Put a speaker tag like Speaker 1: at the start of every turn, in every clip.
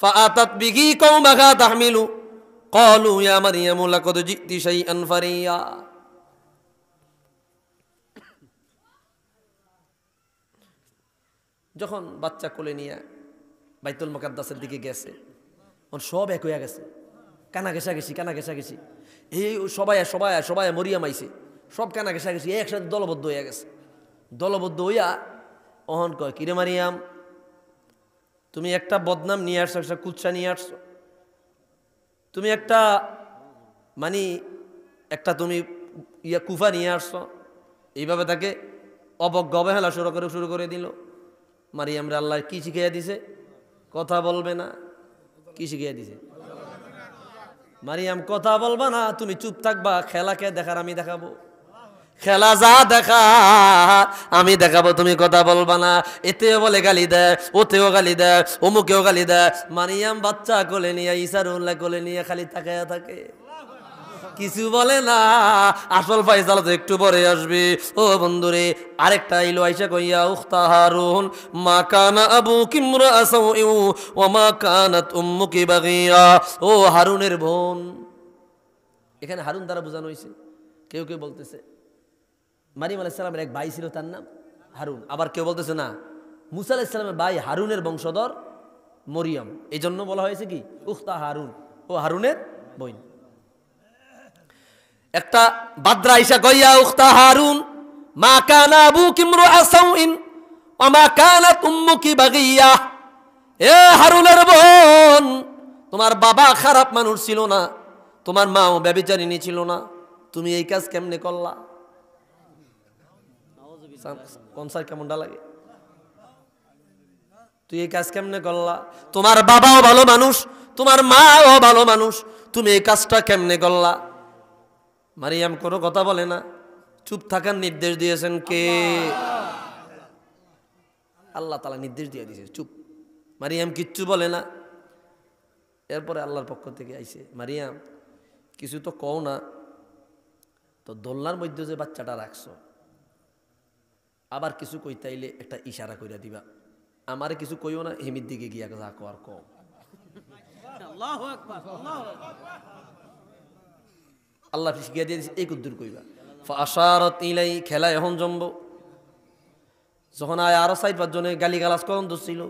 Speaker 1: ফাআতাত বিহি কওমাহা তাহমিলু ক্বালু ইয়া মারইয়ামু লাকাদ জিতি শাইআন ফারিয়া। যখন বাচ্চা কোলে নিয়ে বাইতুল মুকাদ্দাসের দিকে গেছে, সব এক হয়ে গেছে, কানা ঘেঁষাঘেঁষি এই সবাই মরিয়াম আইছে, সব কানা ঘেঁষাঘেঁষি একসাথে দলবদ্ধ হয়ে গেছে। দলবদ্ধ হইয়া অহন কয়, কিরে মারিয়াম, তুমি একটা বদনাম নিয়ে আসছো, একটা কুৎসা নিয়ে আসছো, তুমি একটা তুমি কুফা নিয়ে আসছো। এইভাবে তাকে অবহেলা শুরু করে দিল। মারিয়ামরে আল্লাহ কি শিখিয়ে দিছে? কথা বলবে না। কি শিখিয়ে দিছে? মারিয়াম কথা বলবা না, তুমি চুপ থাকবা, খেলাকে দেখার আমি দেখাবো, খেলা যা দেখা আমি দেখাবো, তুমি কথা বলবা না। এতেও বলে গালি দেয়, ওতেও গালি দেয়, অমুকেও গালি দেয়। মারিয়াম বাচ্চা কোলে নিয়ে, ইসারুল্লাহ কোলে নিয়ে খালি তাকায়া থাকে, কিছু বলে না। আসল ফায়সালা তো একটু পরে আসবে। ও বন্ধুরে, আরেকটা ইলো আইসা কইয়া, উখতা হারুন মা কানা আবুকি ইমরাআ সাউইন ওয়া মা কানাত উম্মুকি বাগিয়া। ও হারুনের বোন, এখানে হারুন দ্বারা বোঝানো হয়েছে, কেউ কেউ বলতেছে মারিয়াম আলাইহিস সালামের এক ভাই ছিল, তার নাম হারুন। আবার কেউ বলতেছে না, মুসা আলাইহিস সালামের ভাই হারুনের বংশধর মরিয়ম, এই জন্য বলা হয়েছে কি উখতা হারুন, ও হারুনের বোন। একটা বাদরা আইসা কইয়া, উখতা হারুন মা কানা আবুকি ইমরাআ সাউইন ওয়া মা কানাত উম্মুকি বাগিয়া। এ হারুনের বোন, তোমার বাবা খারাপ মানুষ ছিল না, তোমার মাও ব্যভিচারিণী ছিল না, তুমি এই কাজ কেমনে করলা? কনসার কেমনটা লাগে? তুই এই কাজ কেমনে করলা? তোমার বাবাও ভালো মানুষ, তোমার মাও ভালো মানুষ, তুমি এই কাজটা কেমনে করলা? মারিয়াম কোনো কথা বলে না, চুপ থাকার নির্দেশ দিয়েছেন কে? আল্লাহ তাআলা নির্দেশ দিয়ে দিয়েছে, চুপ। মারিয়াম কিচ্ছু বলে না। এরপরে আল্লাহর পক্ষ থেকে আইছে, মারিয়াম কিছু তো কও না, তো দোলনার মধ্যে যে বাচ্চাটা রাখছো, আবার কিছু কইতাইলে একটা ইশারা কইরা দিবা, আমারে কিছু কইও না, হেমির দিকে গিয়া যা কর কও। আল্লাহু আকবার, আল্লাহু আকবার। আল্লাহ শিখিয়ে দিয়ে দিয়েছে, এই কুদ্দুর কইবা। ফাআশারাত ইলাই, খেলা এখন জমব। যখন আয় আরো 4-5 জনে গালি গালাজ করন দছিল,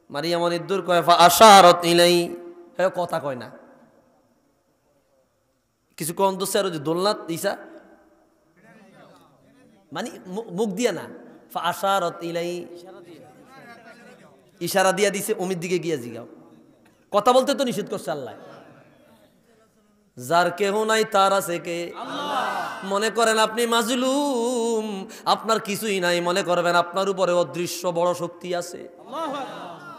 Speaker 1: মারিয়াম অনেক দূর কয়, ফাআশারাত ইলাই, হ্যাঁ কথা কয় না, কিছু কন দছে আর দোলনাত দিছা, মুখ দিয়া না, ফাআশারাত ইলাই, ইশারা দিয়া দিছে, অমির দিকে গিয়া জিগাও। কথা বলতে তো নিষেধ করছে আল্লাহ। যার কেহ নাই তার আছে কে? মনে করেন আপনি মাজলুম, আপনার কিছুই নাই, মনে করবেন আপনার উপরে অদৃশ্য বড় শক্তি আছে।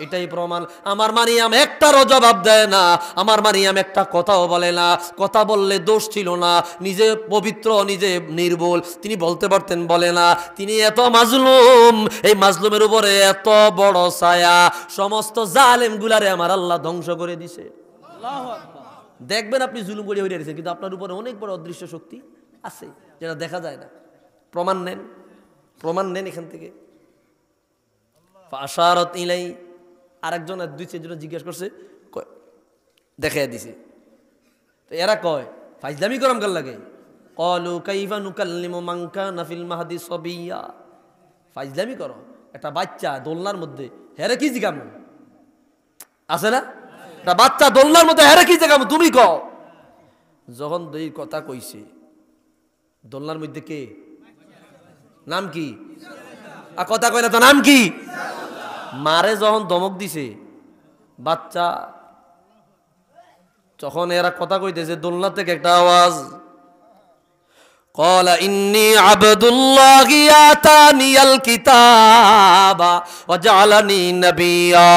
Speaker 1: এটাই প্রমাণ। আমার মারিয়াম একটারও জবাব দেয় না, আমার মারিয়াম একটা কথাও বলে না। কথা বললে দোষ ছিল না, নিজে পবিত্র, নিজে নির্ভুল, তিনি বলতে পারতেন, বলে না। তিনি এত মাজলুম, এই মাজলুমের উপরে এত বড় ছায়া, সমস্ত জালেম গুলারে আমার আল্লাহ ধ্বংস করে দিছে। দেখবেন আপনি জুলুম করে হয়ে গেছেন, কিন্তু আপনার উপরে অনেক বড় অদৃশ্য শক্তি আছে, যেটা দেখা যায় না। প্রমাণ নেন এখান থেকে। ফাআশারাত ইলাই, আরেকজন 2-4 জন জিজ্ঞেস করছে, দেখাইয়া দিছে। তো এরা কয় ফাইজলামি করম কাল লাগে, ক্বালু কাইফা নুকাল্লিমু মান কানা ফিল মাহদি সাবিয়্যা। ফাইজলামি করো, একটা বাচ্চা দোলনার মধ্যে, হেরে কি জিগাম আছে না? একটা বাচ্চা দোলনার মধ্যে, হেরে কি জিগাম তুমি কও। যখন দুই কথা কইছে, দোলনার মধ্যে কে? নাম কি? আর কথা কয় না তো, নাম কি? মারে যখন ধমক দিছে বাচ্চা, যখন এরা কথা কইতেছে, দোলনা থেকে একটা আওয়াজ, ক্বালা ইন্নী আবদুল্লাহি আতানিয়াল কিতাবা ওয়া জাআলানি নাবিয়্যা।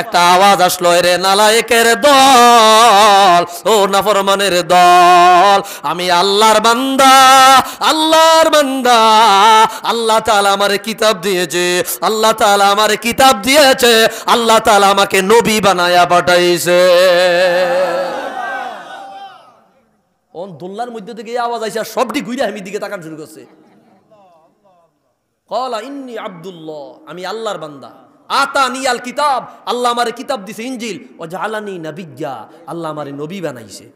Speaker 1: একটা আওয়াজ আসলো, এরে নালায়েকের দল, ও নাফরমানের দল, আমি আল্লাহর বান্দা, আল্লাহর বান্দা। আল্লাহ তাআলা আমারে কিতাব দিয়েছে, আল্লাহ তাআলা আমারে কিতাব দিয়েছে, আল্লাহ তাআলা আমাকে নবী বানায়া পাঠাইছে। দোলনার মধ্যে থেকে আওয়াজ আইসা সবটি ঘুরে আমি দিকে তাকান শুরু করছে। ক্বালা ইন্নী আব্দুল্লাহ, আমি আল্লাহর বান্দা। আতানিয়াল কিতাব, আল্লাহ আমারে কিতাব দিছে ইনজিল, ও জাআলানি নাবিয়্যা, আল্লাহ আমারে নবী বানাইছে।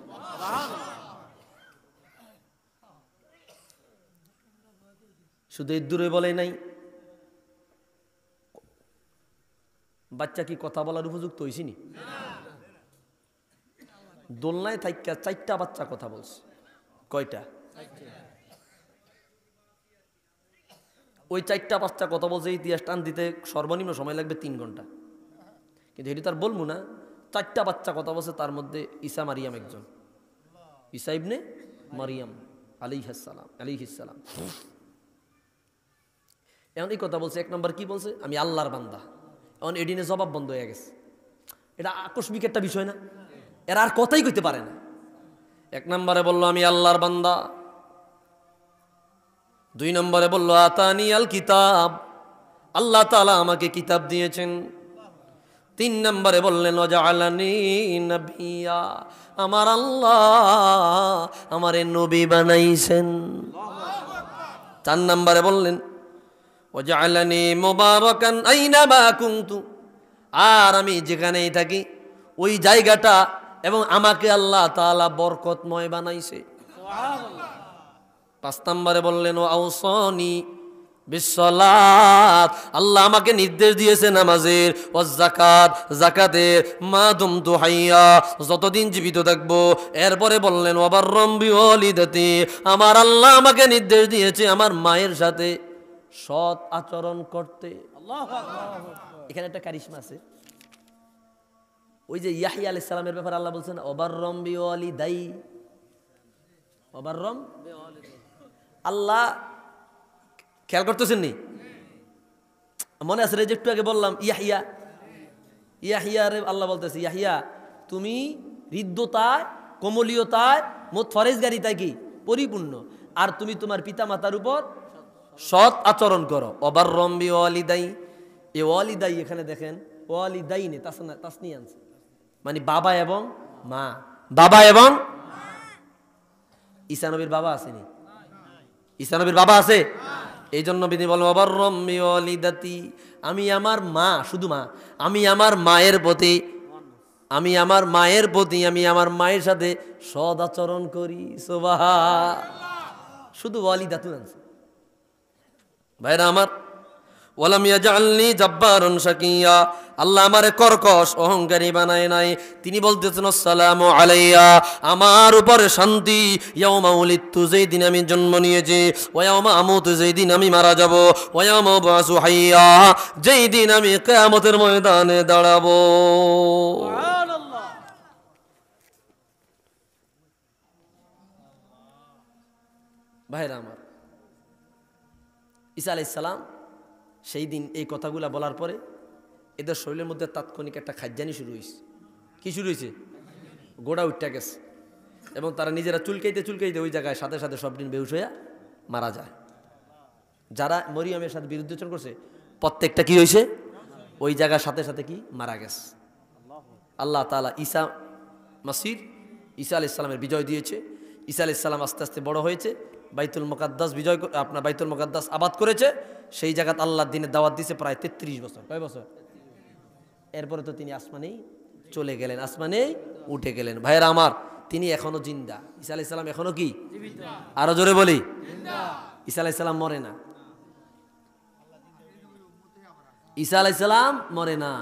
Speaker 1: শুধু এর দূরে বলে নাই, বাচ্চা কি কথা বলার উপযুক্ত হইছিনি? দোলনায় থাইকা 4টা বাচ্চা কথা বলছে। কয়টা? ওই 4টা বাচ্চা কথা বলছে, ইতিহাস টান দিতে সর্বনিম্ন সময় লাগবে 3 ঘন্টা। কিন্তু এটি তার বলবো না। 4টা বাচ্চা কথা বলছে, তার মধ্যে ঈসা মারিয়াম একজন, ঈসা ইবনে মারিয়াম আলাইহিস সালাম। এখন এই কথা বলছে। 1 নম্বর কি বলছে? আমি আল্লাহর বান্দা। এখন এডিনে জবাব বন্ধ হয়ে গেছে। এটা আকস্মিক একটা বিষয় না? এরা আর কথাই কইতে পারে না। 1 নম্বরে বললো আমি আল্লাহর বান্দা। 2 নম্বরে বললো আতানিয়াল কিতাব, আল্লাহ তাআলা আমাকে কিতাব দিয়েছেন। 3 নম্বরে বললেন ওয়াজআলানি নাবিয়্যা, আমার আল্লাহ আমারে নবী বানাইছেন। 4 নম্বরে বললেন ওয়াজআলানি মুবারাকান আইনামা কুনতু, আর আমি যেখানেই থাকি ওই জায়গাটা এবং আমাকে আল্লাহ তাআলা বরকতময় বানাইছে। সুবহানাল্লাহ। 5 নম্বরে বললেন ও আওসানি বিসসালাত, আল্লাহ আমাকে নির্দেশ দিয়েছে নামাজের, ও যাকাত, যাকাতের, মা দুমতু হাইয়া, যতদিন জীবিত থাকবো। এরপরে বললেন ওয়া বাররাম বিওয়ালিদাতি, আমার আল্লাহ আমাকে নির্দেশ দিয়েছে আমার মায়ের সাথে সৎ আচরণ করতে। আল্লাহু আকবার। এখানে একটা কারিশমা আছে। ওই যে ইয়াহইয়া আলাইহিস সালামের ব্যাপারে আল্লাহ বলছেন ওয়াবাররাম বিওয়ালিদাই, ওয়াবাররাম বিওয়ালিদাই। আল্লাহ খেয়াল করতেছেন নি? মনে আছে রে যে একটু আগে বললাম ইয়াহিয়া রে আল্লাহ বলতেছে ইয়াহিয়া তুমি হৃদ্যতায়, কোমলীয়তায়, মোট ফরেজগারিতায় কি পরিপূর্ণ, আর তুমি তোমার পিতা মাতার উপর সৎ আচরণ করো। ওয়াবাররাম বিওয়ালিদাই, এই ওয়ালিদাই এখানে দেখেন ওয়ালিদাইনে তাসনিয়া আনছে, মানে বাবা এবং মা। বাবা এবং ঈসা নবীর বাবা আসেনি? ঈসা নবীর বাবা আছে? এই জন্য বিধি বলবো ওয়াবাররাম বিওয়ালিদাতি, আমি আমার মা, শুধু মা, আমি আমার মায়ের প্রতি আমি আমার মায়ের সাথে সৎ আচরণ করি। সুবহান, শুধু ওয়ালিদাতু আনছে। ভাইরা আমার, ওয়ালাম ইয়াজআলনি জাব্বারান শাকিয়া, আল্লাহ আমারে কর্কশ অহংকারী বানায় নাই। তিনি বলতেছেন আসসালামু আলাইয়া, আমার উপরে শান্তি, ইয়াউমা উলিদতু, যেই দিন আমি জন্ম নিয়েছি, ওয়া ইয়াউমা আমুতু, যেই দিন আমি মারা যাব, ওয়া ইয়াউমা উবআসু হাইয়া, যেই দিন আমি কিয়ামতের ময়দানে দাঁড়াবো। সুবহানাল্লাহ। ভাইরা আমার, ঈসা আলাইহিস সালাম সেই দিন এই কথাগুলা বলার পরে এদের শরীরের মধ্যে তাৎক্ষণিক একটা খাদ্যানি শুরু হয়েছে। কি শুরু হয়েছে? গোড়া উঠতে গেছে, এবং তারা নিজেরা চুলকাইতে ওই জায়গায় সাথে সাথে সব দিন বেহুশ হইয়া মারা যায়। যারা মরিয়মের সাথে বিরুদ্ধাচরণ করছে প্রত্যেকটা কি হয়েছে? ওই জায়গার সাথে সাথে কি মারা গেছে। আল্লাহ তাআলা ঈসা আলাইহিস সালামের বিজয় দিয়েছে। ঈসা আলাইহিস সালাম আস্তে আস্তে বড় হয়েছে, বাইতুল মুকাদ্দাস বাইতুল মুকাদ্দাস আবাদ করেছে। সেই জায়গাত আল্লাহর দিনের দাওয়াত দিয়েছে প্রায় 33 বছর। কয় বছর? এরপরে তো তিনি আসমানেই চলে গেলেন, আসমানেই উঠে গেলেন। ভাইয়েরা আমার, তিনি এখনো জিন্দা। ঈসা আলাইহিস সালাম এখনো কি? আরো জোরে বলি, ঈসা আলাইহিস সালাম মরে না। ঈসা আলাইহিস সালাম মরে না।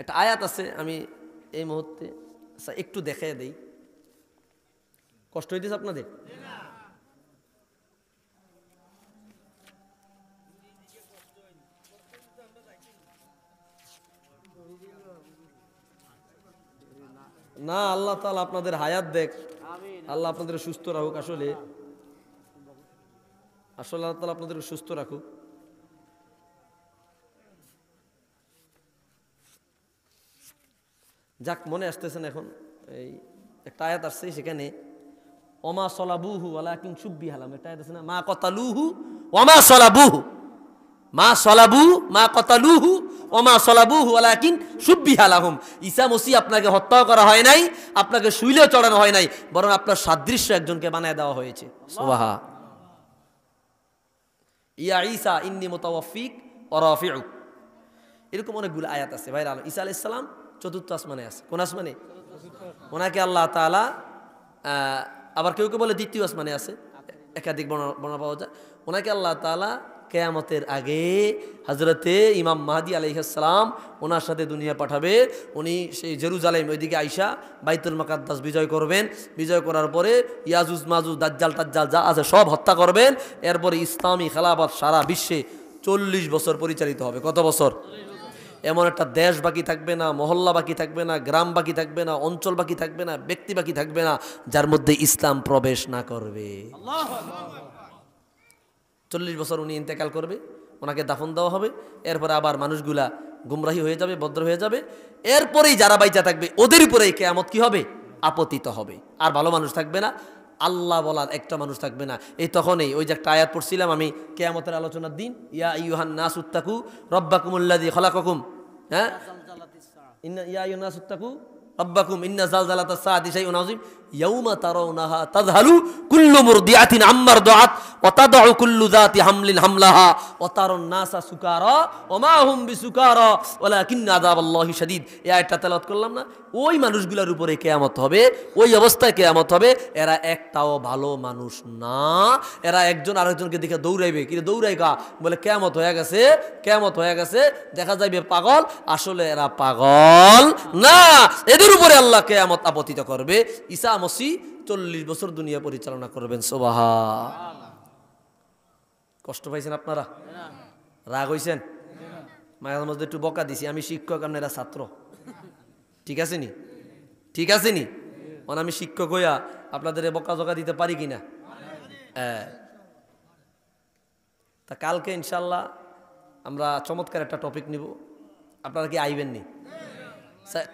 Speaker 1: একটা আয়াত আছে, আমি এই মুহূর্তে একটু দেখাই দেই। কষ্ট হইতেছে আপনাদের? না, আল্লাহ তাআলা আপনাদের হায়াত দেখ, আল্লাহ আপনাদের সুস্থ রাখুক। আসলে আল্লাহ তাআলা আপনাদের সুস্থ রাখুক। যাক, মনে আসতেছেন এখন এই একটা আয়াত আসছে, সেখানে ওমা সলাবুহু ওয়ালাকিন শুব্বিহা লাহুম, একটা আয়াত আছে না, মা কতালুহু ওমা সলাবুহু, মা সলাবু মা কতালুহু ওমা সলাবুহু ওয়ালাকিন শুব্বিহা লাহুম। ঈসা মসিহ আপনাকে হত্যা করা হয় নাই, আপনাকে শুইলে চড়ানো হয় নাই, বরং আপনার সাদৃশ্য একজনকে বানায় দেওয়া হয়েছে। সুবহান। ইয়া ঈসা ইন্নী মুতাওয়াফিক ওয়ারাফিউ, এরকম অনেকগুলো আয়াত আছে ভাইরা। ঈসা আলাইহিস সালাম চতুর্থ আসমানে আছে। কোন আসমানে? ওনাকে আল্লাহ তাআলা, আবার কেউ কেউ বলে দ্বিতীয় আসমানে আছে, একাধিক বর্ণনা পাওয়া যায়। ওনাকে আল্লাহ তাআলা কিয়ামতের আগে হযরতে ইমাম মাহদী আলাইহিস সালাম ওনার সাথে দুনিয়া পাঠাবে। উনি সেই জেরুজালেম ওইদিকে আইসা বাইতুল মুকাদ্দাস বিজয় করবেন। বিজয় করার পরে ইয়াজুজ মাজুজ দাজ্জাল টাজ্জাল যা আছে সব হত্যা করবেন। এরপরে ইসলামী খেলাফত সারা বিশ্বে 40 বছর পরিচালিত হবে। কত বছর? এমন একটা দেশ বাকি থাকবে না, মহল্লা বাকি থাকবে না, গ্রাম বাকি থাকবে না, অঞ্চল বাকি থাকবে না, ব্যক্তি বাকি থাকবে না যার মধ্যে ইসলাম প্রবেশ না করবে। 40 বছর উনি ইন্তেকাল করবে, ওনাকে দাফন দেওয়া হবে। এরপরে আবার মানুষগুলা গুমরাহী হয়ে যাবে, বদ্র হয়ে যাবে। এরপরেই যারা বাইচা থাকবে ওদের উপরেই কিয়ামত কি হবে? আপতিত হবে। আর ভালো মানুষ থাকবে না, আল্লাহ বলার একটা মানুষ থাকবে না। এই তখনই ওই যে একটা আয়াত পড়ছিলাম আমি কিয়ামতের আলোচনার দিন, ইয়া আইয়ুহান নাসুত্তাকু রাব্বাকুমুল্লাযী খালাকাকুম, হ্যাঁ, ইন্না ইয়া আইয়ুহান নাসুত্তাকু রাব্বাকুম ইন্না জালজালাতাস সাআতি শাইউন আযীম ইয়াউমা তারাউনাহা তাযহালু কুল্লু মুরদিআতিন আম্মা আরদাআত ওয়া তাদউ কুল্লু যাতি হামলিন হামলাহা ওয়া তারান নাসা সুকারা ওয়া মা হুম বিসুকারা ওয়ালাকিন্না আযাবাল্লাহি শাদীদ। এই আয়াতটা তেলাওয়াত করলাম না? ওই মানুষগুলোর উপরে কিয়ামত হবে, ওই অবস্থায় কিয়ামত হবে। এরা একটাও ভালো মানুষ না। এরা একজন আরেকজনকে দেখে দৌড়াইবে, কি দৌড়াই গা, বলে কিয়ামত হয়ে গেছে, কিয়ামত হয়ে গেছে, দেখা যাবে পাগল, আসলে এরা পাগল না। এদের উপরে আল্লাহ কিয়ামত আপতিত করবে। ঈসা মসিহ 40 বছর দুনিয়া পরিচালনা করবেন। সুবহান। কষ্ট পাইছেন আপনারা? রাগ হইছেন? মায়ের মধ্যে একটু বকা দিছি, আমি শিক্ষক, আপনারা ছাত্র, ঠিক আছে নি? ঠিক আছে নি? মানে আমি শিক্ষক হইয়া আপনাদের বকা জকা দিতে পারি কিনা? তা কালকে ইনশাল্লাহ আমরা চমৎকার একটা টপিক নিব। আপনারা কি আইবেন নি?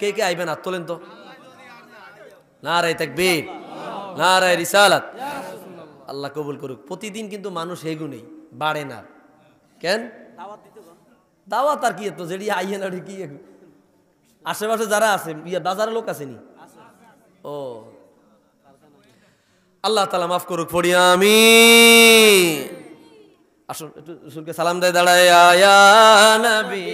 Speaker 1: কে কে আইবেন? হাত তোলেন তো। নারায়ে তাকবীর, নারায়ে রিসালাত। আল্লাহ কবুল করুক। প্রতিদিন কিন্তু মানুষ হেগুনেই বাড়ে না। কেন? দাওয়াত আর কি, তো যেটি আইয়ে না কি আশেপাশে যারা আছে, বাজারের লোক আসেনি? ও আল্লাহ তাআলা মাফ করুক, পড়ি আমিন। আসুন একটু রাসূলকে সালাম দেয় দাঁড়ায়। ইয়া নবী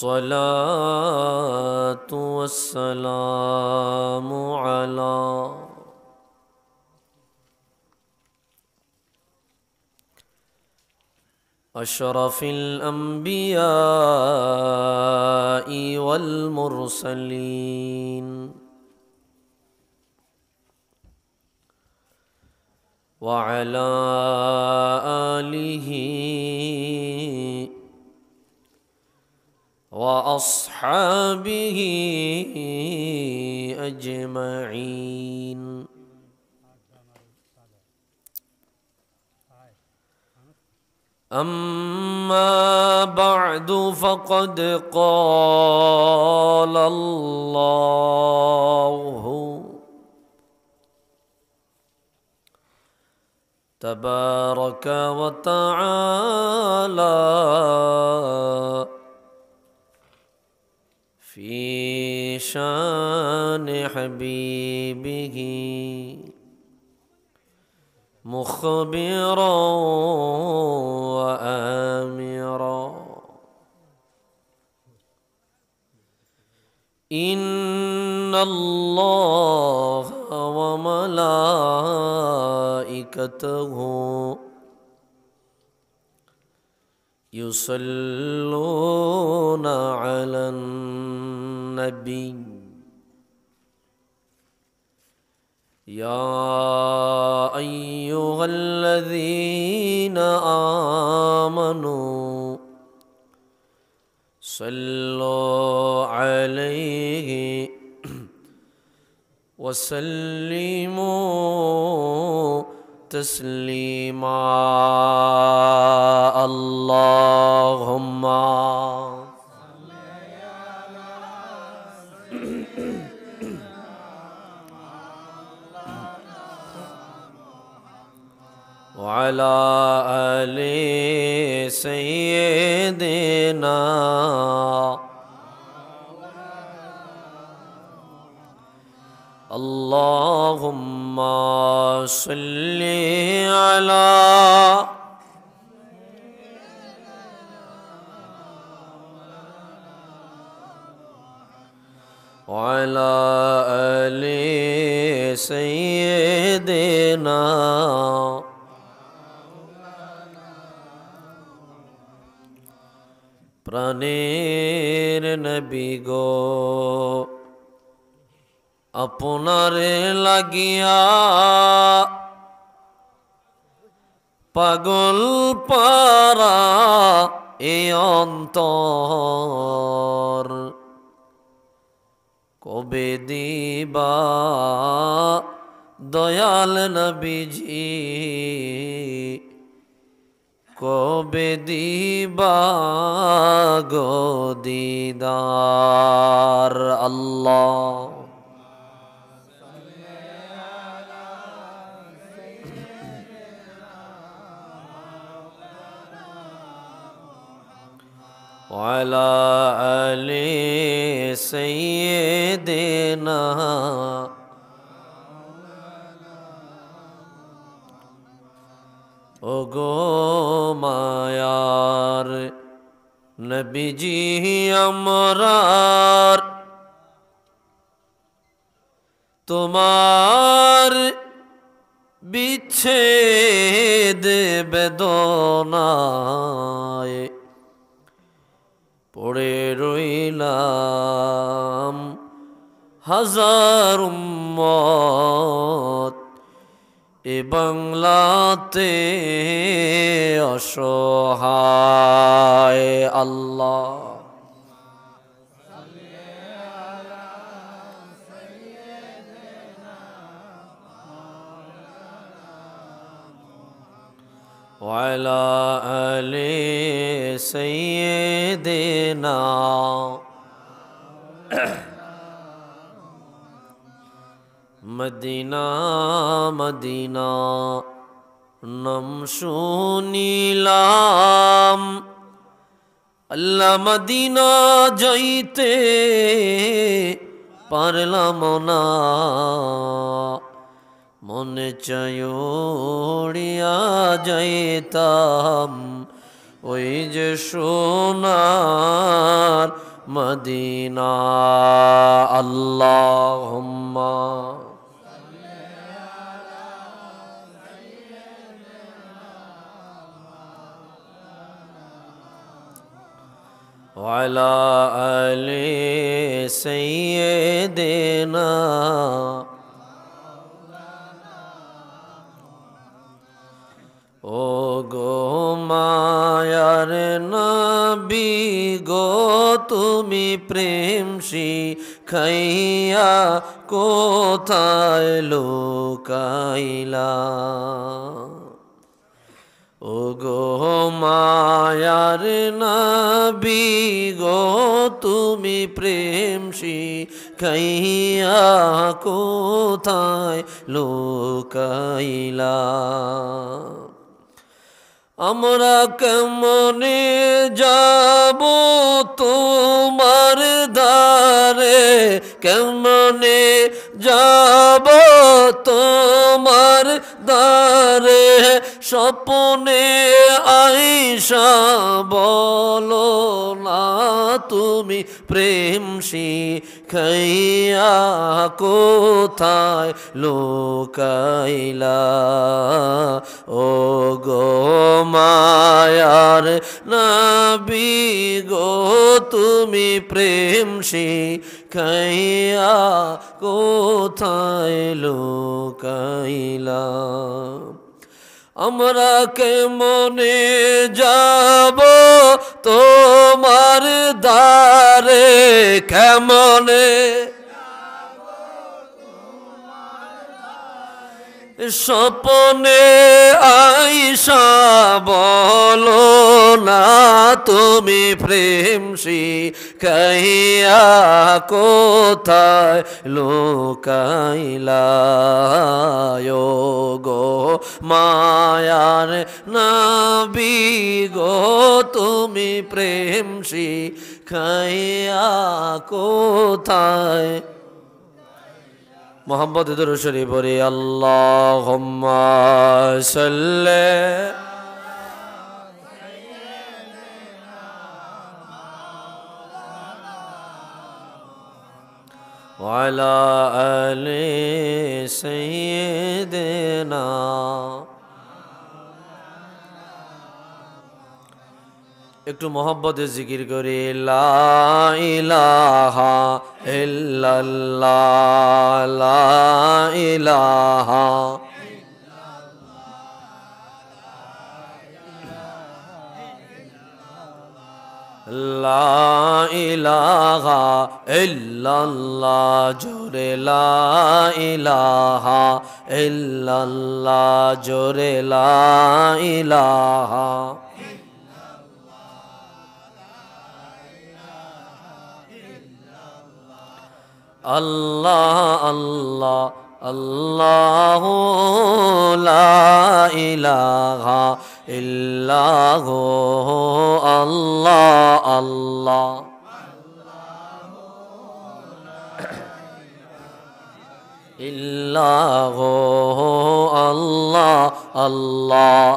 Speaker 1: সালাতু ওয়াসসালামু আলা আশরাফিল আমবিয়াই ওয়াল মুরসালিন ওয়া আলা আলিহি ওয়া আসহাবিহি আজমাইন। أما بعد فقد قال الله تبارك وتعالى في شان حبيبه مخبرا وآمرا إن الله وملائكته يصلون على النبي يا أيها الذين آمنوا صلوا عليه وسلموا تسليما اللهم وعلى آل سيدنا اللهم সাল্লি আলা وعلى آل سيدنا প্রাণের নবী গো আপনারে লাগিয়া পাগল পারা এ অন্তর কবে দিবা দয়াল নবীজি কবে দিবা গো দিদার আল্লাহ وعلى آل سيدنا ওগো মায়ার নবীজি আমরার তোমার বিচ্ছেদ বেদনায় পড়ে রইলাম হাজার উম্মত এ বাংলাতে অসহায় আল্লাহ وعلى آل سيدنا মদিনা মদিনা নাম শুনিলাম আল্লাহ মদিনা যাইতে পারলাম না মনে চাইয়া যাইতাম ওই যে সোনার মদিনা আল্লাহুম্মা وعلى آل سيدنا ও গো মায়ার নবী গো তুমি প্রেম শিখাইয়া কোথায় লুকাইলা ও গো মায়ার নবী গো তুমি প্রেম শিখাইয়া কোথায় লুকাইলা আমরা কেমনে যাব তোমার দ্বারে কেমনে যাব তোমার দ্বারে স্বপ্নে আইসা বলো না তুমি প্রেম শিখাইয়া কোথায় লুকাইলা ও গো মায়ার নবী গো তুমি প্রেম শিখাইয়া কোথায় লুকাইলা আমরা কেমনে যাব তোমার দ্বারে কেমনে স্বপ্নে আইসা বলো না তুমি প্রেম শিখাইয়া কোথায় লুকাইলা গো মায়ার নবী গো তুমি প্রেম শিখাইয়া কোথায় মোহাম্মদ দরুদ শরীফ পড়ি আল্লাহুম্মা সাল্লি ওয়ালা আলি সাইয়্যিদিনা। একটু মোহাব্বতে জিকির করি লা ইলাহা ইল্লাল্লাহ লা ইলাহা লা ইলাহা ইল্লাল্লাহ জোরে লা ইলাহা ইল্লাল্লাহ জোরে লা ইলাহা আল্লাহ আল্লাহ আল্লাহু লা ইলাহা ইল্লাহু আল্লাহ আল্লাহ ইল্লাহু আল্লাহ আল্লাহ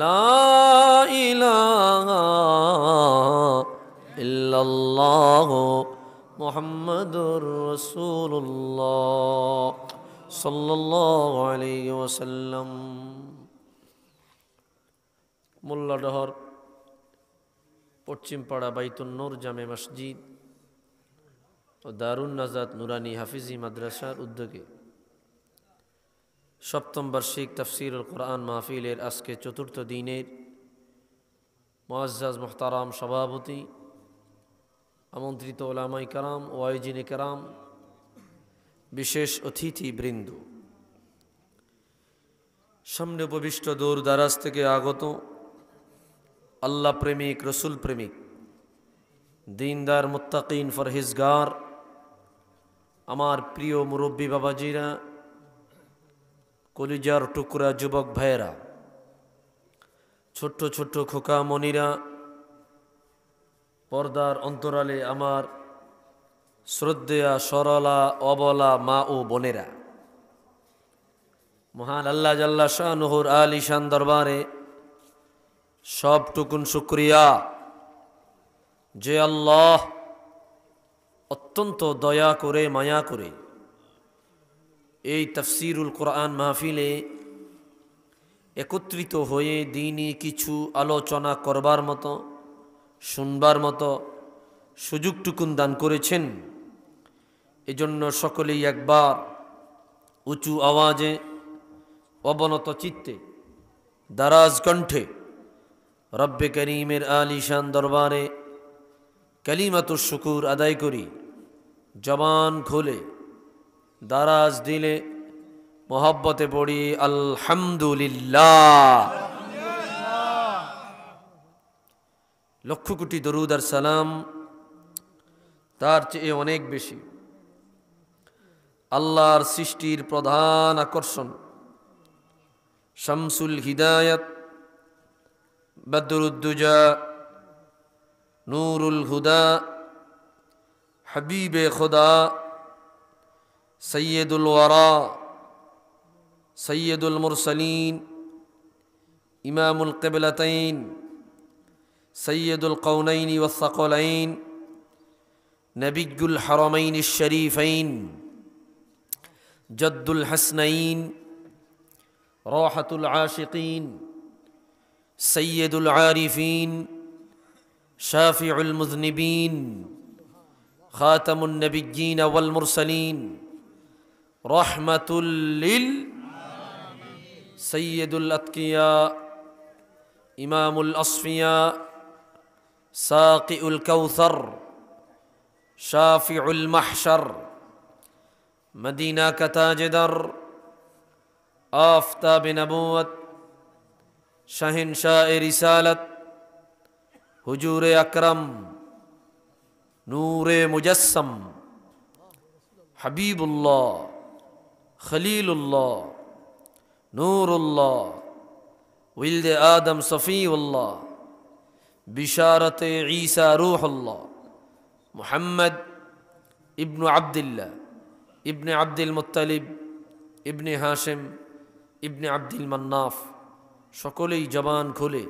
Speaker 1: লা ইলাহা ইল্লাল্লাহু মুহাম্মাদুর রাসূলুল্লাহ সাল্লাল্লাহু আলাইহি ওয়াসাল্লাম। মোল্লাডহর পশ্চিমপাড়া বাইতুন নূর জামে মসজিদ ও দারুন নাজাত নুরানি হাফিজি মাদ্রাসার উদ্যোগে সপ্তম বার্ষিক তাফসীরুল কোরআন মাহফিলের আজকে চতুর্থ দিনের মুআজ্জাজ মুহতারাম সভাপতি, আমন্ত্রিত ওলামায়ে কেরাম ও আয়োজিনে কেরাম, বিশেষ অতিথি বৃন্দ, সামনে উপবিষ্ট দূর দারাজ থেকে আগত আল্লাহ প্রেমিক, রসুল প্রেমিক, দিনদার, মুত্তাকিন, ফরহেজগার, আমার প্রিয় মুরব্বী বাবাজিরা, কলিজার টুকরা যুবক ভাইয়েরা, ছোট্ট ছোট্ট খোকা মনিরা, পর্দার অন্তরালে আমার শ্রদ্ধেয়া সরলা অবলা মা ও বোনেরা, মহান আল্লাহ জাল্লা শানুহুর আলিশান দরবারে সবটুকুন শুকরিয়া যে আল্লাহ অত্যন্ত দয়া করে মায়া করে এই তাফসীরুল কোরআন মাহফিলে একত্রিত হয়ে দিনই কিছু আলোচনা করবার মতো, শুনবার মতো সুযোগটুকুন দান করেছেন। এজন্য সকলেই একবার উঁচু আওয়াজে, অবনত চিত্তে, দারাজ কণ্ঠে রব্বে করিমের আলিশান দরবারে কালিমাতুশ শুকুর আদায় করি। জবান খুলে দারাজ দিলে মোহাব্বতে পড়ি আলহামদুলিল্লাহ। লক্ষ কোটি দরুদ আর সালাম তার চেয়ে অনেক বেশি আল্লাহর সৃষ্টির প্রধান আকর্ষণ, শামসুল হিদায়াত, বদরুদ্দুজা, নূরুল হুদা, হাবিবে খুদা, সৈয়দুল ওয়ারা, সৈয়দুল মুরসালিন, ইমামুল কিবলাতাইন, সৈয়দুল কওনাইন ওয়াস সাকলাইন, নবিয়ুল হারামাইন শরীফাইন, জদ্দুল হাসনাইন, রাহাতুল আশিকিন, সৈয়দুল আরিফিন, শাফিউল মুযনিবিন, খাতামুন নবিয়্যিন ওয়াল মুরসালিন, রহমাতুল লিল সৈয়দুল আতকিয়া, ইমামুল আসফিয়া, সাকিউল কাউসার, শাফিউল মাহশার, মদিনা কা তাজদার, আফতাব নবুয়ত, শাহিনশাহ রিসালত, হুজুরে আকরম, নূরে মুজস্সম, হাবিবুল্লাহ, খলিলুল্লাহ, নূরুল্লাহ, উলদে আদম সফিউল্লাহ, বিশারাতে ঈসা রূহুল্লাহ মুহাম্মদ ইবনু আবদুল্লাহ ইবনে আব্দুল মুত্তালিব ইবনে হাশিম ইবনে আব্দুল মান্নাফ সকলেই জবান খুলে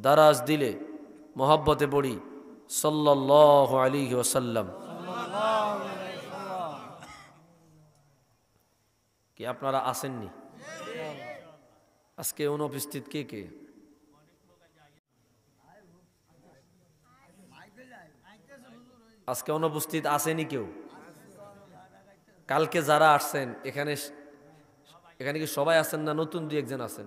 Speaker 1: দারাজ দিলে মোহাব্বতে পড়ি সাল্লাল্লাহু আলাইহি ওয়াসাল্লাম। কি আপনারা আসেননি? আজকে অনুপস্থিত কে কে? আজকে অনুপস্থিত আসেনি কেউ? কালকে যারা আসছেন এখানে কি সবাই আছেন না নতুন দুই একজন আছেন?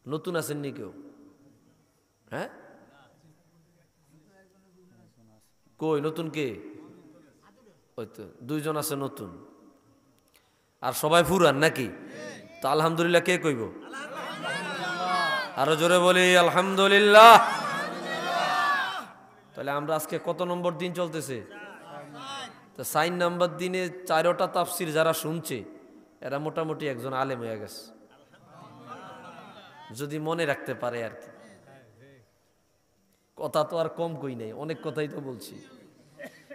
Speaker 1: নতুন আসেননি কেউ? হ্যাঁ, কই নতুন কে? ওই তো দুইজন আছে নতুন, আর সবাই ফুরান নাকি? তো আলহামদুলিল্লাহ কে কইব? আরো জোরে বলি আলহামদুলিল্লাহ। তাহলে আমরা আজকে কত নম্বর দিন চলতেছে? তো 4 নম্বর দিনে 4টা তাফসির যারা শুনছে এরা মোটামুটি একজন আলেম হয়ে গেছে, যদি মনে রাখতে পারে আর কি। কথা তো আর কম কই নাই, অনেক কথাই তো বলছি।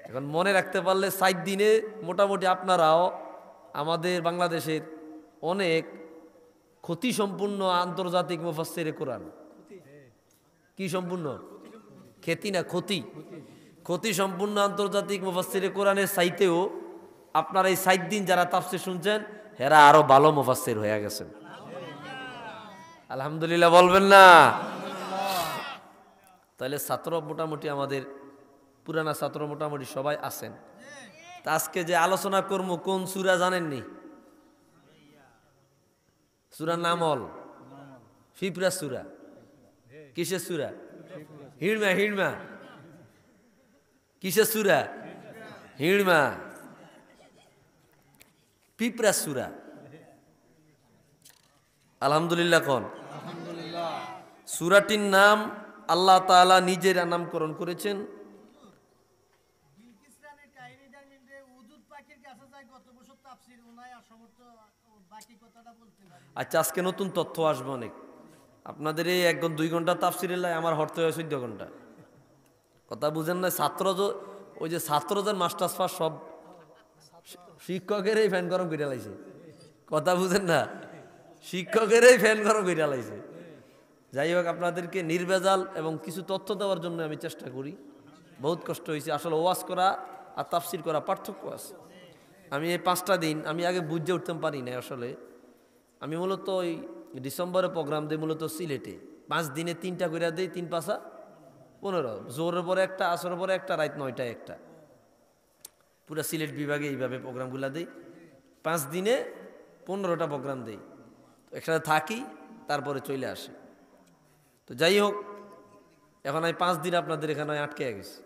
Speaker 1: এখন মনে রাখতে পারলে 4 দিনে মোটামুটি আপনারাও আমাদের বাংলাদেশের অনেক ক্ষতি সম্পূর্ণ আন্তর্জাতিক মুফাসসিরে কোরআন, কি সম্পূর্ণ? খ্যাতি না ক্ষতি, ক্ষতি সম্পূর্ণ আন্তর্জাতিক মুফাসসিরে কোরআনের চাইতেও আপনারা এই 4 দিন যারা তাফসীর শুনছেন এরা আরো ভালো মুফাসসির হয়ে গেছেন। আলহামদুলিল্লাহ বলবেন না? তাহলে ছাত্র মোটামুটি আমাদের পুরানা ছাত্র মোটামুটি সবাই আছেন। তা আজকে যে আলোচনা করবো কোন সূরা জানেননি? সূরার নাম হল ফিপরা সূরা। কিসের সূরা? হিড়মা। হিড়মা কিসের সূরা? হিড়মা, পিপরা সূরা। আলহামদুলিল্লাহ কোন? সূরাটির নাম আল্লাহ তাআলা নিজের নামকরণ করেছেন। আচ্ছা, আজকে নতুন তথ্য আসবে অনেক। আপনাদের এই 1-2 ঘন্টা তাফসিরের লাই আমার হরতে হয় 14 ঘন্টা। কথা বুঝেন না? ওই যে ছাত্রদের মাস্টার্স পাস সব শিক্ষকেরই ফ্যান গরম করে লাইছে। কথা বুঝেন না? শিক্ষকেরই ফ্যান গরম করে লাইছে। যাই হোক, আপনাদেরকে নির্ভেজাল এবং কিছু তথ্য দেওয়ার জন্য আমি চেষ্টা করি। বহুত কষ্ট হয়েছে আসলে। ওয়াজ করা আর তাফসির করা পার্থক্য আছে। আমি এই 5টা দিন আমি আগে বুঝে উঠতে পারি না আসলে। আমি মূলত ওই ডিসেম্বরে প্রোগ্রাম দিই মূলত সিলেটে। 5 দিনে 3টা করে দিই, 3 5 15, জোরের পরে একটা, আসরের পরে একটা, রাত 9টায় একটা। পুরা সিলেট বিভাগে এইভাবে প্রোগ্রামগুলো দিই। 5 দিনে 15টা প্রোগ্রাম দিই। একসাথে থাকি, তারপরে চলে আসি। তো যাই হোক, এখন আমি 5 দিন আপনাদের এখানে আটকে গেছি,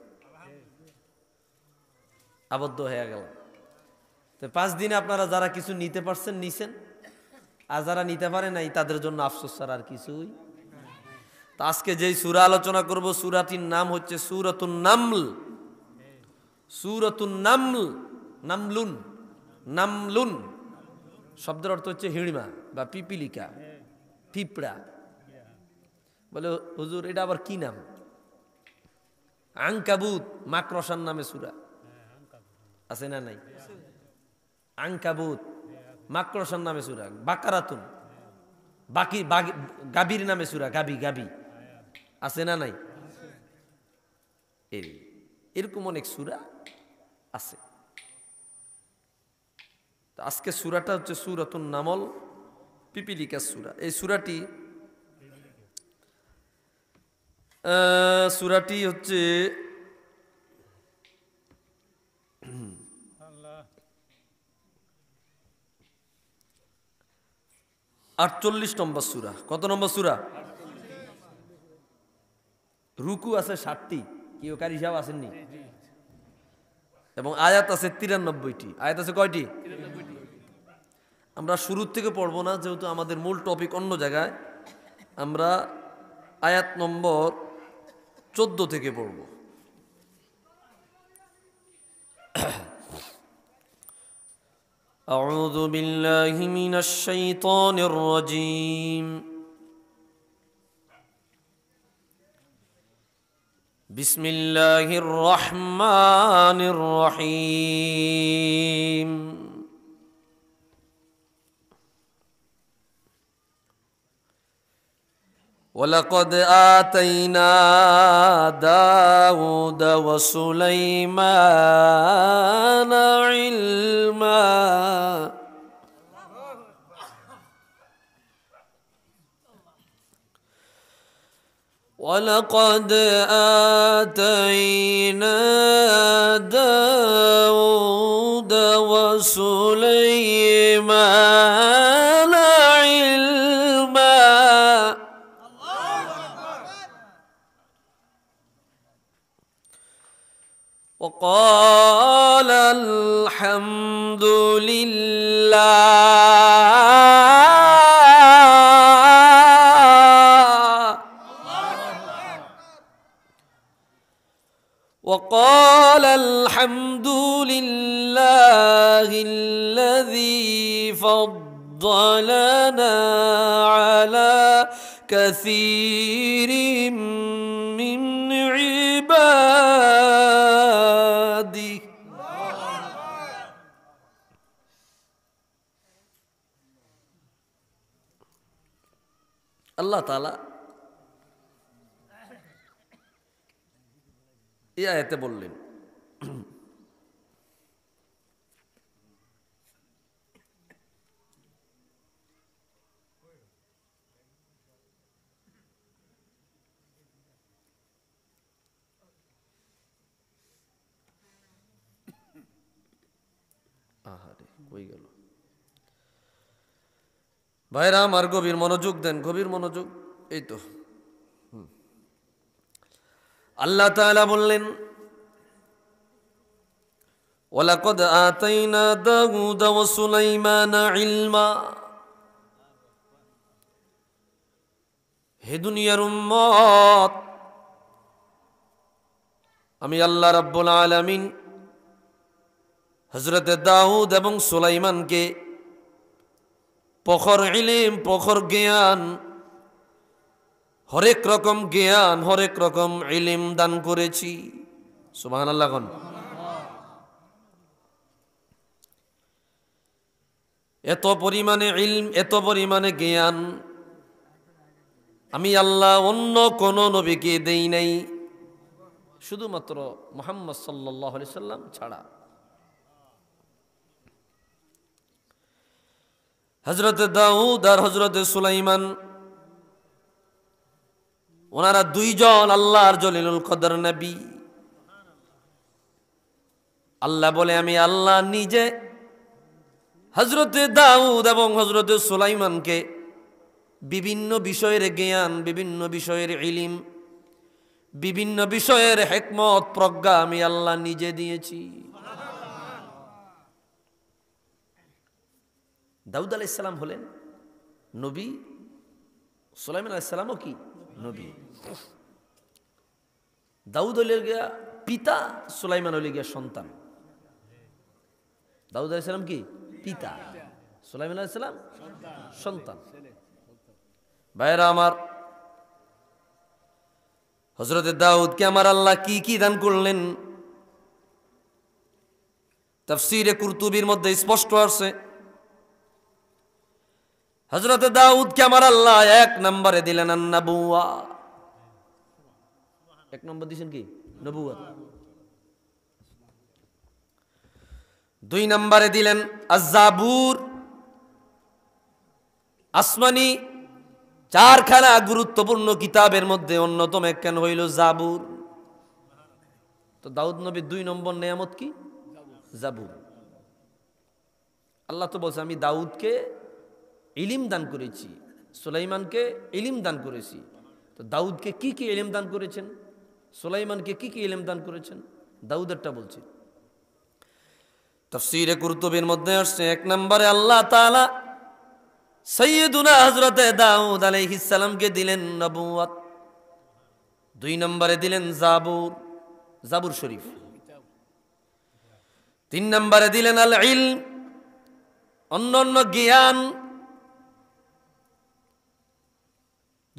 Speaker 1: আবদ্ধ হয়ে গেল। তো 5 দিনে আপনারা যারা কিছু নিতে পারছেন নিছেন, আর যারা নিতে পারে নাই তাদের জন্য আফসোস ছাড়া আর কিছুই। তো আজকে যেই সূরা আলোচনা করব সূরাটির নাম হচ্ছে সূরাতুন নামল। সূরাতুন নামল, নামলুন, নামলুন শব্দের অর্থ হচ্ছে হিড়মা বা পিপিলিকা, পিঁপড়া। বলে হুজুর এটা আবার কি নাম? আনকাবুত, মাকড়সার নামে সূরা আছে না নাই? আনকাবুত মাকড়সার নামে সূরা। বাকারাতুন, গাবির নামে সূরা। গাবি আছে না নাই? এরকম অনেক সূরা আছে। আজকে সূরাটা হচ্ছে সূরাতুন নামল, পিপিলিকা সূরা। এই সূরাটি হচ্ছে 48 নম্বর সূরা। কত নম্বর সূরা? রুকু আছে 60টি, কেউ কারি সাহেব আসেননি? এবং আয়াত আছে 93টি। আয়াত আছে কয়টি? আমরা শুরুর থেকে পড়বো না, যেহেতু আমাদের মূল টপিক অন্য জায়গায়। আমরা আয়াত নম্বর 14 থেকে পড়ব। أعوذ بالله من الشيطان الرجيم বিসমিল্লাহির রহমানির রহিম। ولقد آتينا داود وسليمان علما ولقد آتينا داود وسليمان علما وقال الحمد لله وقال الحمد لله الذي فضلنا على كثير من عباده আল্লাহ তাআলা এই আয়াতে বললেন আহারে কই গেল ভাইরা আমার, গভীর মনোযোগ দেন, গভীর মনোযোগ। এই তো আল্লাহ তাআলা বললেন ওয়ালাকাদ আতাইনা দাউদ ওয়া সুলাইমানা ইলমা। হে দুনিয়ার উম্মত, আমি আল্লাহ রাব্বুল আলামিন হযরতে দাউদ এবং সুলাইমানকে প্রখর ইলম, প্রখর জ্ঞান, হরেক রকম জ্ঞান, হরেক রকম ইলম দান করেছি। সুবহানাল্লাহ কোন। এত পরিমাণে ইলম, এত পরিমাণে জ্ঞান আমি আল্লাহ অন্য কোন নবীকে দেই নাই, শুধুমাত্র মুহাম্মদ সাল্লাল্লাহু আলাইহি সাল্লাম ছাড়া। হযরত দাউদ আর হযরত সুলাইমান ওনারা দুইজন আল্লাহর জলিলুল কদর নবী। আল্লাহ বলে আমি আল্লাহ নিজে হযরত দাউদ এবং হযরত সুলাইমানকে বিভিন্ন বিষয়ের জ্ঞান, বিভিন্ন বিষয়ের ইলম, বিভিন্ন বিষয়ের হিকমত, প্রজ্ঞা আমি আল্লাহ নিজে দিয়েছি। দাউদ আলাইহিস সালাম হলেন নবী, সুলাইমান আলাইহিস সালামও কি নবী। দাউদ হইল গিয়া পিতা, সুলাইমান হইল গিয়া সন্তান। দাউদ আলাইহিস সালাম কি পিতা, সুলাইমান আলাইহিস সালাম সন্তান। ভাইরা আমার, হযরত দাউদকে আমার আল্লাহ কি কি দান করলেন তাফসীরে কুরতুবীর মধ্যে স্পষ্ট আছে। হযরত দাউদকে আমার আল্লাহ এক নম্বরে দিলেন আন-নবুওয়া। এক নম্বর দিয়েছেন কি নবুয়ত। দুই নম্বরে দিলেন আজ-জাবুর। আসমানি চারখানা গুরুত্বপূর্ণ কিতাবের মধ্যে অন্যতম একখান হইল জাবুর। তো দাউদ নবীর দুই নম্বর নেয়ামত কি জাবুর। আল্লাহ তো বলছে আমি দাউদকে ইলম দান করেছি, সুলাইমানকে ইলম দান করেছি। তো দাউদকে কি কি ইলম দান করেছেন, সুলাইমানকে কি কি ইলম দান করেছেন, দাউদেরটা বলছে। তাফসীরে কুরতুবীর মধ্যে আসছে এক নম্বরে আল্লাহ তাআলা সাইয়্যিদুনা হযরতে দাউদ আলাইহিস সালামকে দিলেন নবুয়ত। দুই নম্বরে দিলেন জাবুর, জাবুর শরীফ। তিন নম্বরে দিলেন আল ইলম, অন্যান্য জ্ঞান।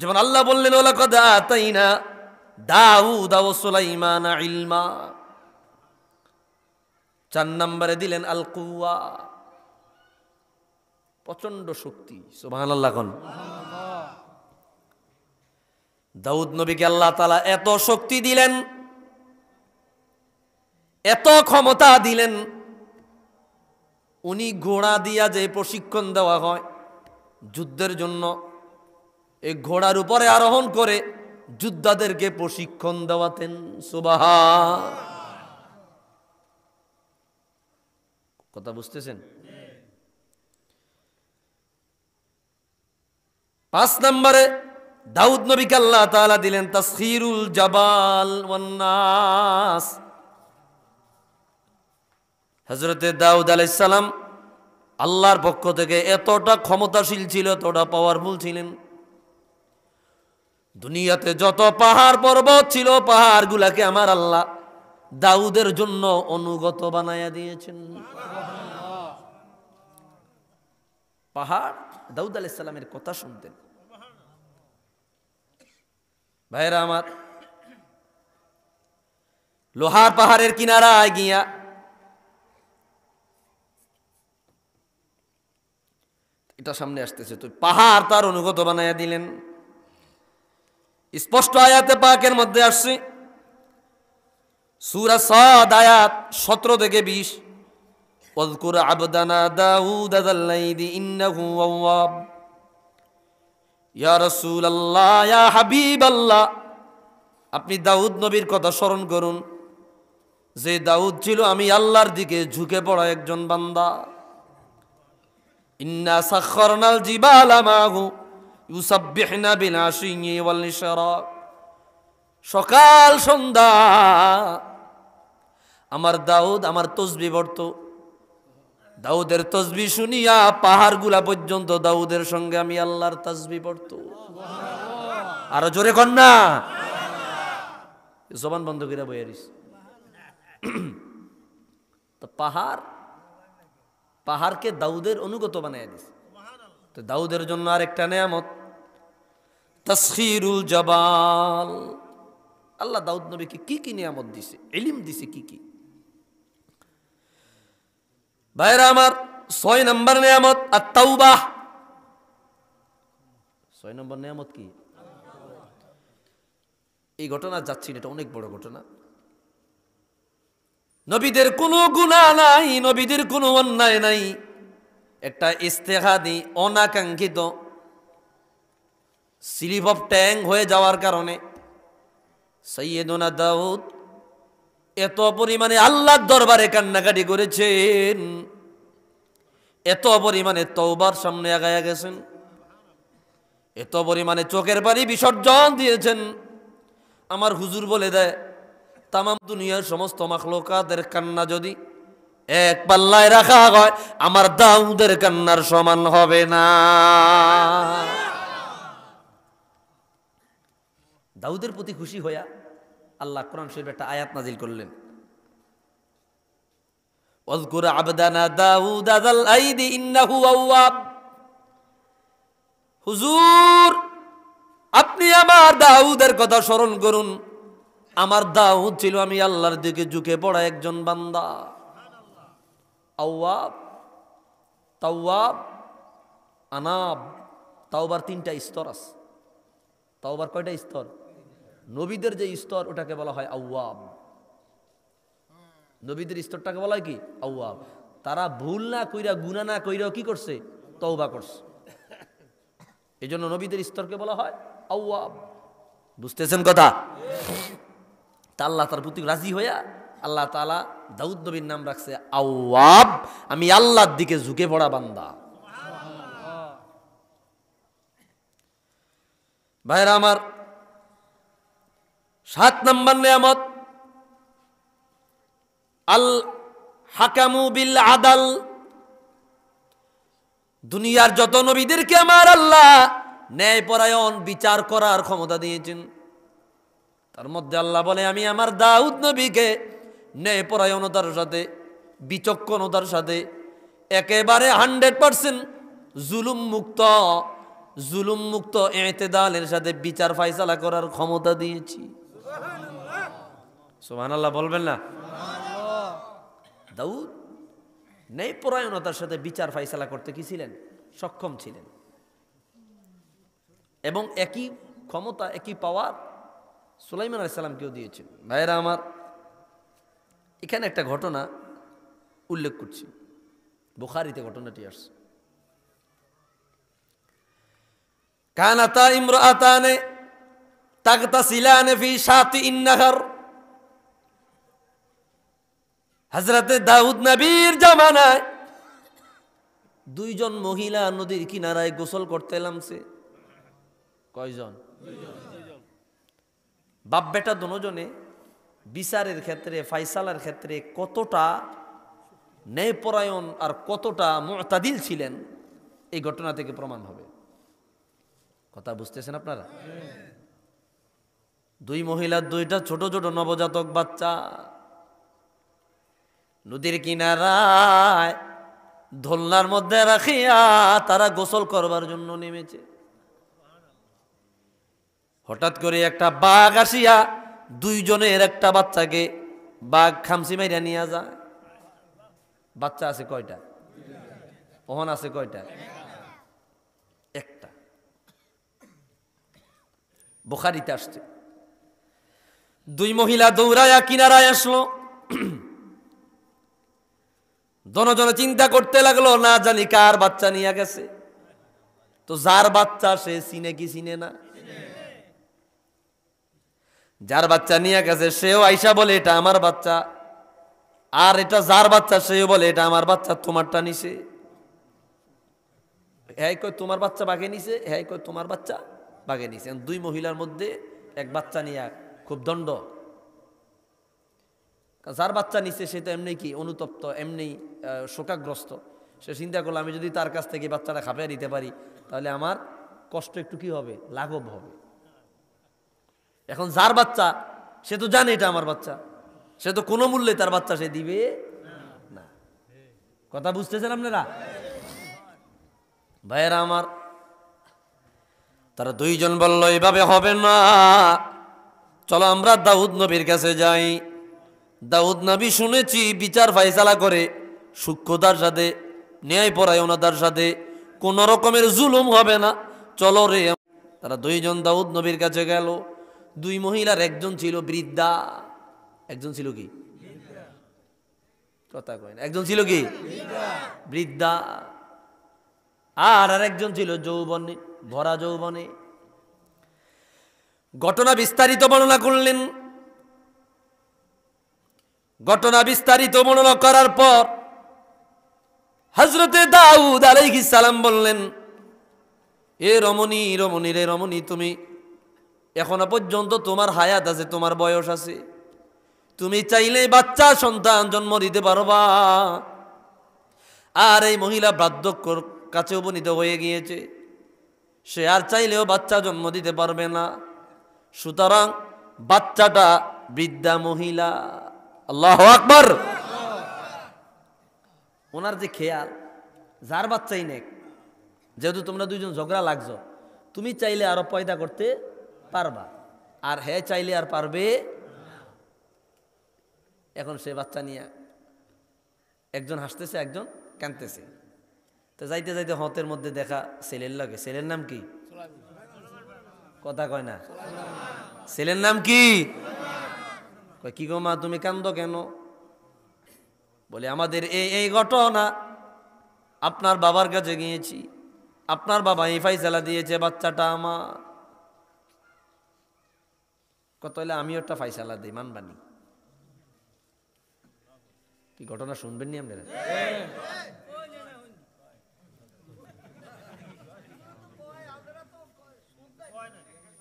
Speaker 1: যেমন আল্লাহ বললেন ওয়ালাকাদ আতাইনা দাউদ ও সুলাইমান ইলমা। 4 নম্বরে দিলেন আল কুওয়া, প্রচন্ড শক্তি। সুবহানাল্লাহ কোন। দাউদ নবীকে আল্লাহ তাআলা এত শক্তি দিলেন, এত ক্ষমতা দিলেন, উনি ঘোড়া দিয়া যে প্রশিক্ষণ দেওয়া হয় যুদ্ধের জন্য, এই ঘোড়ার উপরে আরোহণ করে যোদ্ধাদেরকে প্রশিক্ষণ দেওয়াতেন। সুবহান। কথা বুঝতেছেন? 5 নম্বরে দাউদ নবীকে আল্লাহ তাআলা দিলেন তাসখীরুল জাবাল ওয়ান নাস। হযরতে দাউদ আলাইহিস সালাম আল্লাহর পক্ষ থেকে এতটা ক্ষমতাশীল ছিল, এতটা পাওয়ারফুল ছিলেন, দুনিয়াতে যত পাহাড় পর্বত ছিল পাহাড়গুলাকে আমার আল্লাহ দাউদের জন্য অনুগত বানায়া দিয়েছেন। পাহাড় দাউদ আলাইহিস সালামের কথা শুনতেন। ভাইরা আমার, লোহার পাহাড়ের কিনারায় গিয়া এটা সামনে আসতেছে, তো পাহাড় তার অনুগত বানায়া দিলেন। স্পষ্ট আয়াতে পাকের মধ্যে আসছে, সূরা সাদ আয়াত 17 থেকে 20, ওয়াযকুর আবদানা দাউদ যাল্লাইদি ইন্নাহু আওয়াব। ইয়া রাসূলুল্লাহ, ইয়া হাবিবাল্লাহ, আপনি দাউদ নবীর কথা স্মরণ করুন, যে দাউদ ছিল আমি আল্লাহর দিকে ঝুঁকে পড়া একজন বান্দা। ইন্না সাখখারনাল জিবালা মাহু ইউসাব্বিহনা বিল আশিয়্যি ওয়াল ইশরাক। সকাল সন্ধ্যা আমার দাউদ আমার তসবিহ পড়তো। দাউদের তসবিহ শুনিয়া পাহাড়গুলা পর্যন্ত দাউদের সঙ্গে আমি আল্লাহর তাসবিহ পড়তো। আরো জোরে কর না, জবান বন্ধ করে বইয়া দিস। তো পাহাড়কে দাউদের অনুগত বানায় দিস। তো দাউদের জন্য আরেকটা নেয়ামত তাসখীরুল জাবাল। আল্লাহ দাউদ নবীকে কি কি নিয়ামত দিছে, ইলম দিছে কি কি। ভাইরা আমার, 6 নম্বর নিয়ামত আত-তাওবাহ। 6 নম্বর নিয়ামত কি? এই ঘটনা যাচ্ছি, এটা অনেক বড় ঘটনা। নবীদের কোনো গুনাহ নাই, নবীদের কোনো অন্যায় নাই, একটা ইস্তেহাদি অনাকাঙ্ক্ষিত স্লিপ অফ ট্যাং হয়ে যাওয়ার কারণে সাইয়্যিদুনা দাউদ এত পরিমাণে আল্লাহর দরবারে কান্নাকাটি করেছেন, এত পরিমাণে তওবার সামনে আগায়া গেছেন, এত পরিমাণে চোখের পানি বিসর্জন দিয়েছেন। আমার হুজুর বলে দেয়, তামাম দুনিয়ার সমস্ত মাখলুকাতের কান্না যদি এক পাল্লায় রাখা হয় আমার দাউদের কান্নার সমান হবে না। দাউদের প্রতি খুশি হইয়া আল্লাহ কোরআন শরীফে একটা আয়াত নাজিল করলেন, ওয়াযকুর আবদানা দাউদ যাল আইদি ইন্নাহু আওয়াব। হুজুর, আপনি আমার দাউদের কথা স্মরণ করুন, আমার দাউদ ছিল আমি আল্লাহর দিকে ঝুঁকে পড়া একজন বান্দা। আওয়াব, তাওয়াব, আনাব। তাওবার 3টা স্তর আছে। তাওবার কয়টা স্তর? নবীদের যে স্তর ওটাকে বলা হয় আওয়াব। নবীদের স্তরটাকে বলা হয় কি? আওয়াব। তারা ভুল না কইরা গুনাহ না কইরা কি করছে? তওবা করছে। এই জন্য নবীদের স্তরকে বলা হয় আওয়াব। বুঝতেছেন কথা? তা আল্লাহ তার প্রতি রাজি হইয়া আল্লাহ তাআলা দাউদ নবীর নাম রাখছে আওয়াব, আমি আল্লাহর দিকে ঝুঁকে পড়া বান্দা। ভাইরা আমার, 7 নম্বর নিয়ামত আল হাকামু বিল আদাল। দুনিয়ার যত নবীদেরকে আমার আল্লাহ ন্যায়পরায়ণ বিচার করার ক্ষমতা দিয়েছেন, তার মধ্যে আল্লাহ বলে আমি আমার দাউদ নবীকে ন্যায়পরায়ণতার সাথে, বিচক্ষণতার সাথে, একেবারে 100% জুলুম মুক্ত ইতিদালের সাথে বিচার ফায়সালা করার ক্ষমতা দিয়েছি। সুবহানাল্লাহ বলবেন না? দাউদ ন্যায়পরায়ণতার সাথে বিচার ফাইসালা করতে কি ছিলেন? সক্ষম ছিলেন। এবং একই ক্ষমতা, একই পাওয়ার সুলাইমান আলাইহিস সালামকেও দিয়েছেন। ভাইরা আমার, এখানে একটা ঘটনা উল্লেখ করছি, বুখারীতে ঘটনাটি আসছে। কানাতা ইমরাআতানে তাগতাসিলানে ফি শাতিইন নাহর। হযরতে দাউদ নবীর জামানায় দুইজন মহিলা নদীর কিনারায় গোসল করতে নামছে। কয়জন? বাপ বেটা দুজনে বিচারের ক্ষেত্রে, ফাইসালার ক্ষেত্রে কতটা ন্যায়পরায়ণ আর কতটা মুতাদিল ছিলেন এই ঘটনা থেকে প্রমাণ হবে। কথা বুঝতেছেন আপনারা? দুই মহিলার দুইটা ছোট ছোট নবজাতক বাচ্চা নদীর কিনারায় দোলনার মধ্যে রাখিয়া তারা গোসল করবার জন্য নেমেছে। হঠাৎ করে একটা বাঘ আসিয়া দুইজনের একটা বাচ্চাকে বাঘ খামসি মাইরা নিয়ে যায়। বাচ্চা আছে কয়টা? ওহন আছে কয়টা? একটা। বুখারীতে আসছে। দুই মহিলা দৌড়ায়া কিনারায় আসলো। দনজনে চিন্তা করতে লাগলো, না জানি কার বাচ্চা নিয়ে গেছে। তো যার বাচ্চা সে চিনে কি চিনে না? যার বাচ্চা নিয়ে গেছে সেও আইসা বলে এটা আমার বাচ্চা, আর এটা যার বাচ্চা সেও বলে এটা আমার বাচ্চা, তোমারটা নিছে। হ্যাঁ কই তোমার বাচ্চা বাগে নিছে, হ্যাঁ কই তোমার বাচ্চা বাগে নিছে। দুই মহিলার মধ্যে এক বাচ্চা নিয়ে খুব দণ্ড। যার বাচ্চা নিছে সে তো এমনি কি অনুতপ্ত, এমনি শোকাগ্রস্ত। সে চিন্তা করলো আমি যদি তার কাছ থেকে বাচ্চাটা খাপিয়ে নিতে পারি তাহলে আমার কষ্ট একটু কি হবে, লাঘব হবে। এখন যার বাচ্চা সে তো জানে এটা আমার বাচ্চা, সে তো কোনো মূল্যে তার বাচ্চা সে দিবে না। কথা বুঝতেছেন আপনারা? ভাইয়েরা আমার, তারা দুইজন বলল এভাবে হবে না, চলো আমরা দাউদ নবীর কাছে যাই। দাউদ নবী শুনেছি বিচার ফাইসালা করে সূক্ষ্মতার সাথে, ন্যায়পরায়ণতার সাথে, কোন রকমের জুলুম হবে না, চলো রে। তারা দুইজন দাউদ নবীর কাছে গেল। দুই মহিলার একজন ছিল বৃদ্ধা, একজন ছিল কি? কথা কয় না। একজন ছিল কি? বৃদ্ধা। আর একজন ছিল যৌবনে, ভরা যৌবনে। ঘটনা বিস্তারিত বর্ণনা করলেন। ঘটনা বিস্তারিত বর্ণনা করার পর হযরতে দাউদ আলাইহিস সালাম বললেন, এ রমণী, রমণী রে রমণী, তুমি এখনো পর্যন্ত তোমার হায়াত আছে, তোমার বয়স আছে, তুমি চাইলে বাচ্চা সন্তান জন্ম দিতে পারবা। আর এই মহিলা বার্ধক্যর কাছে উপনীত হয়ে গিয়েছে, সে আর চাইলেও বাচ্চা জন্ম দিতে পারবে না। সুতরাং বাচ্চাটা বৃদ্ধা মহিলা। আল্লাহু আকবার। ওনার যে খেয়াল, যার বাচ্চাই নেক, যেহেতু তোমরা দুইজন ঝগড়া লাগছো, তুমি চাইলে আরো পয়দা করতে পারবা, আর হ্যাঁ চাইলে আর পারবে। এখন সে বাচ্চা নিয়ে একজন হাসতেছে, একজন কাঁদতেছে। তো যাইতে যাইতে হতের মধ্যে দেখা ছেলের লাগে। ছেলের নাম কি? কথা কয় না। ছেলের নাম কি? কয় কি গো মা, তুমি কান্দো কেন? বলে আমাদের এই ঘটনা, আপনার বাবার কাছে গিয়েছি, আপনার বাবা এই ফাইসালা দিয়েছে বাচ্চাটা আমার। কত হলে আমিও একটা ফাইসালা দিই, মানবানি? কি ঘটনা শুনবেন নি আপনারা?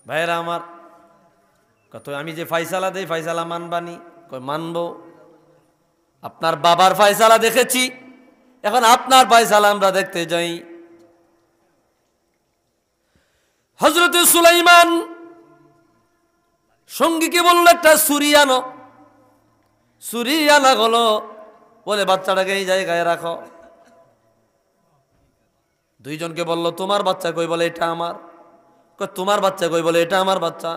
Speaker 1: ভাইয়েরা আমার, কত আমি যে ফাইসালা দেই ফাইসালা মানবানি? কই মানবো। আপনার বাবার ফাইসালা দেখেছি, এখন আপনার ফাইসালা আমরা দেখতে যাই। হযরতে সুলাইমান সঙ্গীকে বলল একটা ছুরি আনো। ছুরি আনা হলো, বলে বাচ্চাটাকে এই জায়গায় রাখো। দুইজনকে বলল তোমার বাচ্চা কই? বলে এটা আমার। তোমার বাচ্চা কই? বলে এটা আমার বাচ্চা।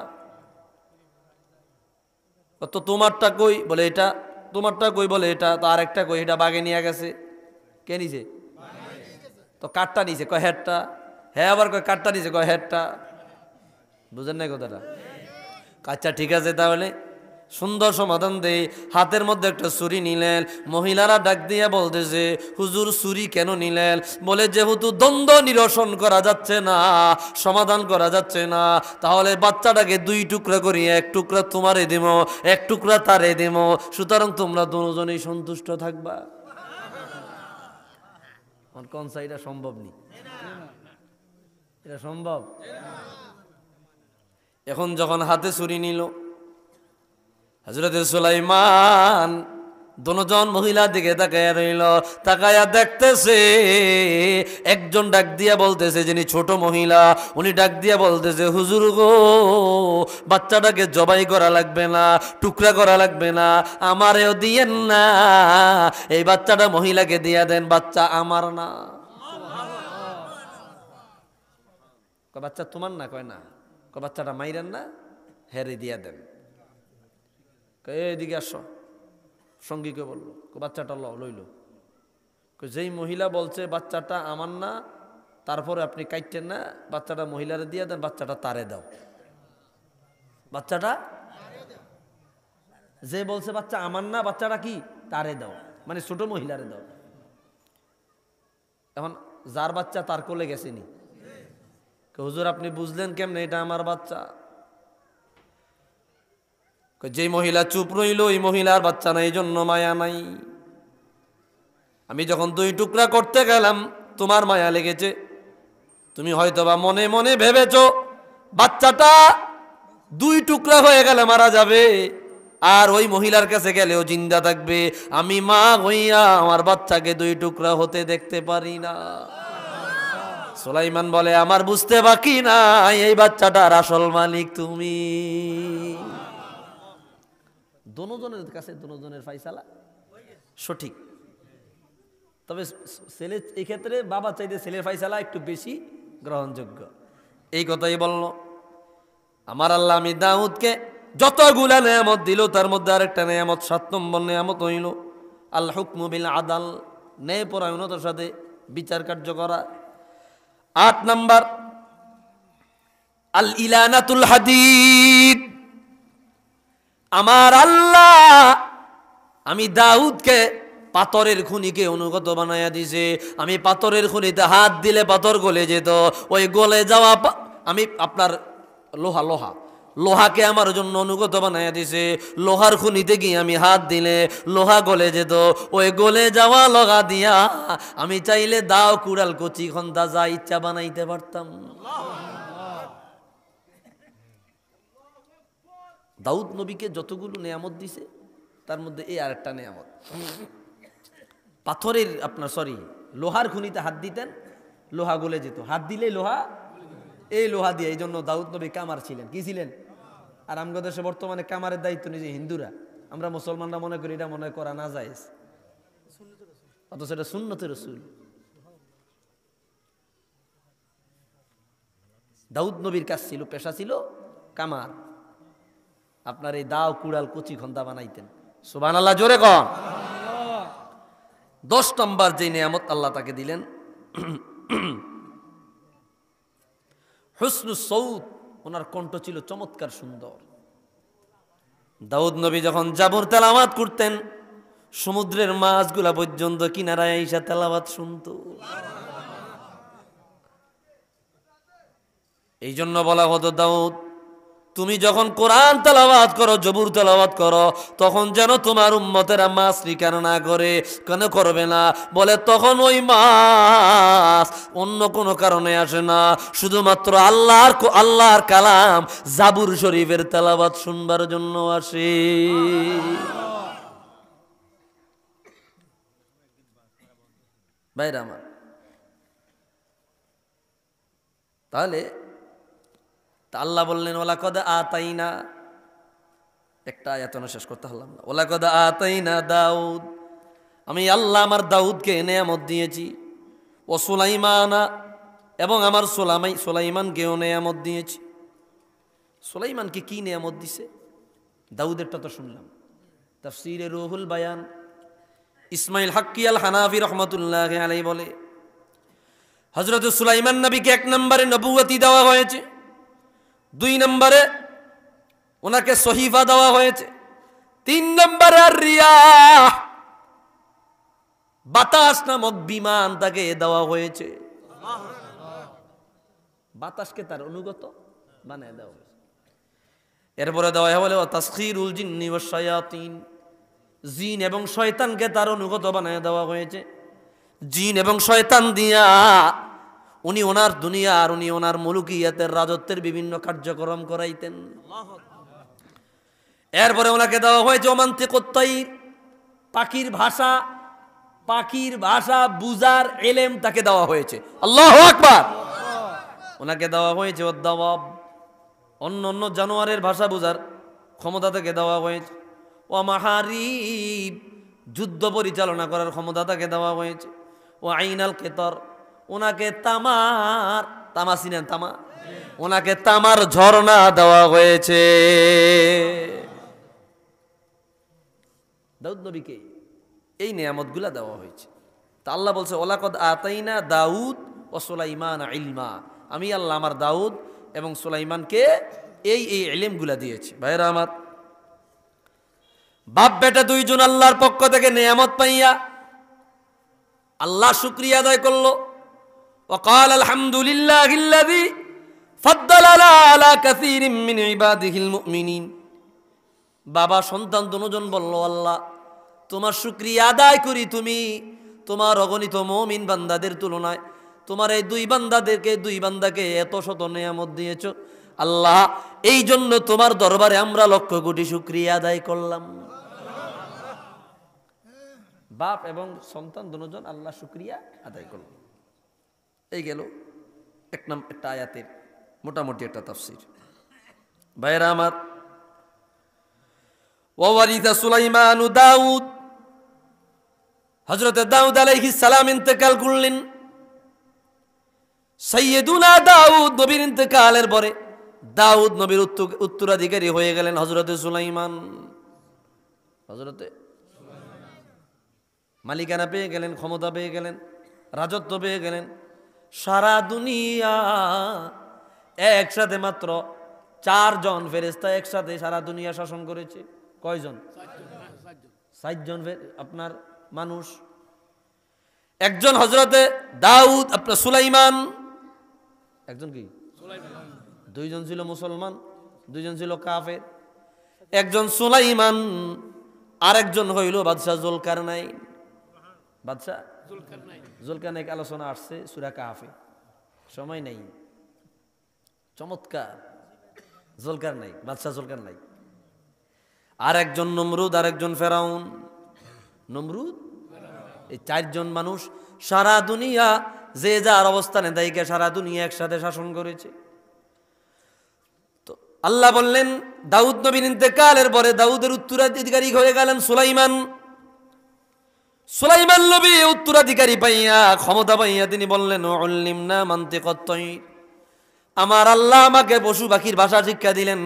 Speaker 1: তো তোমারটা কই? বলে এটা। তোমারটা কই? বলে এটা। তো আরেকটা কই? এটা বাগে নিয়ে গেছে। কে নিছে? তো কাঠটা নিছে, কয় হেডটা। হ্যাঁ আবার কয় কাঠটা নিছে, কয় হেডটা। বুঝেন নাই কথাটা? আচ্ছা ঠিক আছে, তাহলে সুন্দর সমাধান দেই। হাতের মধ্যে একটা ছুরি নিলেন। মহিলারা ডাক দিয়ে বলতেছে, হুজুর ছুরি কেন নিলেন? বলে যেহেতু দ্বন্দ্ব নিরসন করা যাচ্ছে না, সমাধান করা যাচ্ছে না, তাহলে বাচ্চাটাকে দুই টুকরা করি, এক টুকরা তোমারে দেব, এক টুকরা তারে দেব, সুতরাং তোমরা দুজনেই সন্তুষ্ট থাকবা। কোন সাইডটা সম্ভব নেই? এটা সম্ভব? এখন যখন হাতে ছুরি নিল, হযরত সুলাইমান দুজন মহিলার দিকে তাকায়া রইল। তাকায়া দেখতেছে, একজন ডাক দিয়া বলতেছে, যিনি ছোট মহিলা, উনি ডাক দিয়া বলতেছে, হুজুর গো, বাচ্চাটাকে জবাই করা লাগবে না, টুকরা করা লাগবে না, আমারেও দিয়েন না, এই বাচ্চাটা মহিলাকে দিয়া দেন, বাচ্চা আমার না। বাচ্চা তোমার না? কয় না। বাচ্চাটা মাইরেন না, হেরে দিয়া দেন। এদিকে আসো। সঙ্গীকে বললো, বাচ্চাটা লইল। যেই মহিলা বলছে বাচ্চাটা আমার না, তারপরে আপনি কাইটেন না, বাচ্চাটা মহিলারে দিয়ে দেন, বাচ্চাটা তারে দাও। বাচ্চাটা যে বলছে বাচ্চা আমার না, বাচ্চাটা কি তারে দাও, মানে ছোট মহিলারে দাও। এখন যার বাচ্চা তার কোলে গেছেনি। হুজুর আপনি বুঝলেন কেমনে এটা আমার বাচ্চা? যে মহিলা চুপ রইল, ওই মহিলার বাচ্চা নাই, জন্য মায়া নাই। আমি যখন দুই টুকরা করতে গেলাম, তোমার মায়া লেগেছে। তুমি হয়তোবা মনে মনে ভেবেছ বাচ্চাটা দুই টুকরা হয়ে গেলে মারা যাবে, আর ওই মহিলার কাছে গেলেও জিন্দা থাকবে। আমি মা হইয়া আমার বাচ্চাকে দুই টুকরা হতে দেখতে পারি না। সুলাইমান বলে, আমার বুঝতে বাকি না, এই বাচ্চাটার আসল মালিক তুমি। দুজনের কাছে দুজনের ফাইসালা সঠিক। তবে ছেলে এই ক্ষেত্রে বাবা চাইতে ছেলের ফাইসালা একটু বেশি গ্রহণযোগ্য। এই কথাই বলল। আমার আল্লাহ আমি দাউদকে যতগুলা নেয়ামত দিল, তার মধ্যে আরেকটা নেয়ামত, 7 নম্বর নেয়ামত হইল আল হুকমু বিল আদাল, ন্যায় পরায়ণতার সাথে বিচার কার্য করা। 8 নম্বর আল ইলানাতুল হাদিদ। আমার আল্লাহ আমি দাউদকে পাথরের খুনিকে অনুগত বানাইয়া দিছে। আমি পাথরের খুনিতে হাত দিলে পাথর গলে যেত, ওই গলে যাওয়া আমি আপনার লোহাকে আমার জন্য অনুগত বানাইয়া দিছে। লোহার খুনিতে গিয়ে আমি হাত দিলে লোহা গলে যেত, ওই গলে যাওয়া লোহা দিয়া আমি চাইলে দাও কুড়াল কচি খন্তা যা ইচ্ছা বানাইতে পারতাম। দাউদ নবীকে যতগুলো নেয়ামত দিছে, তার মধ্যে এই আরেকটা নেয়ামত। পাথরের লোহার খুনিতে হাত দিতেন, লোহা গলে যেত, হাত দিলেই লোহা, এই লোহা দিয়ে। এই জন্য দাউদ নবী কামার ছিলেন। কি ছিলেন? আর আমগো দেশে বর্তমানে কামারের দায়িত্ব নিজে হিন্দুরা, আমরা মুসলমানরা মনে করি এটা মনে করা না যায়, অথচ এটা সুন্নতে রাসূল। দাউদ নবীর কাজ ছিল, পেশা ছিল কামার। আপনার এই দাও কুড়াল কচি খন্তা বানাইতেন। সুবহানাল্লাহ, জোরে কন। 10 নম্বর যে নিয়ামত আল্লাহ তাকে দিলেন, হুসনুস সৌত, ওনার কণ্ঠ ছিল চমৎকার সুন্দর। দাউদ নবী যখন জাবর তেলাওয়াত করতেন, সমুদ্রের মাছগুলা পর্যন্ত কিনারায় আইসা তেলাওয়াত শুনত। এই জন্য বলা হতো, দাউদ তুমি যখন কোরআন তেলাওয়াত করো, জবুর তেলাওয়াত করো, তখন যেন তোমার উম্মতেরা মাছ শিকার না করে। কেন করবে না? বলে তখন ওই মাছ অন্য কোনো কারণে আসে না, শুধুমাত্র আল্লাহর কালাম জাবুর শরীফের তেলাওয়াত শুনবার জন্য আসে। ভাইরা আমার, তাহলে আল্লাহ বললেন, ওয়ালাকাদ আতাইনা, একটা আয়াত শেষ করতে পারলাম না। ওয়ালাকাদ আতাইনা দাউদ, আমি আল্লাহ আমার দাউদকে নেয়ামত দিয়েছি। ও সুলাইমানা, এবং আমার সুলাইমানকেও নেয়ামত দিয়েছি। সুলাইমানকে কি নেয়ামত দিছে? দাউদেরটা তো শুনলাম। তাফসীরে রুহুল বায়ান ইসমাইল হাক্কি আল হানাফি রহমতুল্লাহি আলাইহি বলে, হযরত সুলাইমান নবীকে 1 নম্বরে নবুয়তি দেওয়া হয়েছে, 2 নম্বরে ওনাকে সহিফা দেওয়া হয়েছে, 3 নম্বরে আর রিয়াহ বাতাস নামক বিমান তাকে দেওয়া হয়েছে। বাতাসকে তার অনুগত বানায় দেওয়া হয়েছে। এরপরে দেওয়া হলো তাসখিরুল জিন্নি ওয়াশ শায়াতিন, জিন এবং শয়তানকে তার অনুগত বানায় দেওয়া হয়েছে। জিন এবং শয়তান দিয়া উনি ওনার দুনিয়ার, উনি ওনার মুলুকিয়াতের রাজত্বের বিভিন্ন কার্যক্রম করাইতেন। এরপরে ওনাকে দেওয়া হয়েছে ওমান্তিকুত তাইর, পাখির ভাষা বুঝার ইলম তাকে দেওয়া হয়েছে। আল্লাহু আকবার। ওনাকে দেওয়া হয়েছে ওয়াদ-দাওয়াব, অন্য জানোয়ারের ভাষা বুঝার ক্ষমতা তাকে দেওয়া হয়েছে। ওয়া মাহারিব, যুদ্ধ পরিচালনা করার ক্ষমতা তাকে দেওয়া হয়েছে। ও আইনাল কেতর, ওনাকে তামা চিনেন? ওনাকে তামার ঝর্ণা দেওয়া হয়েছে। দাউদ নবীকে এই নিয়ামতগুলা দেওয়া হয়েছে। তা আল্লাহ বলছে ওয়ালাকাদ আতাইনা দাউদ ওয়া সুলাইমান ইলমা, আমি আল্লাহ আমার দাউদ এবং সুলাইমানকে এই ইলমগুলা দিয়েছি। ভাইরা আমার, বাপ বেটা দুইজন আল্লাহর পক্ষ থেকে নিয়ামত পাইয়া আল্লাহ শুকরিয়া আদায় করলো। وقال الحمد لله الذي فضلنا على كثير من عباده المؤمنين। বাবা সন্তান দুজন বলল, আল্লাহ তোমার শুকরিয়া আদায় করি, তুমি তোমার অগণিত মুমিন বান্দাদের তুলনায় তোমার এই দুই বান্দাকে এত শত নিয়ামত দিয়েছো। আল্লাহ এই জন্য তোমার দরবারে আমরা লক্ষ কোটি শুকরিয়া আদায় করলাম। বাপ এবং সন্তান দুজন আল্লাহ শুকরিয়া আদায় করল। এই গেল একটা আয়াতের মোটামুটি একটা তাফসীর। ভাইরা আমার, ওয়ারিসা সুলাইমান দাউদ, হযরত দাউদ আলাইহিস সালাম ইন্তেকাল করলেন। সাইয়্যিদুনা দাউদ নবীর ইন্তেকালের পরে দাউদ নবীর উত্তরাধিকারী হয়ে গেলেন হযরত সুলাইমান। মালিকানা পেয়ে গেলেন, ক্ষমতা পেয়ে গেলেন, রাজত্ব পেয়ে গেলেন। সারা দুনিয়া একসাথে মাত্র 4 জন ফেরেশতা একসাথে সারা দুনিয়া শাসন করেছে। কয়জন? 7 জন আপনার মানুষ। একজন হযরতে দাউদ, আপনার সুলাইমান, একজন কি? সুলাইমান। 2 জন ছিল মুসলমান, 2 জন ছিল কাফের। একজন সুলাইমান, আরেকজন হইল বাদশাহ জুলকারনাইন। বাদশাহ জুলকারনাইন আলোচনা আসছে সূরা কাহফে, সময় নাই। চমৎকার জুলকারনাইন, বাদশাহ জুলকারনাইন। আর একজন নমরুদ, আরেকজন ফেরাউন। নমরুদ, এই 4 জন মানুষ সারা দুনিয়া যে যার অবস্থানে দায়ীকে সারা দুনিয়া একসাথে শাসন করেছে। তো আল্লাহ বললেন দাউদ নবীর ইন্তেকালের পরে দাউদের উত্তরাধিকারী হয়ে গেলেন সুলাইমান। সুলাইমান নবী উত্তরাধিকারী পাইয়া, ক্ষমতা পাইয়া তিনি বললেন উল্লিমনা মানতিকাত তাইর, আমার আল্লাহ আমাকে পশু পাখির ভাষা শিক্ষা দিলেন।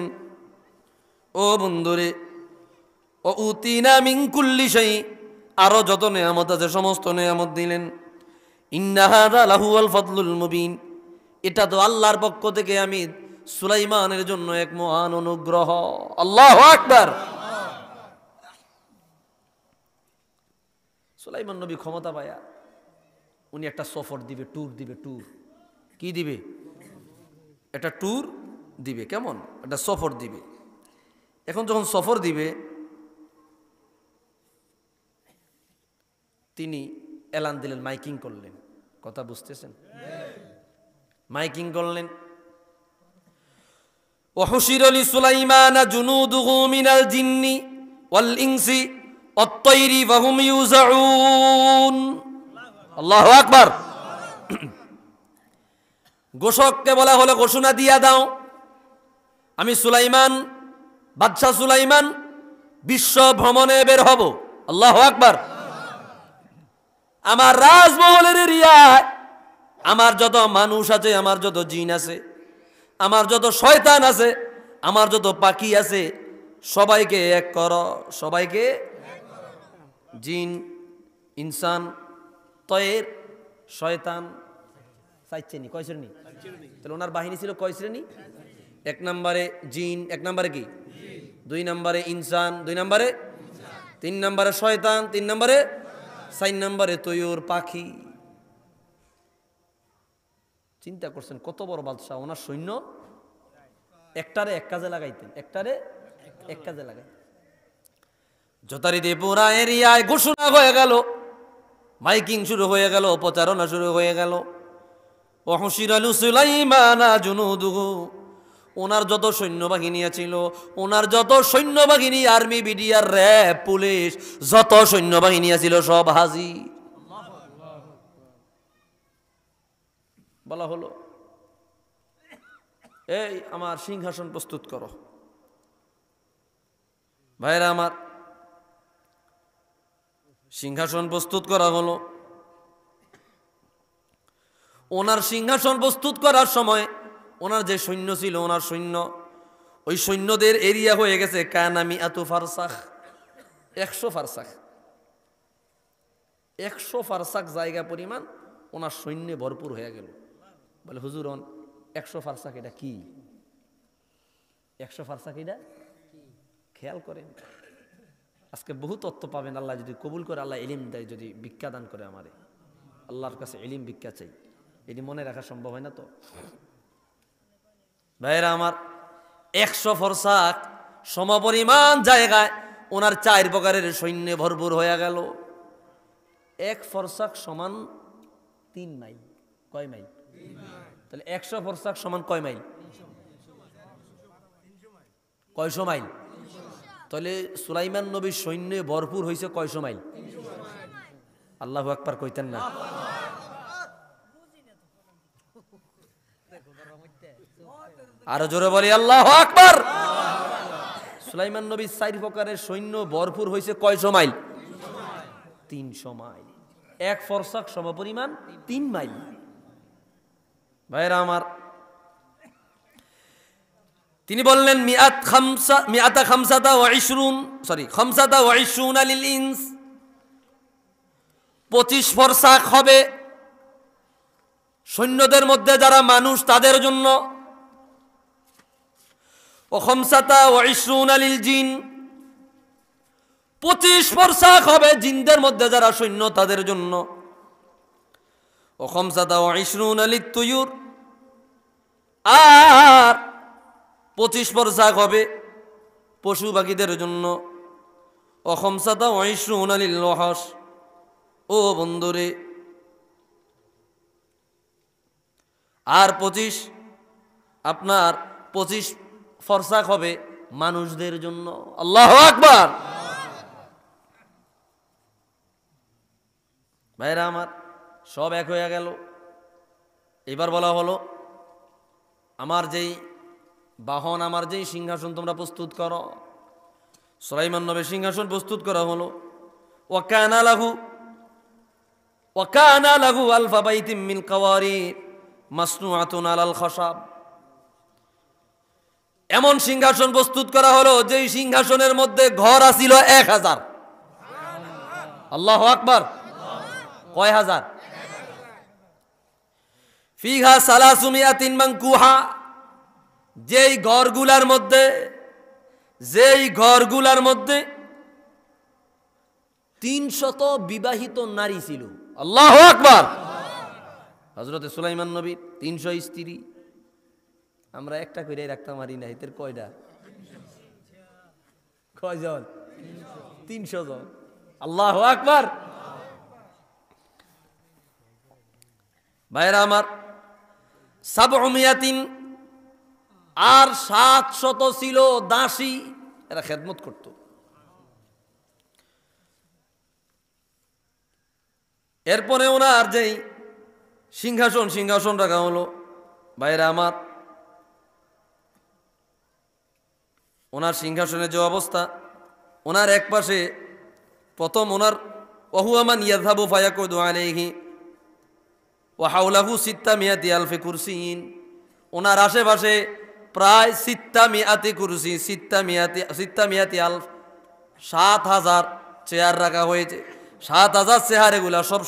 Speaker 1: ও বন্ধুরে, ও উতিনা মিন কুল্লি শাই, আরো যত নিয়ামত আছে সমস্ত নিয়ামত দিলেন। ইন্না হাযা লাহুল ফাদলুল মুবিন, এটা তো আল্লাহর পক্ষ থেকে আমি সুলাইমানের জন্য এক মহান অনুগ্রহ। আল্লাহু আকবার। সুলাইমান নবী ক্ষমতা পায়া উনি একটা সফর দিবে, ট্যুর দিবে। ট্যুর কি দিবে? একটা ট্যুর দিবে। কেমন? একটা সফর দিবে। এখন যখন সফর দিবে, তিনি এলান দিলেন, মাইকিং করলেন। কথা বুঝতেছেন? মাইকিং করলেন। ওয়াহুশিরা লিসুলাইমানা জুনুদুহু মিনাল জিন্নি ওয়াল ইনসি ওয়াত তাইরি ওয়াহুম ইউযাউন। আল্লাহু আকবার। ঘোষককে বলা হলো, ঘোষণা দিয়া দাও, আমি সুলাইমান, বাদশাহ সুলাইমান বিশ্ব ভ্রমণে বের হব। আল্লাহু আকবার। আমার রাজমহলের এরিয়ায় আমার যত মানুষ আছে, আমার যত জিন আছে, আমার যত শয়তান আছে, আমার যত পাখি আছে, সবাইকে এক করো, সবাইকে, জিন, ইনসান, তয়ের, শয়তান, চার শ্রেণী। কয় শ্রেণী? তাহলে ওনার বাহিনী ছিল কয় শ্রেণী? 1 নম্বরে জিন, 1 নম্বরে কি? 2 নম্বরে ইনসান, 2 নম্বরে, 3 নম্বরে শয়তান, 3 নম্বরে, 4 নম্বরে তয়ুর, পাখি। চিন্তা করছেন কত বড় বাদশাহ, ওনার সৈন্য একটারে এক কাজে লাগাইতেন, একটারে এক কাজে লাগাইতেন। যথারীতি পুরা এরিয়ায় ঘোষণা হয়ে গেল, মাইকিং শুরু হয়ে গেল, প্রচারণা শুরু হয়ে গেল। ওয়াহশিরালু সুলাইমানা জুনুদুহু, ওনার যত সৈন্যবাহিনী ছিল, ওনার যত সৈন্যবাহিনী, আর্মি, বিডিআর, র্যাব, পুলিশ, যত সৈন্যবাহিনী ছিল সব হাজির। বলা হলো, এই আমার সিংহাসন প্রস্তুত করো। ভাইরা আমার, সিংহাসন প্রস্তুত করা হলো। ওনার সিংহাসন প্রস্তুত করার সময় ওনার যে সৈন্য ছিল, ওনার সৈন্য, ওই সৈন্যদের এরিয়া হয়ে গেছে কানামি আতু ফারসাখ, 100 ফারসাখ, 100 ফারসাখ জায়গা পরিমাণ ওনার সৈন্যে ভরপুর হয়ে গেল। বলে হুজুর 100 ফারসাখ এটা কি? 100 ফারসাখ এটা খেয়াল করেন। আজকে বহু তত্ত্ব পাবেন, আল্লাহ যদি কবুল করে, আল্লাহ ইলিম দেয়, যদি ভিক্ষা দান করে আমারে, আল্লাহর কাছে ইলিম ভিক্ষা চাই, এটি মনে রাখা সম্ভব হয় না তো। ভাইরা আমার, 100 ফারসাখ সমপরিমাণ জায়গায় ওনার 4 প্রকারের সৈন্যে ভরপুর হয়ে গেল। 1 ফারসাখ সমান 3 মাইল। কয় মাইল? তাহলে 100 ফারসাখ সমান কয় মাইল? কয়শো মাইল? তাহলে সুলাইমান নবীর সৈন্যে ভরপুর হয়েছে কয়শো মাইল? আল্লাহু আকবার কইতেন না? আরো জোরে বলি আল্লাহু আকবার। সুলাইমান নবীর 4 প্রকারের সৈন্য ভরপুর হয়েছে কয়শো মাইল? 300 মাইল। 1 ফারসাখ সমপরিমাণ 3 মাইল। ভাইরা আমার, তিনি বললেন মিআতা খামসাতা ওয়া ইশরুন, সরি খামসাতা ওয়া ইশরুনা লিল ইনস, 25 ফারসাখ হবে সৈন্যদের মধ্যে যারা মানুষ তাদের জন্য, ও খামসাতা ওয়া ইশরুনা লিল জিন, 25 ফারসাখ হবে জিনদের মধ্যে যারা সৈন্য তাদের জন্য, ও খামসাতা ওয়া ইশরুনা লিত তুয়ুর, আর 25 ফারসাখ হবে পশু পাখিদের জন্য, ও খামসাতা ওয়া ইশরুনা লিল ওয়াহশ। ও বন্ধুরে, আর 25 ফারসাখ হবে মানুষদের জন্য। আল্লাহু আকবার। ভাইরা আমার, সব এক হয়ে গেল। এবার বলা হলো, আমার যেই বাহন, আমার যেই সিংহাসন তোমরা প্রস্তুত করো। সুলাইমান নবীর সিংহাসন প্রস্তুত করা হলো। ওয়াকানা লাহু আলফা বাইতিম মিন কাওয়ারির মাসনুআতুন আলাল খাশাব। এমন সিংহাসন প্রস্তুত করা হলো যেই সিংহাসনের মধ্যে ঘর আছিল 1000। আল্লাহু আকবার। কয় হাজার? ফিহা সালাসুমিয়াতিন মানকুহা, যেই ঘরগুলার মধ্যে 300 বিবাহিত নারী ছিল। আল্লাহু আকবার। হযরত সুলাইমান নবীর 300 স্ত্রী। আমরা একটা করে রাখতাম, মারি না, এদের কয়টা? কয়জন? 300 জন। আল্লাহু আকবার। ভাইরা আমার, 700 আর 700 ছিল দাসী, এরা খেদমত করত। এরপরে ওনার যেই সিংহাসন রাখা হলো, ভাইরা আমার, ওনার সিংহাসনের যে অবস্থা, ওনার এক পাশে প্রথম ওনার ওয়াহুয়ামান ইয়াযহাবু ফায়াকুদু আলাইহি ওয়া হাওলাহু 600 আলফি কুরসিন, ওনার আশেপাশে প্রায় সিত্তামিয়াতি কুরসি, সিত্তামিয়াতি আলফ, 7,000 চেয়ার রাখা হয়েছে। 7,000 চেয়ার, এগুলা সব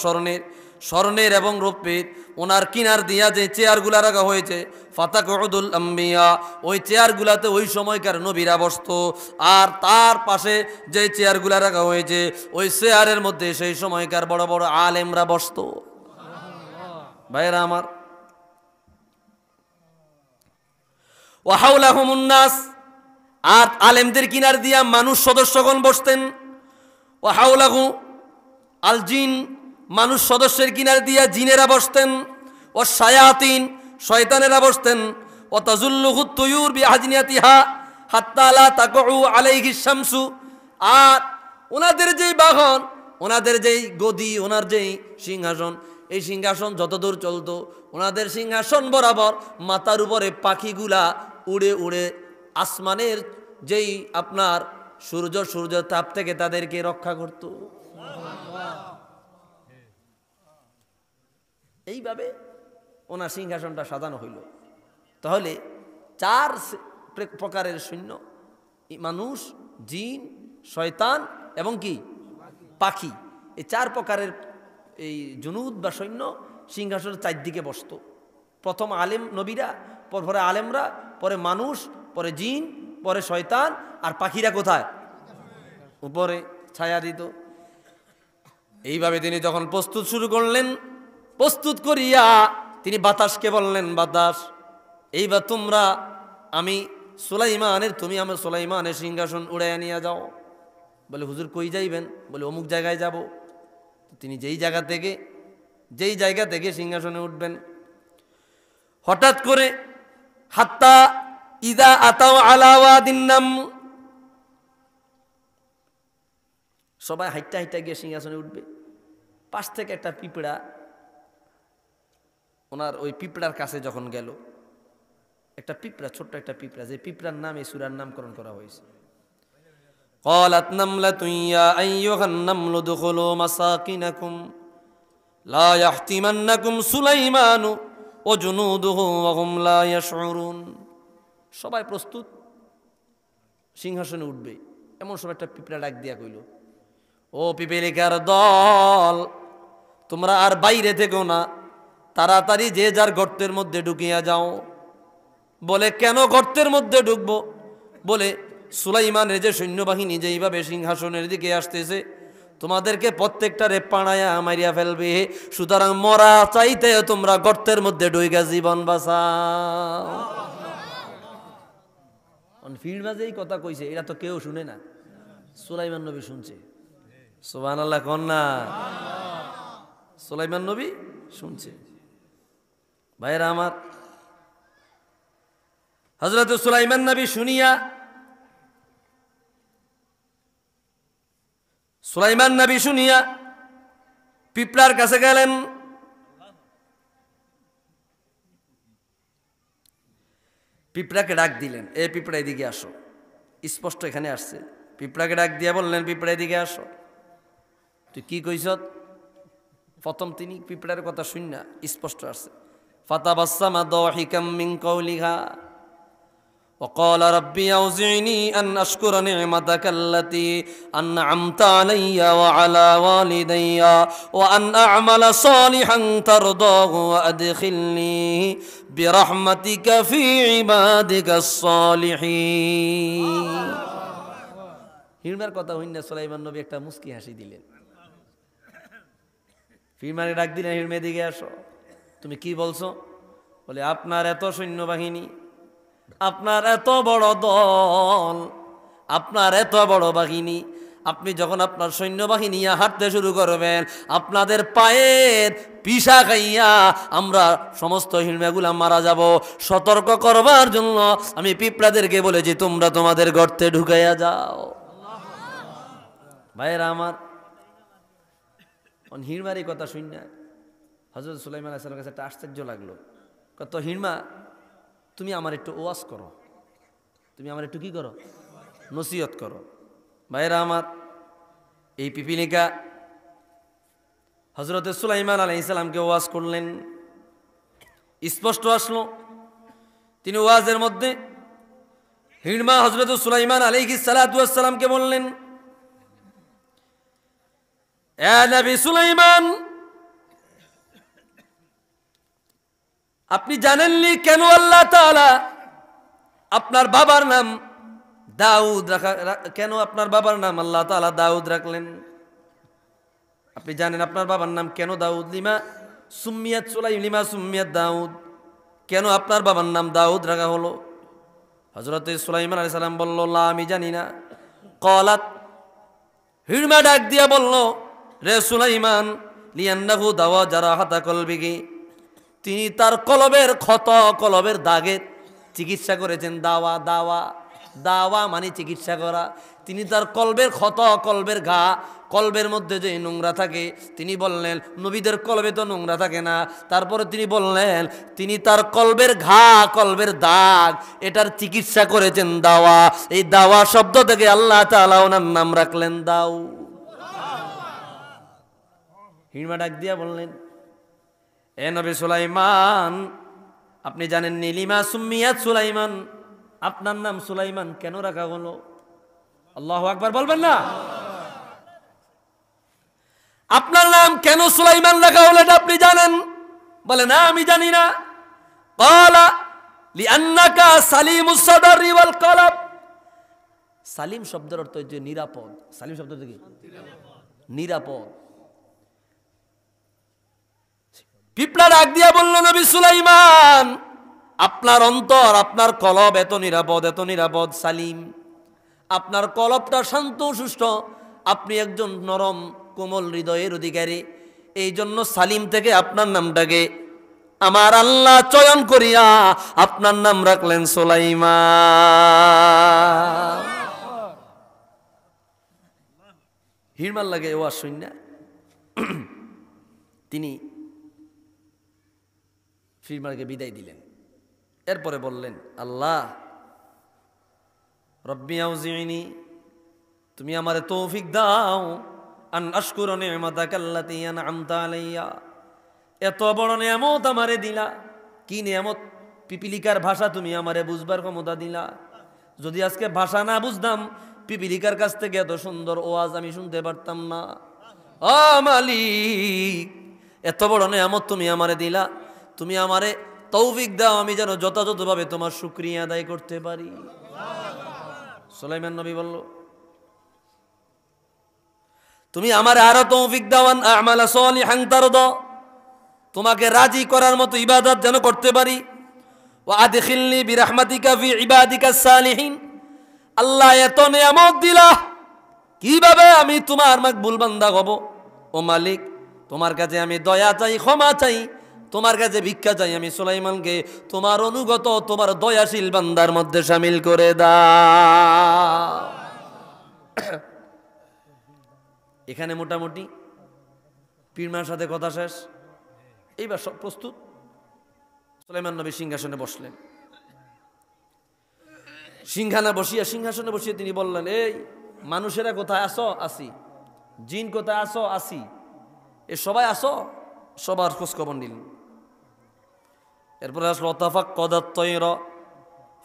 Speaker 1: স্বর্ণের এবং রৌপ্যের। ওনার কিনার দিয়া যে চেয়ারগুলা রাখা হয়েছে, ফাতাকুদুল আম্বিয়া, ওই চেয়ারগুলাতে ওই সময়কার নবীরা বসতো। আর তার পাশে যে চেয়ারগুলা রাখা হয়েছে, ওই চেয়ারের মধ্যে সেই সময়কার বড় বড় আলেমরা বসতো। ভাইরা আমার, ওয়াহাউলাহুমুন নাস, আর আলেমদের কিনার দিয়া মানুষ সদস্যগণ বসতেন। ওয়াহাউলাহু আল জিন, মানুষ সদস্যের কিনার দিয়া জিনেরা বসতেন। ও শায়াতিন, শয়তানেরা বসতেন। ও তাজুল্লুহু তুয়ুর বিআজনিয়াতিহা হাত্তা লা তাকউ আলাইহি শামসু, আর ওনাদের যেই বাহন, ওনাদের যেই গদি, ওনার যেই সিংহাসন, এই সিংহাসন যতদূর চলতো, ওনাদের সিংহাসন বরাবর মাথার উপরে পাখিগুলা উড়ে উড়ে আসমানের যেই আপনার সূর্য তাপ থেকে তাদেরকে রক্ষা করত। এইভাবে ওনার সিংহাসনটা সাজানো হইল। তাহলে 4 প্রকারের সৈন্য, মানুষ, জিন, শয়তান এবং কি পাখি, এই 4 প্রকারের এই জুনুদ বা সৈন্য সিংহাসনের চারদিকে বসত। প্রথম আলেম নবীরা, পরে আলেমরা, পরে মানুষ, পরে জিন, পরে শয়তান, আর পাখিরা কোথায়? উপরে ছায়া দিত। এইভাবে তিনি যখন প্রস্তুত শুরু করলেন, প্রস্তুত করিয়া তিনি বাতাসকে বললেন, বাতাস, এইবার তোমরা তুমি আমার সুলাইমানের সিংহাসন উড়াইয়া নিয়ে যাও। বলে, হুজুর কই যাইবেন? বলে, অমুক জায়গায় যাব। তিনি যেই জায়গা থেকে সিংহাসনে উঠবেন, হঠাৎ করে হাত্তা ইদা আতাও আলা ওয়াদিন নাম, সবাই হাইটা হাইটা গিয়ে সিংহাসনে উঠবে। পাশ থেকে একটা পিঁপড়া, ওনার ওই পিঁপড়ার কাছে যখন গেল, একটা পিঁপড়া, ছোট্ট একটা পিঁপড়া, যে পিঁপড়ার নাম এই সূরার নামকরণ করা হয়েছে। قالت نملة يا أيها النمل ادخلوا مساكنكم لا يحطمنكم سليمان وجنوده وهم لا يشعرون। সবাই প্রস্তুত, সিংহাসনে উঠবে। এমন সময় একটা পিঁপড়া ডাক দিয়া কইল, ও পিপীলিকার দল, তোমরা আর বাইরে থেকো না, তাড়াতাড়ি যে যার গর্তের মধ্যে ঢুকিয়া যাও। বলে, কেন গর্তের মধ্যে ঢুকবো? বলে, সুলাইমানের যে সৈন্যবাহিনী যেইভাবে সিংহাসনের দিকে আসতেছে, তোমাদেরকে প্রত্যেকটারে পাড়ায়া মারিয়া ফেলবে, সুতরাং মরা চাইতে তোমরা গর্তের মধ্যে ঢুইকা জীবন বাঁচাও। ফিল্ড বাজে এই কথা কইছে, এটা তো কেউ শুনে না, সুলাইমান নবী শুনছে। সুবহানাল্লাহ কন্যা, সুলাইমান নবী শুনছে। ভাইরা আমার, হযরত সুলাইমান নবী শুনিয়া, পিঁপড়ার কাছে গেলেন। পিঁপড়াকে ডাক দিলেন, এ পিঁপড়া এদিকে আসো। স্পষ্ট এখানে আসছে, পিঁপড়াকে ডাক দিয়া বললেন, পিঁপড়া এদিকে আসো। তুই কি কইছ? প্রথম তিনি পিঁপড়ার কথা শুন না, স্পষ্ট আসছে। ফাতাবাসসামা দাহিকাম মিন কওলিহা وقال ربي أوزعني أن أشكر نعمتك التي أنعمت علي وعلى والدي وأن أعمل صالحا ترضاه وأدخلني برحمتك في عبادك الصالحين। হিরমার কথা হইনা সুলাইমান নবী একটা মুস্কি হাসি দিলেন। হিরমারে ডাক দিলেন, হিরমে দিকে আসো। তুমি কি বলছো? বলে, আপনার এত সৈন্যবাহিনী, আপনার এত বড় দল, আপনার এত বড় বাহিনী, আপনি যখন আপনার সৈন্যবাহিনী হাঁটতে শুরু করবেন, আপনাদের পায়ের পিসা খাইয়া আমরা সমস্ত হিরমাগুলা মারা যাব। সতর্ক করবার জন্য আমি পিঁপড়াদেরকে বলেছি, তোমরা তোমাদের গর্তে ঢুকাইয়া যাও। ভাইয়েরা আমার, হিরমার এই কথা শুন না হযরত সুলাইমান আলাইহিস সালামের কাছে একটা আশ্চর্য লাগলো। কত, হিরমা তুমি আমার একটু ওয়াজ করো, তুমি আমার একটু কি করো, নসিহত করো। ভাইরা আমার, এই পিপীলিকা হযরত সুলাইমান আলাইহিস সালামকে ওয়াজ করলেন। স্পষ্ট আসলো, তিনি ওয়াজের মধ্যে হিড়মা হযরত সুলাইমান আলাইহিস সালাতু ওয়াস সালামকে বললেন, এ নবী সুলাইমান, আপনি জানেননি কেন আল্লাহ তাআলা আপনার বাবার নাম দাউদ কেন আপনার বাবার নাম আল্লাহ তাআলা দাউদ রাখলেন? আপনি জানেন আপনার বাবার নাম কেন দাউদ? লিমা সুম্মিয়াত লিমা সুম্মিয়াত দাউদ, কেন আপনার বাবার নাম দাউদ রাখা হলো? হযরত সুলাইমান আলাইহিস সালাম বলল, লা, আমি জানি না। ক্বালাত, হিড়মা ডাক দিয়া বলল, রে সুলাইমান, লিয়ান্নাহু দাওয়া জারাহাতা কলবিহি, তিনি তার কলবের ক্ষত, কলবের দাগের চিকিৎসা করেছেন। দাওয়া দাওয়া দাওয়া মানে চিকিৎসা করা। তিনি তার কলবের ক্ষত, কলবের ঘা, কলবের মধ্যে যে নোংরা থাকে, তিনি বললেন নবীদের কলবে তো নোংরা থাকে না। তারপরে তিনি বললেন তিনি তার কলবের ঘা, কলবের দাগ, এটার চিকিৎসা করেছেন দাওয়া। এই দাওয়া শব্দ থেকে আল্লাহ তাআলা ওনার নাম রাখলেন দাউ। হিড়মা ডাক দিয়া বললেন, এ নবী সুলাইমান, আপনি জানেন লিমা সুম্মিয়াত সুলাইমান, আপনার নাম সুলাইমান কেন রাখা হলো? আল্লাহু আকবার বলবেন না? আপনার নাম কেন সুলাইমান রাখা হলো এটা আপনি জানেন? বলে না, আমি জানি না। ক্বালা লিআন্নাকা সালিমুস সাদরি ওয়াল কলব। সালিম শব্দের অর্থ হচ্ছে নিরাপদ। সালিম শব্দের অর্থ কি? নিরাপদ। পিপড়া ডাক দিয়া বলল, নবী সুলাইমান, আপনার অন্তর, আপনার কলব এত নিরাপদ, এত নিরাপদ, সালিম। আপনার কলবটা শান্ত সুষ্ঠ, আপনি একজন নরম কোমল হৃদয়ের অধিকারী। এই জন্য সালিম থেকে আপনার নামটাকে আমার আল্লাহ চয়ন করিয়া আপনার নাম রাখলেন সুলাইমান। হিড়মার লাগে ও শূন্য, তিনি হিড়মারকে বিদায় দিলেন। এরপরে বললেন, আল্লাহ রব্বি আউজিনি, তুমি আমারে তৌফিক দাও, আন আশকুরা নি'মাতাকা আল্লাতী আন'আমতা আলাইয়া। এত বড় নিয়ামত আমারে দিলা। কি নিয়ামত? পিপিলিকার ভাষা তুমি আমারে বুঝবার ক্ষমতা দিলা। যদি আজকে ভাষা না বুঝতাম, পিপিলিকার কাছ থেকে এত সুন্দর ওয়াজ আমি শুনতে পারতাম না। ও মালিক, এত বড় নিয়ামত তুমি আমারে দিলা, তুমি আমারে তৌফিক দাও, আমি যেন যথাযথভাবে তোমার শুকরিয়া আদায় করতে পারি। সুলাইমান নবী বলল, তুমি আমারে আরো তৌফিক দাও, আন আমালা সালিহান তারদা, তোমাকে রাজি করার মতো ইবাদত যেন করতে পারি। ওয়া আদখিলনি বিরহমাতিকা ফি ইবাদিকাস সালিহিন। আল্লাহ এত নিয়ামত দিলা, কিভাবে আমি তোমার মাকবুল বান্দা হব? ও মালিক, তোমার কাছে আমি দয়া চাই, ক্ষমা চাই, তোমার কাছে ভিক্ষা চাই, আমি সুলাইমানকে তোমার অনুগত, তোমার দয়াশীল বান্দার মধ্যে শামিল করে দাও। এখানে মোটামুটি পীরমার সাথে কথা শেষ। এইবার সব প্রস্তুত। সুলাইমান নবী সিংহাসনে বসলেন। সিংহাসনে বসিয়ে তিনি বললেন, এই মানুষেরা কোথায় আসো? আসি। জিন কোথায় আসো? আসি। এ সবাই আসো? সবার খোঁজখবর নিলেন। এরপরে আসলো তাফাক্কাদাত তায়রা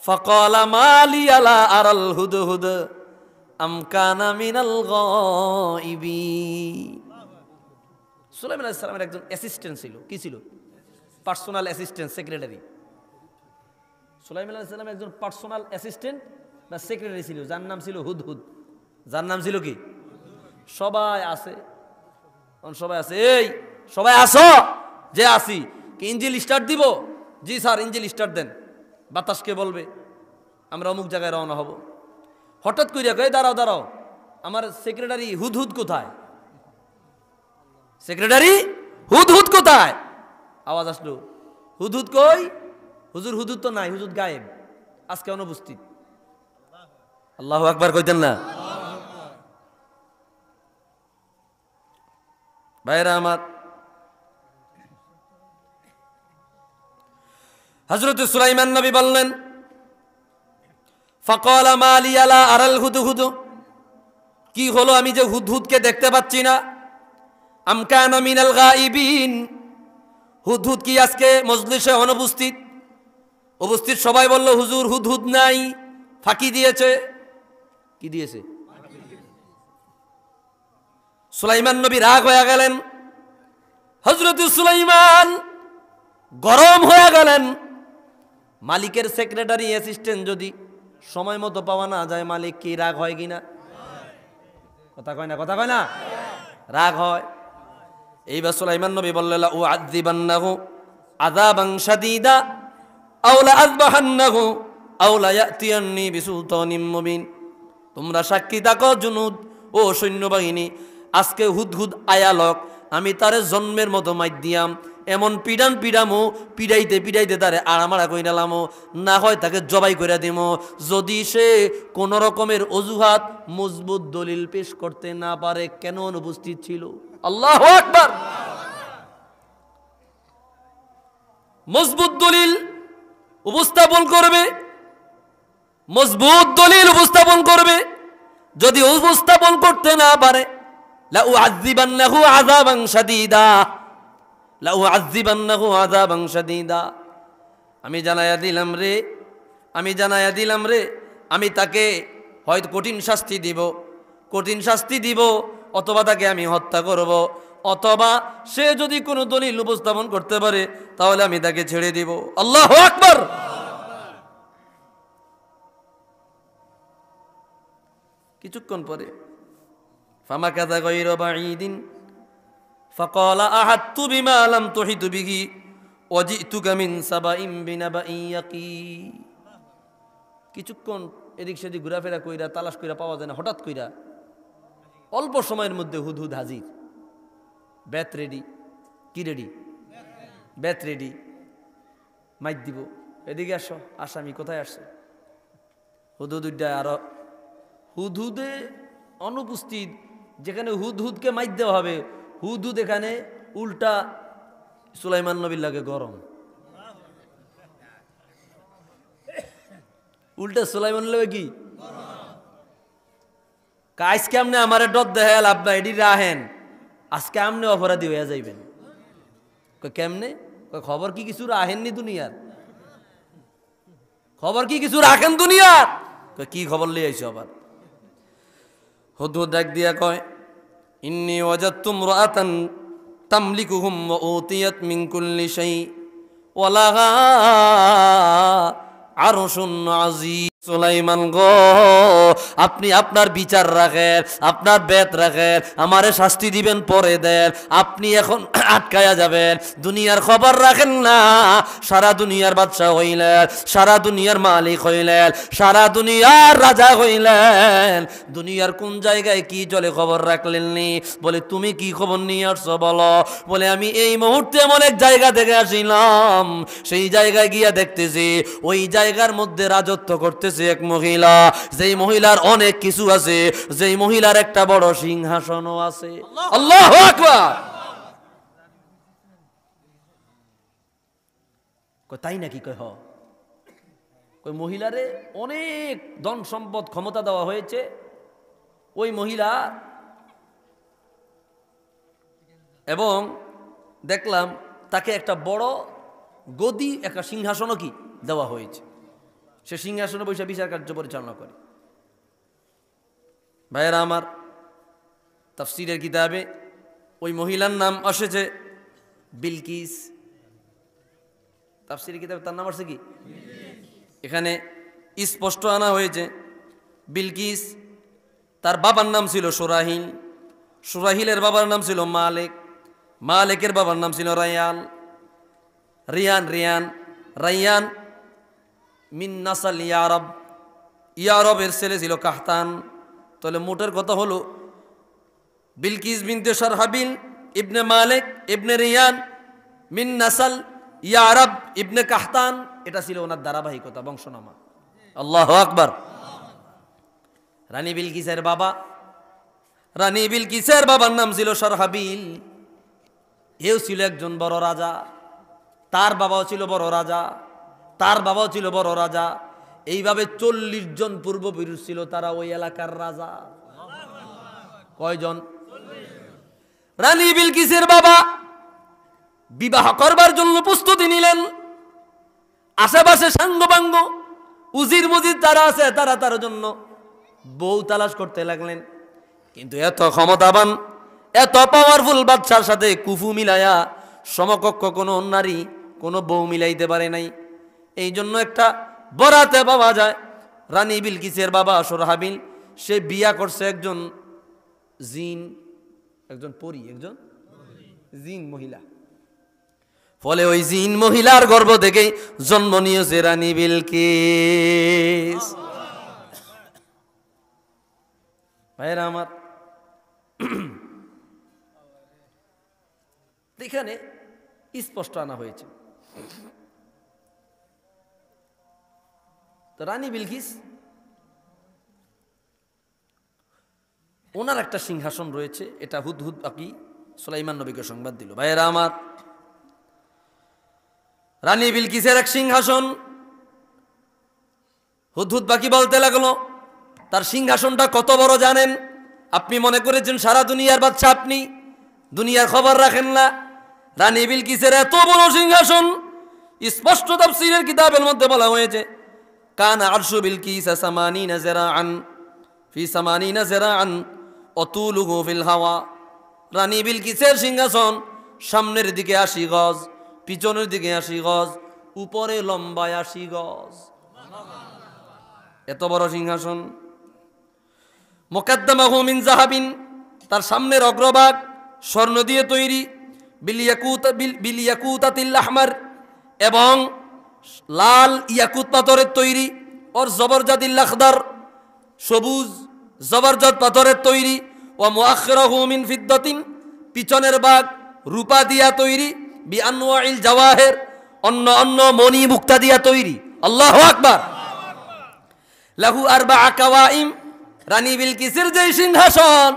Speaker 1: ফাকালা মা লি আলা আরাল হুদহুদ আম কানা মিনাল গায়িবিন। সুলাইমান আলাইহিস সালামের একজন অ্যাসিস্ট্যান্ট ছিল। কি ছিল? Personal assistant, secretary. সুলাইমান আলাইহিস সালামের একজন পার্সোনাল অ্যাসিস্ট্যান্ট বা সেক্রেটারি ছিল, যার নাম ছিল হুদহুদ। যার নাম ছিল কি? সবাই আছে, সবাই আছে। এই সবাই আসো, যে আসি। কি ইঞ্জিল স্টার্ট দিব? জি স্যার, ইঞ্জিল স্টার্ট দেন। বাতাসকে বলবে আমরা অমুক জায়গায় রওনা হব। হঠাৎ করে কই, দাঁড়াও দাঁড়াও, আমার সেক্রেটারি হুদহুদ কোথায়? সেক্রেটারি হুদহুদ কোথায়? আওয়াজ আসলো, হুদহুদ কই? হুজুর হুদহুদ তো নাই, হুজুর গায়েব, আজকে অনুপস্থিত। আল্লাহু আকবার কইতেন না? ভাইরা আমার, হযরত সুলাইমান নবী বললেন, ফাকালা মা লি আলা আরাল হুদহুদ, কি হলো আমি যে হুদহুদকে দেখতে পাচ্ছি না? আম কানা মিনাল গায়িবিন, হুদহুদ কি আজকে মজলিসে অনুপস্থিত? উপস্থিত সবাই বলল, হুজুর হুদহুদ নাই। ফাঁকি দিয়েছে। কি দিয়েছে? সুলাইমান নবী রাগ হয়ে গেলেন। হযরত সুলাইমান গরম হয়ে গেলেন। মালিকের সেক্রেটারি অ্যাসিস্ট্যান্ট যদি সময় মতো পাওয়া না যায়, মালিক কি রাগ হয় কিনা? কথা কয় না, কথা কয় না, রাগ হয়। এইবার সুলাইমান নবী বললেন, লা উআযিবান্নাহু আযাবান শাদীদা আও লা আযবাহান্নাহু আও লা ইয়াতিয়ান্নি বিসুলতানিম মুবিন। তোমরা সাক্ষী থাকো জুনুদ ও সৈন্যবাহিনী, আজকে হুদহুদ আয়ালক আমি তারে জন্মের মতো মাইর দিয়াম, এমন পিডান পিডামো, পিডাইতে পিডাইতে তারে আড়ামাড়া কইরা লামো, না হয় তাকে জবাই করে দিমো যদি সে কোন রকমের অজুহাত মজবুত দলিল পেশ করতে না পারে। কেন অনুপস্থিত ছিল? আল্লাহু আকবার। মজবুত দলিল উপস্থাপন করবে, মজবুত দলিল উপস্থাপন করবে। যদি উপস্থাপন করতে না পারে, লা উআযিবান্নাহু আযাবান শাদীদা, লা উআযিবান্নাহু আযাবান শাদীদা। আমি জানায়া দিলাম রে, আমি জানায়া দিলাম রে, আমি তাকে হয়তো কঠিন শাস্তি দিব, কঠিন শাস্তি দিব, অথবা তাকে আমি হত্যা করব, অথবা সে যদি কোনো দলিল উপস্থাপন করতে পারে তাহলে আমি তাকে ছেড়ে দিব। আল্লাহু আকবার। কিছুক্ষণ পরে ফামাকাযা গায়রা বাঈদিন ফাকালা আহাত্তু বিমা লাম তুহিত বিহি ওয়াজিতুকা মিন সাবাইন বিনাবাইন ইয়াকিন। কিছুক্ষণ এদিক সেদিক ঘোরাফেরা কইরা তালাশ কইরা পাওয়া যায় না, হঠাৎ কইরা অল্প সময়ের মধ্যে হুদহুদ হাজির, ব্যাত রেডি। কি রেডি? ব্যাত রেডি, মাইক দিব। এদিকে আসো, আসামি কোথায় আসছে? হুদহুদ আরো হুদহুদে অনুপস্থিত, যেখানে হুদহুদকে মাইক দেওয়া হবে, হুদহুদ এখানে উল্টা সুলাইমান নবীর লাগে গরম। উল্টা সুলাইমান লাগে কি আজকে আমনে আমারে ডর দেহে লাভ নাই, এডি রাহেন, আজকে আমনে অপরাধী হয়ে যাইবেন। কেমনে? খবর কি কিছু রাহেননি দুনিয়ার? খবর কি কিছু রাখেন দুনিয়ার? কি খবর লিয়ে আইছো আবার? হুদহুদ ডাক দিয়া কয়, ইন্নী ওয়াজাদতু ইমরাআতান তামলিকুহুম ওয়া উতিয়াত মিন কুল্লি শাই ওয়া লাহা আরশুন আযীম। সুলাইমান গো, আপনি আপনার বিচার রাখেন, আপনার বেত রাখেন, আমারে শাস্তি দিবেন পরে দেন, আপনি এখন আটকায়া যাবেন, দুনিয়ার খবর রাখেন না। সারা দুনিয়ার বাদশা হইলেন, সারা দুনিয়ার মালিক হইলেন, সারা দুনিয়ার রাজা হইলেন, দুনিয়ার কোন জায়গায় কি চলে খবর রাখলেন নি? বলে তুমি কি খবর নিয়ে আসছো বলো? বলে আমি এই মুহূর্তে এমন এক জায়গা থেকে আসিলাম, সেই জায়গায় গিয়া দেখতেছি ওই জায়গার মধ্যে রাজত্ব করতেছে এক মহিলা, যেই মহিলার অনেক কিছু আছে, যেই মহিলার একটা বড় সিংহাসনও আছে। আল্লাহু আকবার। তাই নাকি? কয় হ। ওই মহিলারে অনেক ধন সম্পদ ক্ষমতা দেওয়া হয়েছে। ওই মহিলা এবং দেখলাম তাকে একটা বড় গদি, একটা সিংহাসনও কি দেওয়া হয়েছে। সে সিংহাসনে বসে বিচার কার্য পরিচালনা করে। ভাইয়েরা আমার, তাফসীরের কিতাবে ওই মহিলার নাম এসেছে বিলকিস। তাফসীরের কিতাবে তার নাম আসছে কি? এখানে স্পষ্ট আনা হয়েছে বিলকিস। তার বাবার নাম ছিল সুরাহিল, সুরাহিলের বাবার নাম ছিল মালিক, মালিকের বাবার নাম ছিল রায়ান, রায়ান মিন নাসাল ইয়ারব, ইয়ারবের ছেলে ছিল কাহতান। তাহলে মোটের কথা হলো বিলকিস বিনতে শারহাবিল ইবনে মালিক ইবনে রিয়ান মিন নাসাল ইয়ারব ইবনে কাহতান, এটা ছিল ওনার ধারাবাহিকতা, বংশনামা। আল্লাহু আকবার। রানী বিলকিসের বাবার নাম ছিল শারহাবিল। এও ছিল একজন বড় রাজা, তার বাবাও ছিল বড় রাজা, তার বাবাও ছিল বড় রাজা। এইভাবে 40 জন পূর্বপুরুষ ছিল, তারা ওই এলাকার রাজা। কয়জন? রানী বিলকিসের বাবা বিবাহ করবার জন্য প্রস্তুতি নিলেন। আশেপাশে সাঙ্গপাঙ্গ উজির মুজির যারা আছে তারা তার জন্য বউ তালাশ করতে লাগলেন। কিন্তু এত ক্ষমতাবান, এত পাওয়ারফুল বাদশার সাথে কুফু মিলায়া সমকক্ষ কোনো নারী কোনো বউ মিলাইতে পারে নাই। এই জন্য একটা বরাতে পাওয়া যায়, রানী বিলকিসের বাবা সোরহাবিল সে বিয়া করছে একজন জিন, একজন পরী, একজন জিন মহিলা। ফলে ওই জিন মহিলার গর্ভ থেকেই জন্ম নিয়েছে রানী বিলকিস। ভাইরা আমার, এখানে স্পষ্ট আনা হয়েছে তো রানী বিলকিস ওনার একটা সিংহাসন রয়েছে, এটা হুদহুদ বাকি সুলাইমান নবীকে সংবাদ দিল। ভাইয়েরা আমার, রানী বিলকিসের এক সিংহাসন। হুদহুদ বাকি বলতে লাগলো তার সিংহাসনটা কত বড় জানেন? আপনি মনে করেছেন সারা দুনিয়ার বাদশা, আপনি দুনিয়ার খবর রাখেন না। রানী বিলকিসের এত বড় সিংহাসন, স্পষ্ট তাফসীরের কিতাবের মধ্যে বলা হয়েছে কানা আরশু বিলকিস সামানিনা জিরাআন ফি সামানিনা জিরাআন অতুলুহু ফিল হাওয়া। রানী বিলকিসের সিংহাসন সামনের দিকে 80 গজ, পিছনের দিকে 80 গজ, উপরে লম্বায় 80 গজ। এত বড় সিংহাসন। মুকাদ্দামাহু মিন যাহাবিন, তার সামনের অগ্রভাগ স্বর্ণ দিয়ে তৈরি, বিল ইয়াকুতাতিল আহমার, এবং লাল ইয়াকুত পাথরের তৈরি, ওর জবরজাতিল আখদার, সবুজ জবরজত পাথরের তৈরি, ও মুআখিরাহু মিন ফিদ্দাতিন, পিছনের ভাগ রূপা দিয়া তৈরি, বি আনওয়াইল জাওয়াহির, অন্য অন্য মণি মুক্তা দিয়া তৈরি। আল্লাহু আকবার। লাহু আরবাআ কাওয়াইম, রানী বিলকিসের যে সিংহাসন,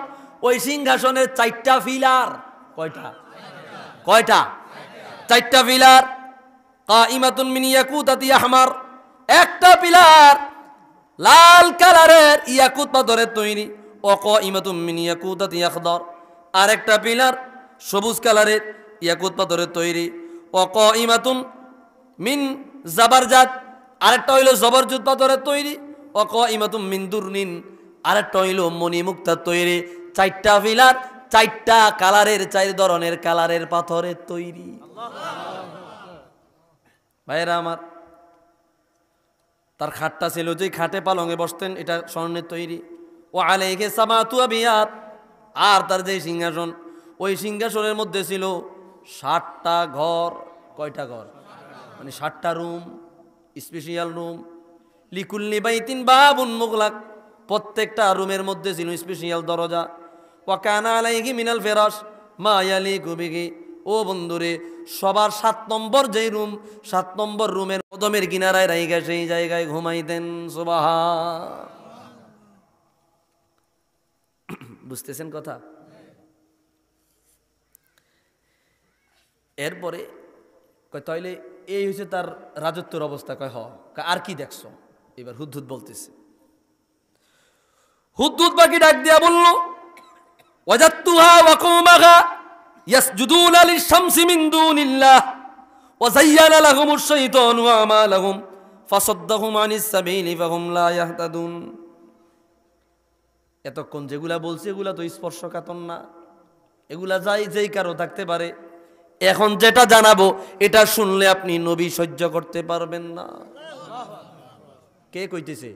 Speaker 1: ওই সিংহাসনের 4টা পিলার। কয়টা? কয়টা? 4টা পিলার। কাইমাতুন মিন ইয়াকুতাতি আহমার, একটা পিলার লাল কালারের ইয়াকুত পাথরের তৈরি, ও কাইমাতুন মিন ইয়াকুতাতি আখদার, আরেকটা পিলার সবুজ কালারের ইয়াকুত পাথরের তৈরি, ও কাইমাতুন মিন জাবারজাত, আরেকটা হইল জবরজুত পাথরের তৈরি, ও কাইমাতুন মিন দুরনিন, আরেকটা হইল মণিমুক্তার তৈরি। 4টা পিলার, 4টা কালারের, 4 ধরনের কালারের পাথরের তৈরি। ভাইয়েরা আমার, তার খাটটা ছিল, যে খাটে পালঙে বসতেন, এটা স্বর্ণের তৈরি। ও আলাইহি সামাতু আবিয়াত, আর তার যে সিংহাসন, ওই সিংহাসনের মধ্যে ছিল 60টা ঘর। কয়টা ঘর? মানে 60টা রুম, স্পেশাল রুম। লিকুল্লি বাইতিন বাবুন মুগলাক, প্রত্যেকটা রুমের মধ্যে ছিল স্পেশাল দরজা। ওয়া কানা আলাইহি মিনাল ফিরাশ মা ইয়ালিকু বিহি, ও বন্ধুরে, সবার 7 নম্বর যেই রুম, 7 নম্বর রুমের কদমের কিনারায় রাইগা সেই জায়গায় ঘুমাইতেন। সুবহান। বুঝতেছেন কথা? এরপরে কয় তাইলে এই হচ্ছে তার রাজত্বের অবস্থা। কয় হ, আর কি দেখছো? এবার হুদহুদ বলতেছে। হুদহুদ বাকি ডাক দিয়া বলল ওয়াজাতুহা ওয়া কওমাহা ইয়াসজুদুনা লিশ-শামসি মিন দুনিল্লাহ ওয়া যায়্যানা লাহুমুশ শাইতানু আমালাহুম ফাসাদ্দাহুম আনিস সাবিলি ফাহুম লা ইয়াহতাদুন। এতক্ষণ যেগুলা বলছে এগুলা তো স্পর্শকাতর না, এগুলা যাই যেই কারো থাকতে পারে। এখন যেটা জানাবো এটা শুনলে আপনি নবী সহ্য করতে পারবেন না। কে কইতেছে?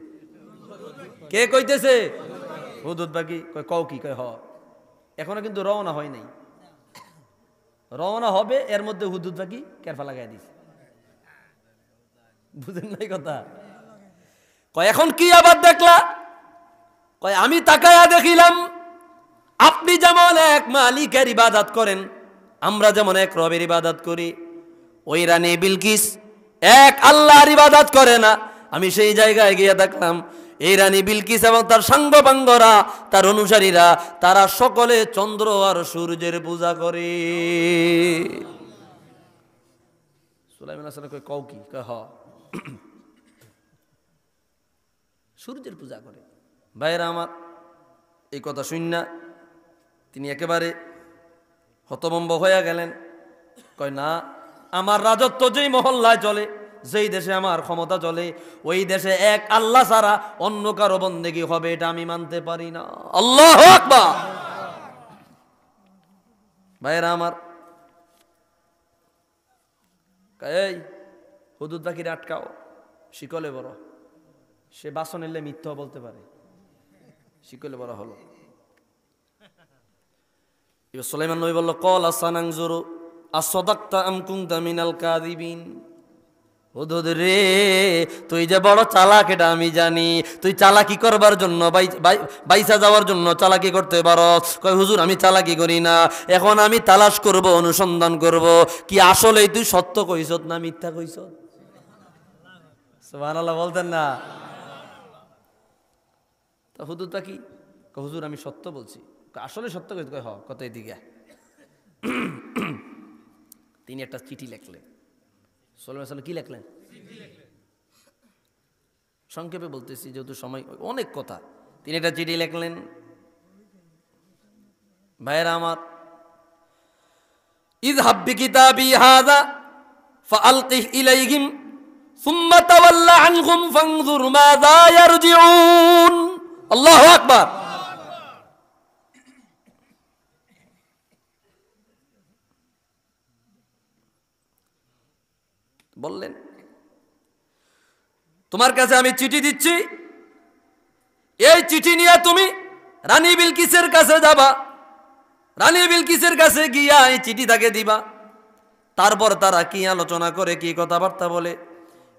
Speaker 1: কে কইতেছে? হুদহুদ বাকি কয় কও কি? কয় হ। এখনো কিন্তু রওনা হয় নাই, রওনা হবে, এর মধ্যে হুদহুদ বাকি কেরফা লাগাই দিছে। বুঝেন নাই কথা? কয় এখন কি আবার দেখলা? কয় আমি তাকায়া দেখিলাম আপনি যেমন এক মালিকের ইবাদত করেন, আমরা যেমন এক রবের ইবাদত করি, ওই রানী বিলকিস এক আল্লাহর ইবাদত করে না। আমি সেই জায়গায় গিয়ে দেখলাম এই রানী বিলকিস এবং তার সাঙ্গপাঙ্গরা, তার অনুসারীরা, তারা সকলে চন্দ্র আর সূর্যের পূজা করে। সুলাইমান আসসালাম কয় কও কি? কয় হ, সূর্যের পূজা করে। ভাইরা আমার, এই কথা শুন না তিনি একেবারে হতভম্ব হয়ে গেলেন। কয় না, আমার রাজত্ব যেই মহল্লায় চলে, যেই দেশে আমার ক্ষমতা চলে ওই দেশে এক আল্লাহ ছাড়া অন্য কারো বন্দেগী হবে এটা আমি মানতে পারি না। আল্লাহু আকবার। ভাইরা আমার, এই হুদুদ বাকিরে আটকাও, শিকলে বড়, সে বাসন এলে মিথ্যা বলতে পারে, শিকলে বড় হলো। এবার সুলাইমান নবী বলল, কল আসানাংজুরু আসদাক্তা আম কুনতা মিনাল কাযিবিন। হুদুদ রে, তুই যে বড় চালাক এটা আমি জানি, তুই চালাকি করবার জন্য বাইসা যাওয়ার জন্য চালাকি করতে পারস। কয় হুজুর আমি চালাকি করি না, এখন আমি তালাশ করব, অনুসন্ধান করব কি আসলেই তুই সত্য কইছত না মিথ্যা কইছত। সুবহানাল্লাহ বলতেন না? তা হুদুদটা কি? হুজুর আমি সত্য বলছি। আসলে সত্য কইত? কয় হ, কত এদিকে। তিনি একটা চিঠি লিখলেন। সাল্লাল্লাহু আলাইহি ওয়াসাল্লাম কি লিখলেন? সংক্ষেপে বলতেছি যেহেতু সময় অনেক কথা। তিনি একটা চিঠি লিখলেন। ভাইরা আমার, ইযহাব বিকিতাবি হাযা ফাআলকিহ ইলাইহিম সুম্মা তাওয়াল্লা আনহুম ফানজুর মাযা ইয়ারজিউন। আল্লাহু আকবার। বললেন, তোমার কাছে আমি চিঠি দিচ্ছি, এই চিঠি নিয়ে তুমি রানী বিলকিসের কাছে যাবা, রানী বিলকিসের কাছে গিয়া এই চিঠি তাকে দিবা। তারপর তারা কি আলোচনা করে, কি কথাবার্তা বলে,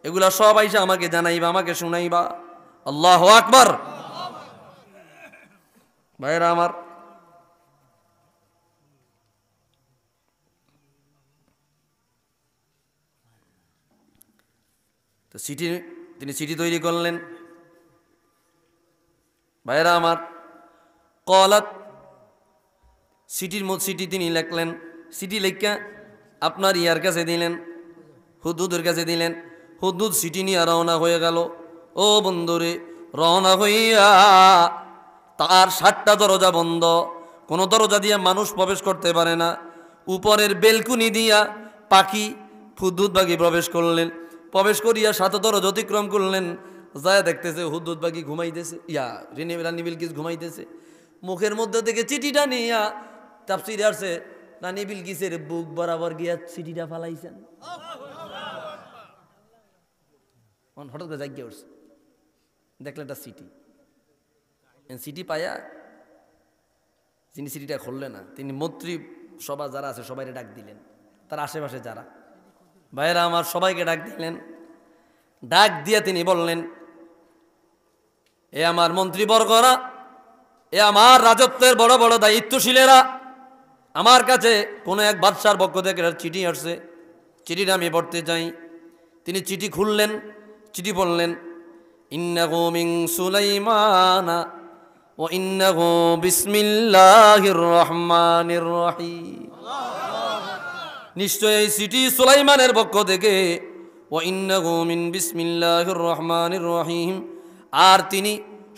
Speaker 1: এগুলা সব আইসা আমাকে জানাইবা, আমাকে শুনাইবা। আল্লাহু আকবার। ভাইরা আমার, তো তিনি চিঠি তৈরি করলেন। ভাইরা আমার, কলাত চিঠি তিনি লিখলেন। চিঠি লেখা আপনার ইয়ার কাছে দিলেন, হুদুদের কাছে দিলেন। হুদুদ চিঠি নিয়ে রওনা হয়ে গেল। ও বন্ধুরে, রওনা হইয়া তার 7টা দরজা বন্ধ, কোনো দরজা দিয়ে মানুষ প্রবেশ করতে পারে না। উপরের বেলকুনি দিয়া পাখি হুদুদ বাকি প্রবেশ করলেন। প্রবেশ করিয়া 7 দরজা অতিক্রম করলেন। যায় দেখতেছে হুদুদ বাকি ঘুমাইতেছে, রানী বিলকিস ঘুমাইতেছে। মুখের মধ্যে থেকে চিঠিটা নিয়া তাফসীরে আসছে রানী বিলকিসের বুক বরাবর গিয়া চিঠিটা ফালাইছেন। হঠাৎ করে জাগিয়ে উঠছে, দেখলেন একটা চিঠি পাইয়া যিনি চিঠিটা খুললেন না, তিনি মন্ত্রী সভা যারা আছে সবাই ডাক দিলেন, তার আশেপাশে যারা। ভাইয়েরা আমার, সবাইকে ডাক দিলেন। ডাক দিয়ে তিনি বললেন, এ আমার মন্ত্রীবর্গরা, এ আমার রাজত্বের বড় বড় দায়িত্বশীলেরা, আমার কাছে কোনো এক বাদশার পক্ষ থেকে চিঠি আসছে, চিঠিটা আমি পড়তে চাই। তিনি চিঠি খুললেন, চিঠি বললেন, ইন্নাহু মিন সুলাইমানা ওয়া ইন্নাহু বিসমিল্লাহির রহমানির রহিম। নিশ্চয় এই চিঠি সুলাইমানের পক্ষ থেকে, ওয়া ইন্নাহু মিন বিসমিল্লাহির রহমানির রহিম। আর তিনি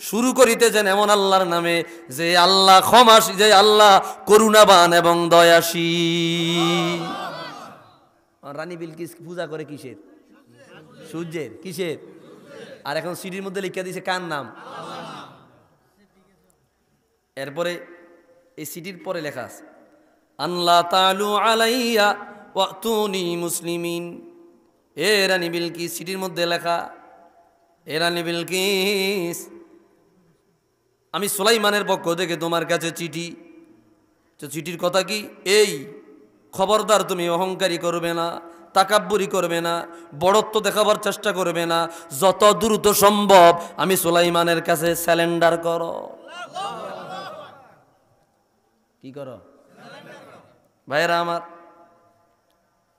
Speaker 1: শুরু করিতেছেন এমন আল্লাহর নামে, যে আল্লাহ ক্ষমাশী, যে আল্লাহ করুণাবান এবং দয়াশীল। রানী বিলকিস পূজা করে কিসের? সূর্যের। কিসের? আর এখন সিডির মধ্যে লিখে দিয়েছে কার নাম? এরপরে এই সিডির পরে লেখা আছে, আল্লাহ তাআলু আলাইয়া ওয়াতুনি মুসলিমিন। এ রানী বিলকিস, সিডির মধ্যে লেখা, এ রানী বিলকিস, আমি সুলাইমানের পক্ষ থেকে তোমার কাছে চিঠি। তো চিঠির কথা কি? এই খবরদার তুমি অহংকারী করবে না, তাকাব্বুরি করবে না, বড়ত্ব দেখাবার চেষ্টা করবে না। যত দ্রুত সম্ভব আমি সুলাইমানের কাছে স্যালেন্ডার করো। কি করো? ভাইরা আমার,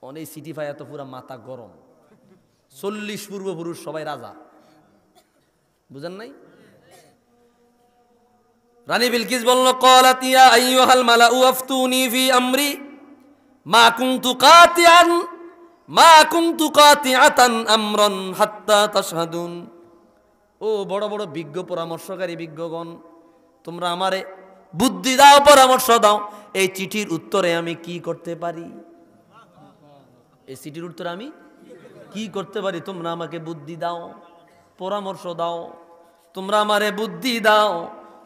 Speaker 1: অনেক চিঠি পাই এত পুরা মাথা গরম। 40 পূর্বপুরুষ সবাই রাজা, বুঝেন নাই? রানী বিলকিস বলল, ক্বালাত ইয়া আইয়ুহাল মালাউ আফতুনি ফি আমরি মা কুনতু কাতিআতান আমরান হাত্তা তাশহাদুন। ও বড় বড় বিজ্ঞ পরামর্শকারী বিজ্ঞগণ, তোমরা আমারে বুদ্ধি দাও, পরামর্শ দাও, এই চিঠির উত্তরে আমি কি করতে পারি? এই চিঠির উত্তরে আমি কি করতে পারি তোমরা আমাকে বুদ্ধি দাও, পরামর্শ দাও, তোমরা আমারে বুদ্ধি দাও,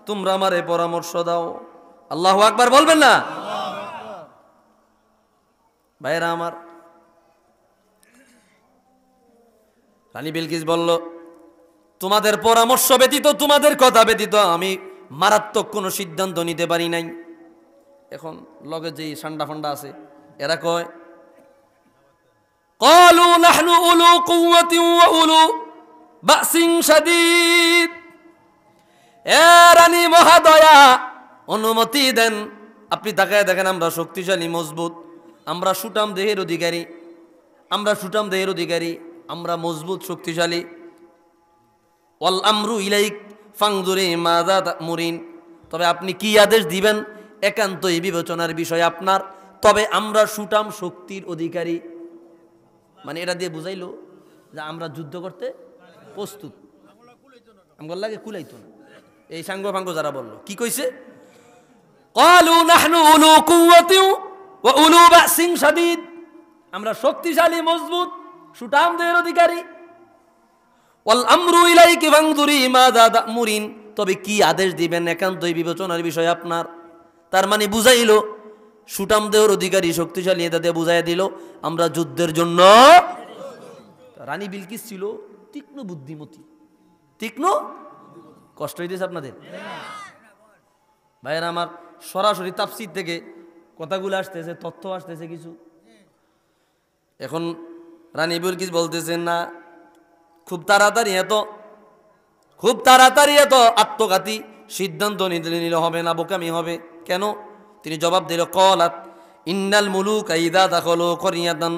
Speaker 1: তোমরা আমারে পরামর্শ দাও। আল্লাহু আকবার বলবেন না? ভাইরা আমার, রানী বিলকিস বলল, তোমাদের পরামর্শ ব্যতীত, তোমাদের কথা ব্যতীত আমি মারাত্মক কোনো সিদ্ধান্ত নিতে পারি নাই। এখন লগে যেই সান্ডা ফান্ডা আছে এরা কয়, ক্বালু নাহনু উলু কুওয়াতিন ওয়া উলু বাসিন শাদীদ। এ রানী মহাদয়া, অনুমতি দেন, আপনি তাকায় দেখেন আমরা শক্তিশালী মজবুত, আমরা সুটাম দেহের অধিকারী, আমরা সুটাম দেহের অধিকারী, আমরা মজবুত শক্তিশালী। ওয়াল আমরু ইলাইক ফাংজুরি মাযা তা'মুরিন। তবে আপনি কি আদেশ দিবেন একান্তই বিবেচনার বিষয় আপনার, তবে আমরা সুটাম শক্তির অধিকারী। মানে এটা দিয়ে বুঝাইলো যে আমরা যুদ্ধ করতে প্রস্তুত, আমগর লাগে কুলাইতো না। এই সাঙ্গ ফাঙ্গ যারা বলল কি কইছে, ক্বালু নাহনু উলু কুওয়াতিন ওয়া উলু বাসিন শাদীদ, আমরা শক্তিশালী মজবুত সুটাম দেহের অধিকারী। ওয়াল আমরু ইলাইকি ফাংজুরি মাযা তা'মুরিন, তবে কি আদেশ দিবেন একান্তই বিবেচনার বিষয় আপনার। তার মানে বুঝাইলো সুটাম দেহের অধিকারী শক্তিশালী, এটা দিয়ে বুঝাইয়া দিল আমরা যুদ্ধের জন্য। রানী বিলকিস ছিল তীক্ষ্ণ বুদ্ধিমতী, তীক্ষ্ণ। কষ্ট হইতেছে আপনাদের ভাইয়েরা আমার? সরাসরি তাফসীর থেকে কথাগুলো আসতেছে, তথ্য আসতেছে কিছু। এখন রানী বিলকিস বলতেছেন না, খুব তাড়াতাড়ি এত আত্মঘাতী সিদ্ধান্ত নিলে হবে না, বোকামি হবে। কেন? তিনি জবাব দিল, ক্বালাত ইন্নাল মুলুকা ইযা দাখালু ক্বরিয়াতান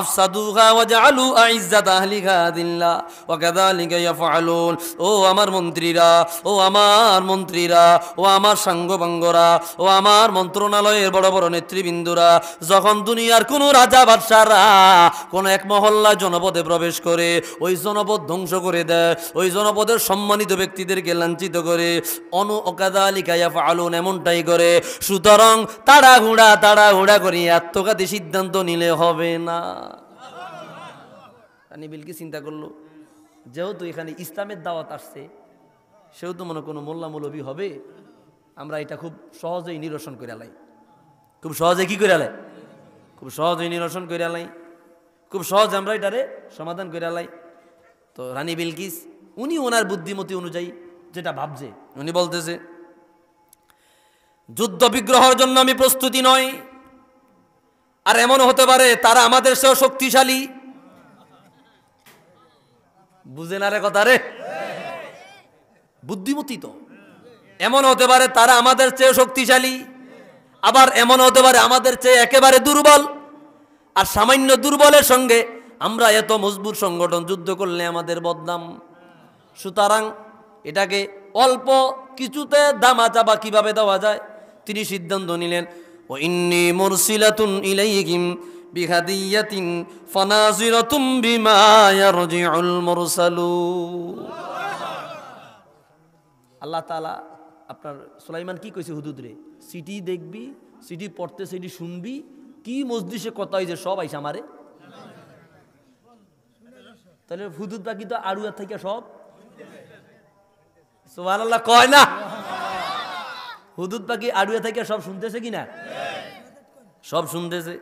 Speaker 1: আফসাদুহা ওয়া জাআলু আইজ্জাতা আহলিহা আযিল্লা ওয়া কাযালিকা ইয়াফআলুন। ও আমার মন্ত্রীরা, ও আমার মন্ত্রীরা, ও আমার সাঙ্গপাঙ্গরা, ও আমার মন্ত্রণালয়ের বড় বড় নেতৃবৃন্দরা, যখন দুনিয়ার কোন রাজা বাদশারা কোন এক মহল্লায় জনপদে প্রবেশ করে ওই জনপদ ধ্বংস করে দেয়, ওই জনপদের সম্মানিত ব্যক্তিদেরকে লাঞ্ছিত করে, কাযালিকা ইয়াফআলুন, এমনটাই করে। সুতরাং তাড়াহুড়া করে আত্মঘাতী সিদ্ধান্ত নিলে হবে না। রানী বিলকিস চিন্তা করলো, যেহেতু এখানে ইসলামের দাওয়াত আসছে, সেহেতু মনে কোনো মোল্লা মৌলবী হবে, আমরা এটা খুব সহজেই নিরসন করে আলাই। খুব সহজে কি করে আলাই? খুব সহজেই নিরসন করে আলাই, খুব সহজে আমরা এটারে সমাধান করে আলাই। তো রানী বিলকিস উনি ওনার বুদ্ধিমতী অনুযায়ী যেটা ভাবছে, উনি বলতেছে, যুদ্ধ বিগ্রহের জন্য আমি প্রস্তুতি নই, আর এমন হতে পারে তারা আমাদের চেয়েও শক্তিশালী। বুঝে না রে কথা রে? বুদ্ধিমতী তো। এমন হতে পারে তারা আমাদের চেয়েও শক্তিশালী, আবার এমন হতে পারে আমাদের চেয়ে একেবারে দুর্বল। আর সামান্য দুর্বলের সঙ্গে আমরা এত মজবুত সংগঠন যুদ্ধ করলে আমাদের বদনাম। সুতরাং এটাকে অল্প কিছুতে দামাচাপা কিভাবে দেওয়া যায়, তিনি সিদ্ধান্ত নিলেন, ও ইন্নী মুরসিলাতুন ইলাইহিম বিহাদিয়াতিন ফানাজিরাতুম বিমা ইয়ারজিউল মুরসালুন। আল্লাহ তাআলা আপনার সুলাইমান কি কইছে হুদুদরে, সিটি দেখবি, সিটি পড়তে, সিটি শুনবি, কি মজলিসে কথা হইছে সব আইসা আমারে। তাহলে হুদুদ বাকি তো আড়ুয়া থেকে সব সুবহানাল্লাহ কয় না? হুদুদ পাখি আড়ুয়া থেকে সব শুনতেছে কিনা? সব শুনতেছে।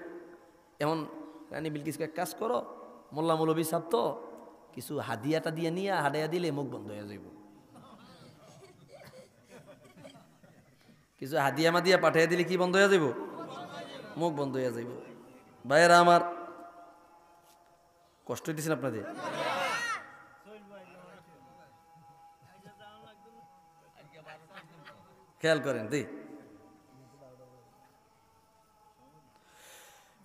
Speaker 1: এমন রানী বিলকিস এক কাজ করো, মোল্লা মৌলবী সাহেব তো কিছু হাদিয়াটা দিয়ে নিয়ে হাডাইয়া দিলে মুখ বন্ধ হয়ে যাইব। কিছু হাদিয়া মাদিয়া পাঠাইয়া দিলে কি বন্ধ হয়ে যাইব? মুখ বন্ধ হয়ে যাইব। ভাইয়েরা আমার, কষ্ট হইতেছেন আপনাদের? খেয়াল করেন দি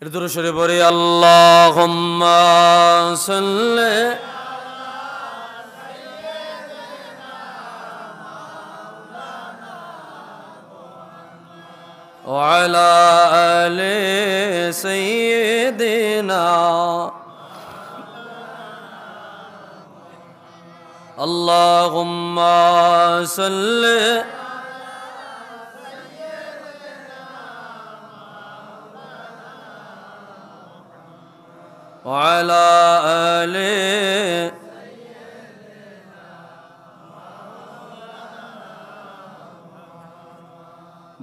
Speaker 1: এর দূরে সরে পড়ে, আল্লাহুম্মা সাল্লি ওয়া আলা আলি সাইয়্যিদিনা আল্লাহুম্মা সাল্লি وعلى آله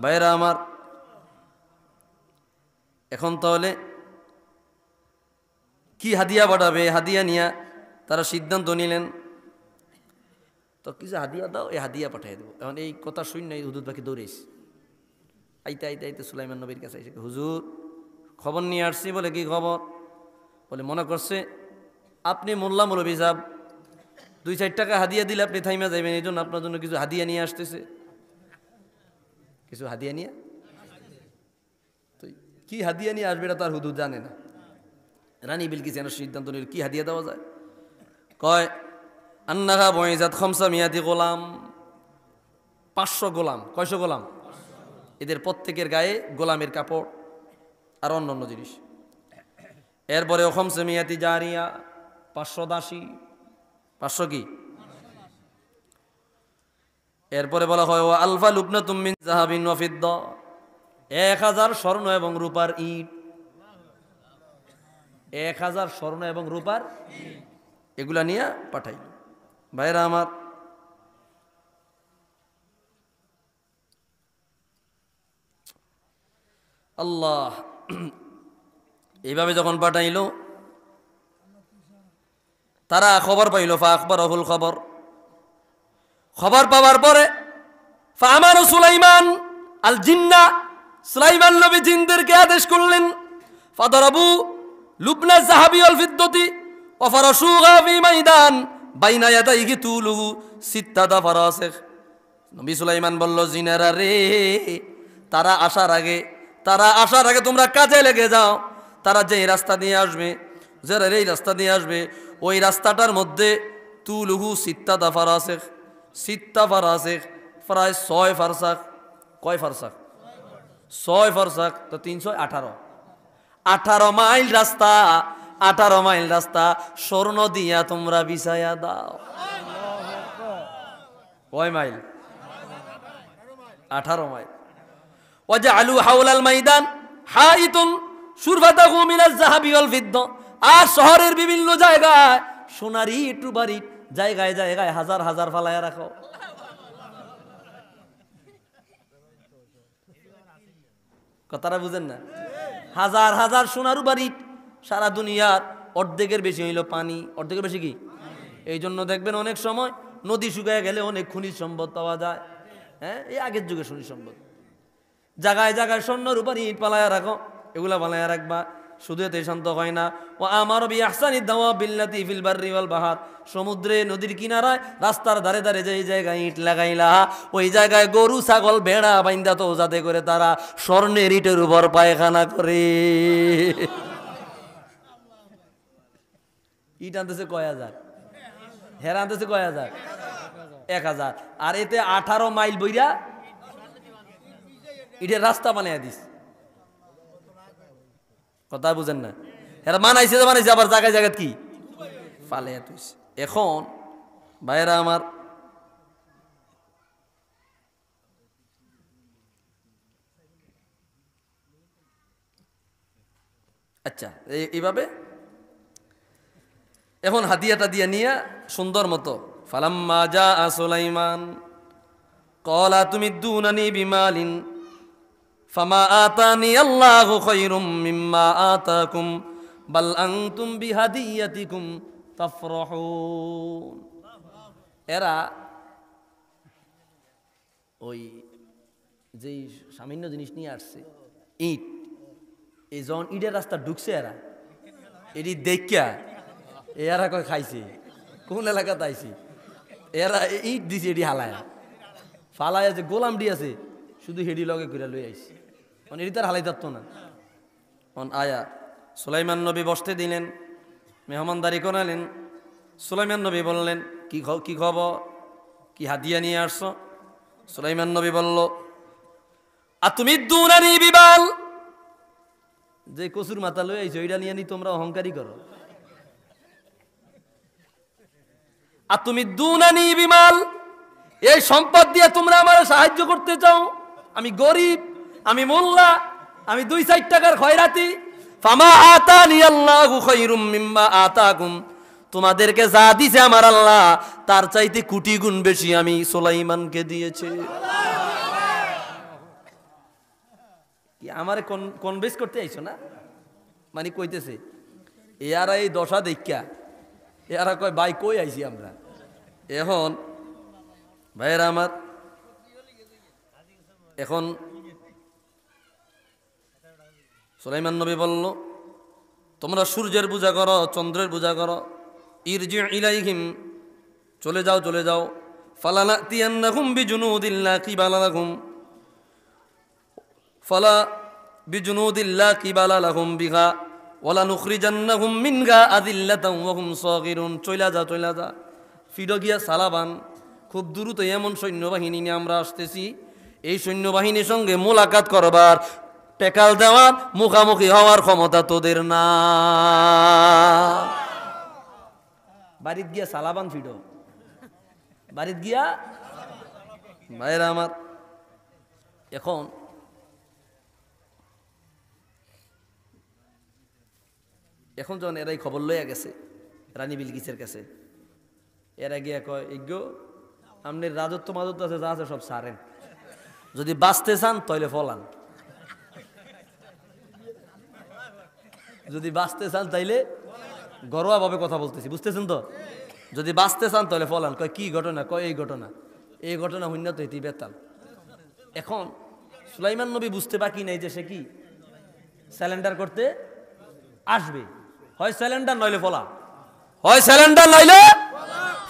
Speaker 1: ভাইরা আমার, এখন তাহলে কি হাদিয়া পাঠাবে? হাদিয়া নিয়া তারা সিদ্ধান্ত নিলেন, তো কিছু হাদিয়া দাও, এই হাদিয়া পাঠিয়ে দেবো। এখন এই কথা শুনে হুজুর পাখি দৌড়েছ, আইতে আইতে আইতে সুলাইমান নবীর কাছে এসে, হুজুর খবর নিয়ে আসছি। বলে কি খবর? বলে মনে করছে আপনি মোল্লা মৌলভী সাহেব 2-4 টাকা হাদিয়া দিলে আপনি থাইমা যাবেন, এই জন্য আপনার জন্য কিছু হাদিয়া নিয়ে আসতেছে। কিছু হাদিয়া নিয়ে, তো কি হাদিয়া নিয়ে আসবে এটা তার হুজুর জানে না। রানী বিলকিস যেন সিদ্ধান্ত নিল কি হাদিয়া দেওয়া যায়। কয় আন্নাহা বয়জাত খমসা মিয়াতি গোলাম, 500 গোলাম। কয়শো গোলাম? এদের প্রত্যেকের গায়ে গোলামের কাপড় আর অন্য অন্য জিনিস। এরপরে খমসা মিয়াতি জারিয়া, 500 দাসী। 500 কি? এরপরে বলা হয় ও আলফা লুবনাতুম মিন যাহাবিন ওয়া ফিদ্দা, 1000 স্বর্ণ এবং রূপার ইট। 1000 স্বর্ণ এবং রূপার এগুলা নিয়ে পাঠাইল। ভাইরা আমার, আল্লাহ এইভাবে যখন পাঠাইল, তারা খবর পাইল। ফা আখবারাহুল খবর, খবর পাওয়ার পরে ফামারু সুলাইমান আল জিন্না, সুলাইমান নবী জিনদেরকে আদেশ করলেন, ফাদরাবু লুবনা যাহাবি ওয়াল ফিদ্দতি ওয়া ফারাশুহা ফি মাইদান বাইনা ইয়াদাইহি তুলুহু 6 ফারাসিখ। নবী সুলাইমান বলল, জিনেরা রে, তারা আসার আগে তোমরা কাজে লেগে যাও। তারা যে রাস্তা দিয়ে আসবে, যারা এই রাস্তা দিয়ে আসবে, ওই রাস্তাটার মধ্যে তুলুহু 6 ফারাসিখ, 6 ফারাসিখ প্রায় 6 ফারসাখ। কয় ফারসাখ? 6 ফারসাখ, তো 318, 18 মাইল রাস্তা। 18 মাইল রাস্তা স্বর্ণ দিয়া তোমরা বিছায়া দাও। কয় মাইল? 18 মাইল। ওয়াজআলু হাওলাল মাইদান হাইতুন শুরফাতাহু মিনাজ যাহাবি ওয়াল ফিদ্দা, আর শহরের বিভিন্ন জায়গায় সোনার ইট রূপার ইট জায়গায় জায়গায় হাজার হাজার ফালায়া রাখো। কথাটা বুঝেন না? হাজার হাজার সোনার রূপার ইট। সারা দুনিয়ার অর্ধেকের বেশি হইল পানি। অর্ধেকের বেশি কি? এই জন্য দেখবেন অনেক সময় নদী শুকায় গেলে অনেক খনিজ সম্পদ পাওয়া যায়। হ্যাঁ, এই আগের যুগে খনিজ সম্পদ। জায়গায় জায়গায় স্বর্ণ রূপার ইট পালায়া রাখো, এগুলা পালায়া রাখবা। শুধু এতে শান্ত হয় না, ও আমার বি আহসানি দাওয়া বিল্লাতি ফিল বাররি ওয়াল বাহার, সমুদ্রে নদীর কিনারায় রাস্তার ধারে ধারে যে জায়গায় ইট লাগাইলা, ওই জায়গায় গরু ছাগল ভেড়া বাইন্দা তো, যাতে করে তারা স্বর্ণের ইটের উপর পায়খানা করে। ইট আনতেছে কয় হাজার, হেরা আনতেছে কয় হাজার? 1000। আর এতে 18 মাইল বইরা ইটের রাস্তা বানাইয়া দিস। কথা বুঝেন না? এরা বানাইছে আবার জায়গায় জায়গায় কি ফালাইয়া তুইছে। এখন ভাইরা আমার, আচ্ছা এইভাবে এখন হাদিয়াটা দিয়ে নিয়ে সুন্দর মতো, ফালাম্মা জাআ সুলাইমান ক্বালা তুমিদ্দুনানি বিমালিন ফামা আতানি আল্লাহু খায়রুম মিম্মা আতাকুম বাল আনতুম বিহাদিয়াতিকুম তাফরাহুন। এরা ওই যে সামান্য জিনিস নিয়ে আসছে, ইট, এই যখন ইটের রাস্তা ঢুকছে, এরা এটি দেখা এরা কয় খাইছে, কোন এলাকাতে আইছে, এরা ইট দিছে, এটি হালায়া ফালায়া, যে গোলাম ডি আছে শুধু হেডি লগে করে লই আইছে। মানে এটি তার হালাই থাকতো না। আয়া সুলাইমান নবী বসতে দিলেন, মেহমানদারি করালেন। সুলাইমান নবী বললেন, কি খবর, কি হাদিয়া নিয়ে আসছো? সুলাইমান নবী বলল, আতুমিদ্দুনানি বিবাল, যে কচুর মাথা লই আইছো এটা নিয়ে নি তোমরা অহংকারী করো। আতুমিদ্দুনানি বিমাল, এই সম্পদ দিয়ে তোমরা আমার সাহায্য করতে চাও? আমি গরিব, আমি মোল্লা, আমি 2-4 টাকার খয়রাতি, ফামা আতানি আল্লাহু খায়রুম মিম্মা আতাকুম, তোমাদেরকে যা দিছে আমার আল্লাহ তার চাইতে কোটি গুণ বেশি আমি সুলাইমানকে দিয়েছি। কি আমারে কনভিন্স করতে আইছো না? মানে কইতেছে এরা এই দশা দেখা এরা কয় ভাই কই আইছি আমরা। এখন ভাইয়েরা আমার, এখন সুলাইমান নবী বলল তোমরা সূর্যের পূজা করো, চন্দ্রের পূজা করো, ইরজি ইলাইহিম, চলে যাও চলে যাও, ফালানাতিয়ান্নাকুম বিজুনুদিল্লা কিবালা লাকুম, ফালা বিজুনুদিল্লা কিবালা লাকুম বিহা ওয়ালা নুখরিজান্নাকুম মিনহা আযিল্লাতান ওয়া হুম সাগিরুন। চইলা যা চইলা যা, ফিরো গিয়া সালাবান, খুব দ্রুত এমন সৈন্যবাহিনী নিয়ে আমরা আসতেছি, এই সৈন্যবাহিনীর সঙ্গে মোলাকাত করবার, টেকাল দেওয়ার, মুখামুখি হওয়ার ক্ষমতা তোদের না। বাড়িত গিয়া সালাবান ফিডো, বাড়িত গিয়া। ভাইরা আমার, এখন এখন যখন এরাই খবর লইয়া গেছে রানী বিলকিসের কাছে, এরা গিয়া কয় ইজ্ঞ আপনার রাজত্ব মাজত্ব আছে যা আছে সব সারেন, যদি বাঁচতে চান তাইলে ফলান, যদি বাঁচতে চান তাইলে, ঘরোয়া ভাবে কথা বলতেছি বুঝতেছেন তো, যদি বাঁচতে চান তাহলে ফলান। কয় কি ঘটনা? কয় এই ঘটনা, এই ঘটনা হইন তো এটি বেতাল। এখন সুলাইমান নবী বুঝতে বাকি নাই যে সে কি স্যালেন্ডার করতে আসবে, হয় স্যালেন্ডার নইলে ফলা, হয় স্যালেন্ডার নইলে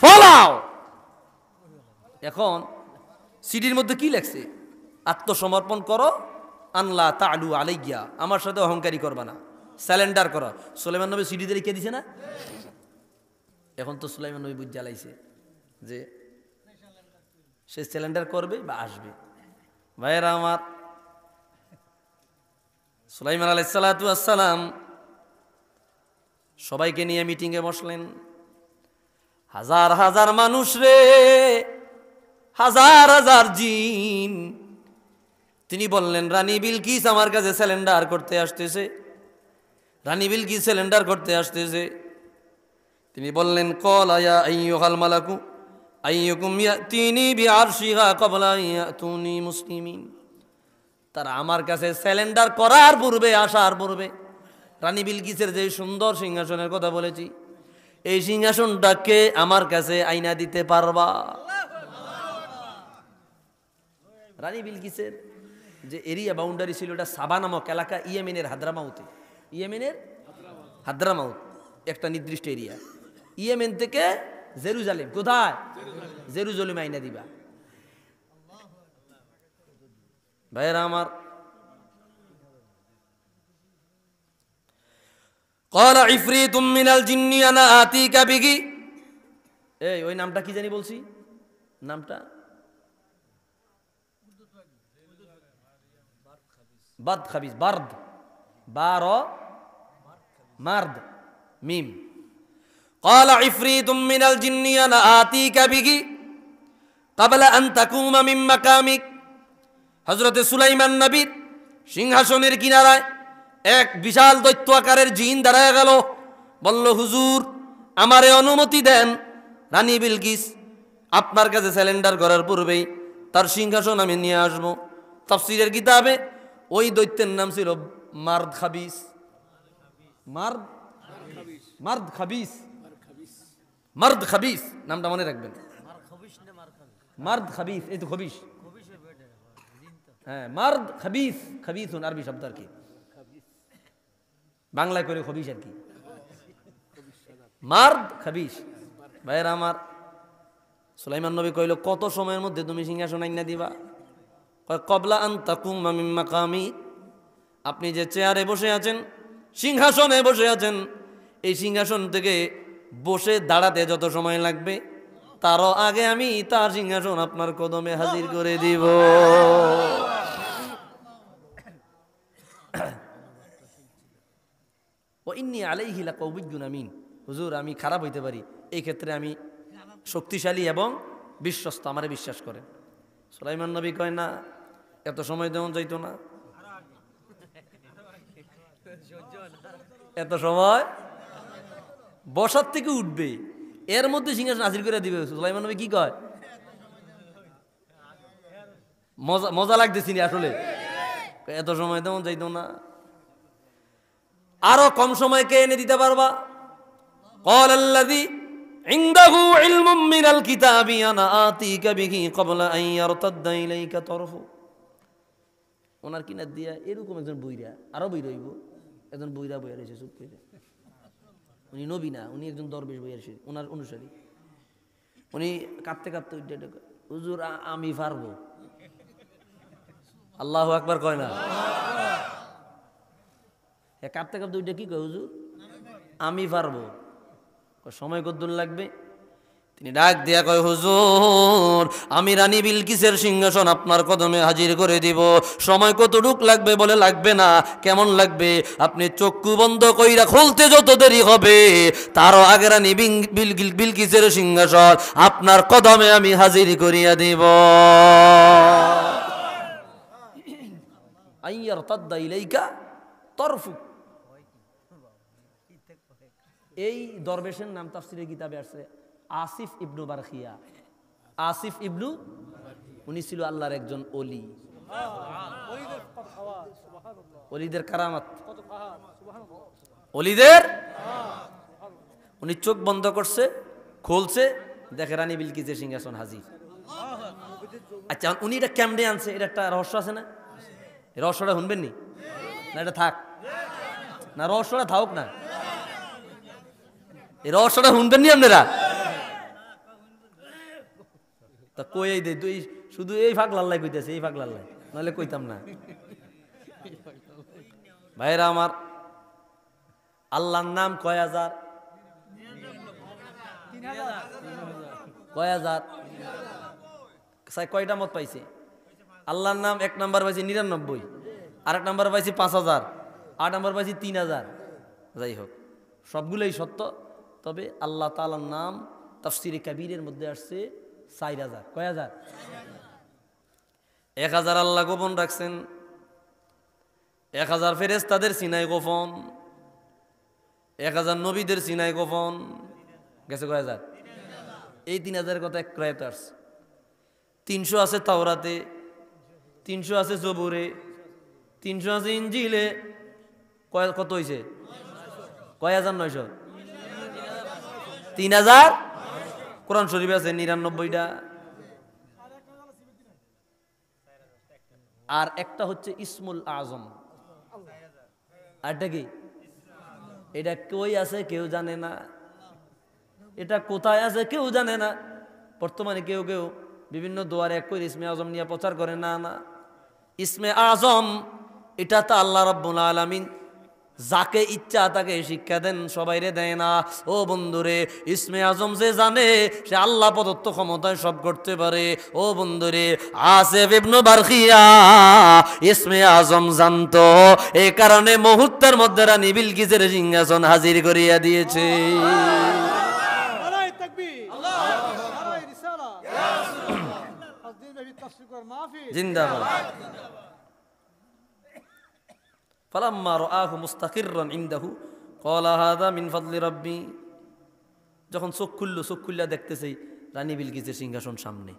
Speaker 1: ফলাও। এখন সিডির মধ্যে কি লেখছে? আত্মসমর্পণ করো, আনলা তালু আলাইয়া, আমার সাথে অহংকারী করবা না, স্যালেন্ডার করো। সুলাইমান নবী সিডিতে লিখে দিছে না? এখন তো সুলাইমান নবী বুঝ জ্বালাইছে যে সে স্যালেন্ডার করবে বা আসবে। ভাইয়েরা আমার, সুলাইমান আলাইহিস সালাতু ওয়াস সালাম সবাইকে নিয়ে মিটিংয়ে বসলেন। হাজার হাজার মানুষ রে, হাজার হাজার জিন। তিনি বললেন রানী বিলকিস আমার কাছে স্যালেন্ডার করতে আসতেছে, রানী বিলকিস স্যালেন্ডার করতে আসতেছে। তিনি বললেন ক্বালা ইয়া আইয়ুহাল মালাকু আইয়ুকুম ইয়াতিনি বিআরশিহা ক্বাবলা ইয়াতুনি মুসলিমিন। তারা আমার কাছে স্যালেন্ডার করার পূর্বে, আসার পূর্বে রানী বিলকিসের যে সুন্দর সিংহাসনের কথা বলেছি, এই সিংহাসনটাকে আমার কাছে আইনা দিতে পারবা? রানী বিলকিসের যে এরিয়া বাউন্ডারি ছিল এটা সাবা নামক এলাকা, ইয়েমেনের হাদ্রামাউতে, ইয়েমেনের হাদ্রামাউত একটা নির্দিষ্ট এরিয়া। ইয়েমেন থেকে জেরুজালেম, কোথায়? জেরুজালেম আইনা দিবা। ভাইয়েরা আমার, ক্বালা ইফরিতুম মিনাল জিন্নি আনা আতিকা বিহি। এই ওই নামটা কি জানি বলছি, নামটা বাদ খাবিস, বার্দ, বার মার্দ মিম। ক্বালা ইফরিতুম মিনাল জিন্নি আনা আতিকা বিহি ক্বাবলা আন তাকুমা মিন মাকামিক। হযরতে সুলাইমান নবীর সিংহাসনের কিনারায় এক বিশাল দৈত্য আকারের জিন দাঁড়ায় গেল, বলল হুজুর আমারে অনুমতি দেন, রানী বিলকিস আপনার কাছে স্যালেন্ডার করার পূর্বেই তার সিংহাসন আমি নিয়ে আসব। তাফসীরের কিতাবে ওই দৈত্যের নাম ছিল মার্দ খাবিস, মার্দ মার্দ খাবিস, মার্দ খাবিস নামটা মনে রাখবেন। মার্দ খাবিস, এই তো খবিস, হ্যাঁ মার্দ খাবিস, খাবিসুন আরবি শব্দ আর কি, বাংলায় করে খবিস আর কি, মার্দ খাবিস। ভাইয়েরা আমার, সুলাইমান নবী কইল কত সময়ের মধ্যে তুমি সিংহাসন আইনা দিবা? কয় ক্বাবলা আন তাকুমা মিন মাকামি, আপনি যে চেয়ারে বসে আছেন, সিংহাসনে বসে আছেন, এই সিংহাসন থেকে বসে দাঁড়াতে যত সময় লাগবে তারও আগে আমি তার সিংহাসন আপনার কদমে হাজির করে দিব। ও ইন্নী আলাইহি লাকাউইয়্যুন আমিন, হুজুর আমি খারাপ হইতে পারি, এই ক্ষেত্রে আমি শক্তিশালী এবং বিশ্বস্ত, আমারে বিশ্বাস করেন। সুলাইমান নবী কয় না, এত সময় দেওয়া যাইতো না। এত সময় বসার থেকে উঠবে, এর মধ্যে সিংহাসন হাজির করে দিবে। সুলাইমান নবী কি কয়, মজা মজা লাগতেছি না আসলে, এত সময় তেমন যাইতো না, আরো কম সময় কে এনে দিতে পারবা? قال الذي عنده علم من الكتاب انا آتيك به قبل ان يرتد اليك طرفه। ওনার কিনা দিয়া এরকম একজন বইরা, আরো বই রইব, একজন বইরা বইয়া রয়েছে চুপ করে। উনি নবী না, উনি একজন দরবেশ বইয়া রয়েছে, ওনার অনুসারী। উনি কাঁদতে কাঁদতে হুজুর আমি পারবো। আল্লাহু আকবার কয় না? কাঁদতে কাঁদতে ওইটা কি কয়, হুজুর আমি পারবো। সময় কতদিন লাগবে? তিনি ডাক দিয়া কয়, হুজুর আমি রানী বিলকিসের সিংহাসন আপনার কদমে হাজির করে দিব। সময় কতটুক লাগবে? বলে লাগবে না। কেমন লাগবে? আপনি চক্ষু বন্ধ কইরা খুলতে যত দেরি হবে, তারও আগে রানী বিলকিসের সিংহাসন আপনার কদমে আমি হাজির করিয়া দিব। আইয়ার তাদ্দা ইলাইকা তরফু। এই দরবেশের নাম তাফসীরের কিতাবে আসছে আসিফ ইবনু বারখিয়া। আসিফ ইবনু, উনি ছিল আল্লাহর একজন ওলি। ওলিদের কারামাত, ওলিদের। উনি চোখ বন্ধ করছে, খুলছে, দেখে রানী বিলকিসের সিংহাসন হাজির। আচ্ছা উনি এটা কেমনে আনছে? এটা একটা রহস্য আছে না? রহস্যটা শুনবেন নি? না এটা থাক না, রহস্যটা থাকুক না, এই রহস্যটা শুনবেন নি আপনারা? তা কই দে তুই শুধু এই ফাঁক লাল্লাই কইতেছে, এই ফাঁক লাল্লাই, নাহলে কইতাম না। ভাইরা আমার, আল্লাহর নাম কয় হাজার? কয় হাজার? কয়টা মত পাইছে? আল্লাহর নাম এক নাম্বার পাইছি 99, আরেক নাম্বার পাইছি 5000, 8 নাম্বার পাইছি 3000। যাই হোক, সবগুলোই সত্য। তবে আল্লাহ তাআলার নাম তাফসীরে কাবীরের মধ্যে আসছে 4000। কয় হাজার? 1000 আল্লাহ গোপন রাখছেন, 1000 ফেরেশতাদের সিনাই গোপন, 1000 নবীদের সিনাই গোপন। গেছে কয় হাজার? এই 3000 কথা এক ক্রায়াতে আসছে। 300 আছে তাওরাতে, 300 আছে জবুরে, 300 আছে ইনজিলে। কত হয়েছে? কয় হাজার? 900। 3000 কোরআন শরীফ আছে 99টা। আর একটা হচ্ছে ইসমুল আজম। আরটা কি? এটা কই আছে কেউ জানে না, এটা কোথায় আছে কেউ জানে না। বর্তমানে কেউ কেউ বিভিন্ন দোয়ারে এক করে ইসমে আজম নিয়ে প্রচার করে। না না, ইসমে আজম এটা তো আল্লাহ রাব্বুল আলামিন যাকে ইচ্ছা তাকে শিক্ষা দেন, সবাইরে দেয় না। ও বন্ধুরে, ইসমে আজম যে জানে সে আল্লাহ প্রদত্ত ক্ষমতায় সব করতে পারে। ও বন্ধুরে, আসিফ ইবনে বারখিয়া ইসমে আজম জানতো, এই কারণে মুহূর্তের মধ্যে রানী বিলকিসের সিংহাসন হাজির করিয়া দিয়েছে। জিন্দাবাদ। ফালাম্মা রাআহু মুস্তাকিররান ইনদাহু ক্বালা হাযা মিন ফাদলি রাব্বি। যখন চোখ খুললা দেখতেছে রানী বিলকিসের সিংহাসন সামনে।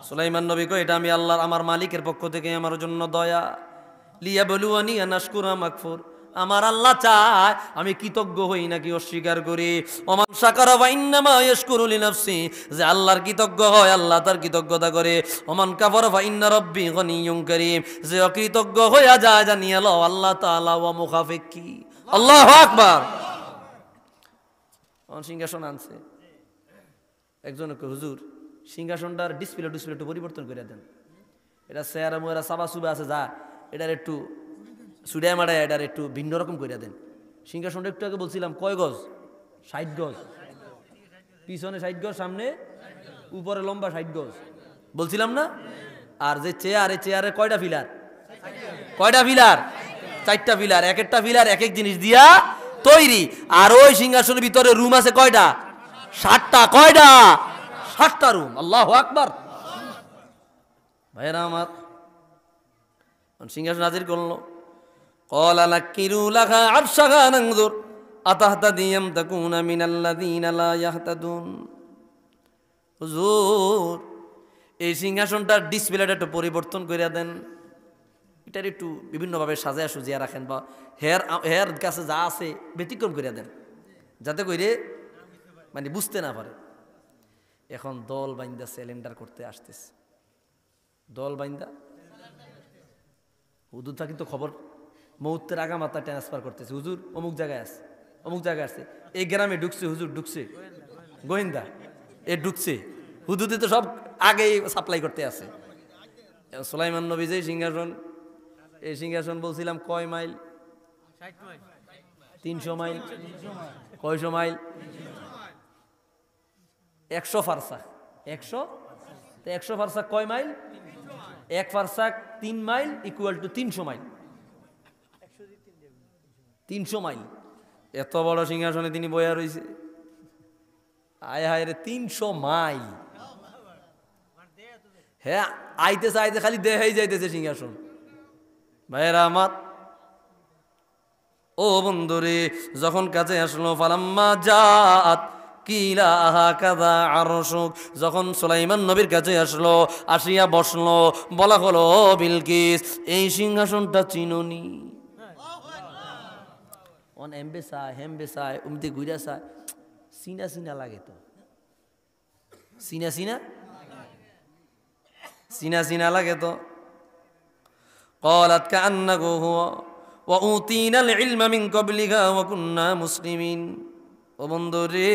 Speaker 1: সুলাইমান নবী কয়, এটা আমি আল্লাহর, আমার মালিকের পক্ষ থেকে আমার জন্য দয়া। লিয়াবলুয়ানি আনাশকুরা মাকফুর। আমার আল্লাহ চায় আমি কৃতজ্ঞ হই নাকি অস্বীকার করি। ওমান শাকারা ফা ইন্নামা ইয়াশকুরু লিনাফসি, যে আল্লাহর কৃতজ্ঞ হয় আল্লাহ তার কৃতজ্ঞতা করে। ওমান কাফারা ফা ইন্না রাব্বি গনিয়্যুন কারীম, যে অকৃতজ্ঞ হইয়া যায় জানিয়ে লও আল্লাহ তাআলা ওয়া মুখাফিকি। আল্লাহু আকবার। সিংহাসন আনছে একজনকে, হুজুর সিংহাসনটার ডিসপ্লে একটু পরিবর্তন করে দেন, এটা চেয়ারা মোয়ারা সাবা সুবা আছে যা, এটার একটু সুডায় মাডায় এটার একটু ভিন্ন রকম করে দেন। সিংহাসনটা একটু আগে বলছিলাম কয় গজ? 60 গজ। পিছনে 60 গজ, সামনে উপরে লম্বা 60 গজ বলছিলাম না? আর যে চেয়ার, এই চেয়ারে কয়টা পিলার? কয়টা পিলার? 4টা পিলার। এক একটা পিলার এক এক জিনিস দিয়া তৈরি। আর ওই সিংহাসনের ভিতরে রুম আছে কয়টা? 7টা। কয়টা? 7টা রুম। আল্লাহু আকবার। ভাইরা আমার, সিংহাসন হাজির করলো। ক্বালা লাকিরু লাহা আরশাহা নানজুর আতাহতাদি আম তাকুনা মিনাল্লাযীনা লা ইয়াহতাদুন। হুজুর, এই সিংহাসনটার ডিসপ্লেটা একটু পরিবর্তন করে দেন, এটার একটু বিভিন্নভাবে সাজায়া সুজিয়া রাখেন, বা হেয়ার কাছে যা আছে ব্যতিক্রম করে দেন, যাতে করে মানে বুঝতে না পারে। এখন দল বাইন্দা সিলিন্ডার করতে আসতেছে, দল বাইন্দা হুজুর তা কিন্তু খবর মুহূর্তের আগা মাথা ট্রান্সফার করতেছে, হুজুর অমুক জায়গায় আছে, অমুক জায়গায় আছে, এই গ্রামে ঢুকছে, হুজুর ঢুকছে, গোয়েন্দা এ ঢুকছে, হুজুরে তো সব আগেই সাপ্লাই করতে আছে। সুলাইমান নবী যে সিংহাসন, এই সিংহাসন বলছিলাম কয় মাইল? 300 মাইল। কয়শো মাইল? 100 ফারসাখ। 100 ফারসাখ কয় mile? 1 ফারসাখ 3 mile equal to 300 mile. 300 mile. এত বড় সিংহাসনে তিনি বইয়া রয়েছে, আয় হায় রে, 300 মাইল। হ্যাঁ, আইতেছে আইতে খালি দেখাই যাইতেছে সিংহাসন। ভাইয়েরা আমার, ও বন্ধুরে, যখন কাছে আসলো, ফালাম্মা জাআত কিলা হাকাযা আরশুক, যখন সুলাইমান নবীর কাছে আসলো, আসিয়া বসলো, বলা হলো, বিলকিস এই সিংহাসনটা চিনুনি? অন এমবে চায় হেমবে চায় উমতে ঘুরা চায়, চিনা চিনা লাগে তো, চিনা চিনা চিনা চিনা লাগে তো। قالت كأنه هو وأوتينا العلم من قبلها وكنا مسلمين। ও বন্ধু রে,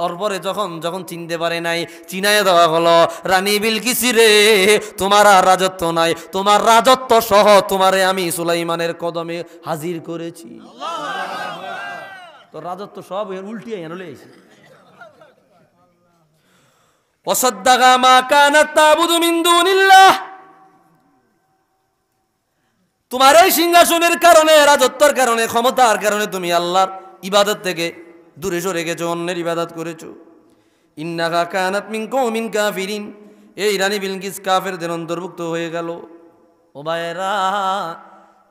Speaker 1: অরপরে যখন যখন চিনতে পারে নাই, চিনায় দেওয়া হলো, রানী বিলকিস রে, তোমার আর রাজত্ব নাই, তোমার রাজত্ব সহ তোমারে আমি সুলাইমানের কদমে হাজির করেছি। তো রাজত্ব সব উল্টিয়ে এনে এসে ওয়াসাদ্দাগা মা কানাত তা'বুদু মিন দুনিল্লাহ। তোমার এই সিংহাসনের কারণে, রাজত্বের কারণে, ক্ষমতার কারণে তুমি আল্লাহর ইবাদত থেকে দূরে সরে গেছো, অন্যের ইবাদত করেছো। ইন্নাহা কানাত মিন কওমিন কাফিরিন, এই রানী বিলকিস কাফেরদের অন্তর্ভুক্ত হয়ে গেল। ও ভাইয়েরা,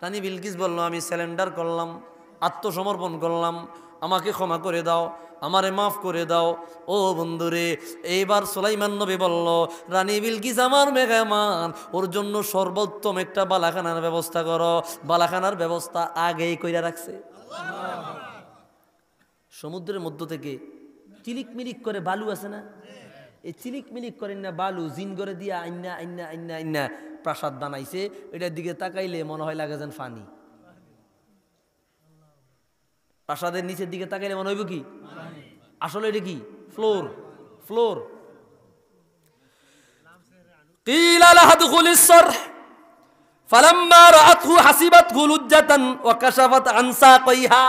Speaker 1: রানী বিলকিস বলল, আমি সারেন্ডার করলাম, আত্মসমর্পণ করলাম, আমাকে ক্ষমা করে দাও, আমারে মাফ করে দাও। ও বন্ধুরে, এইবার সুলাইমান নবী বলল, রানী বিলকিস আমার মেহমান, ওর জন্য সর্বোত্তম একটা বালাখানার ব্যবস্থা করো। বালাখানার ব্যবস্থা আগেই কইরা রাখছে। সমুদ্রের মধ্য থেকে চিলিক মিলিক করে বালু আছে না, এই চিলিক মিলিক করেন না বালু জিন করে দিয়া আইনা আইনা আইনা আইনা প্রাসাদ বানাইছে। এটার দিকে তাকাইলে মনে হয় লাগে যেন ফানি। প্রাসাদের নিচের দিকে তাকাইলে মনে হইব কি আসলে এটা কি ফ্লোর, ফ্লোর। কিলা লাহা দুখুলিস সারহ ফালাম্মা রাআতহু হাসিবাতহু লুজ্জাতান ওয়া কাশাফাত আন সাকাইহা।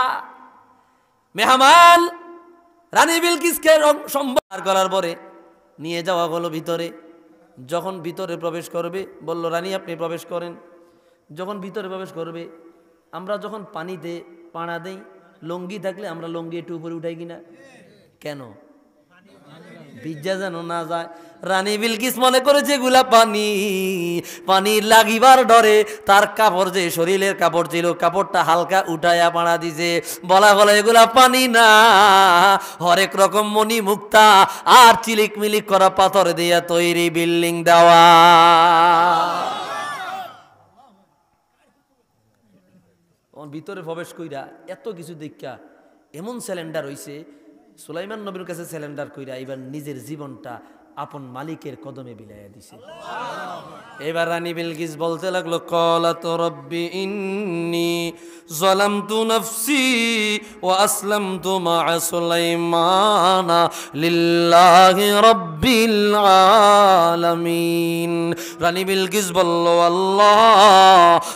Speaker 1: মেহমান রানী বিলকিসকে সম্মান করার পরে নিয়ে যাওয়া হলো ভিতরে। যখন ভিতরে প্রবেশ করবে, বলল, রানী আপনি প্রবেশ করেন। যখন ভিতরে প্রবেশ করবে, আমরা যখন পানিতে পাড়া দেই, লঙ্গি থাকলে আমরা লঙ্গি একটু উপরে উঠাই কিনা? কেন? ভিজা যেন না যায়। রানী বিলকিস মনে করে যেগুলা পানি, পানি লাগিবার ডরে তার কাপড়, যে শরীরের কাপড় ছিল, কাপড়টা হালকা উঠায়া পাড়া দিছে। বলা হলো এগুলা পানি না, হরেক রকম মণি মুক্তা আর চিলিক মিলিক করা পাথর দিয়া তৈরি বিল্ডিং দেওয়া। ভিতরে প্রবেশ কইরা এত কিছু দেখা এমন সিলিন্ডার হইছে, সুলাইমান নবীর কাছে সিলিন্ডার কইরা এবার নিজের জীবনটা আপন মালিকের কদমে বিলাইয়া দিছে। এবার রানী বিলকিস বলতে লাগলো, ক্বালাত রব্বি ইন্নী যালামতু নাফসি ওয়া আসলামতু মা'a সুলাইমানা লিল্লাহি রাব্বিল আলামিন। রানী বিলকিস বলল, আল্লাহ,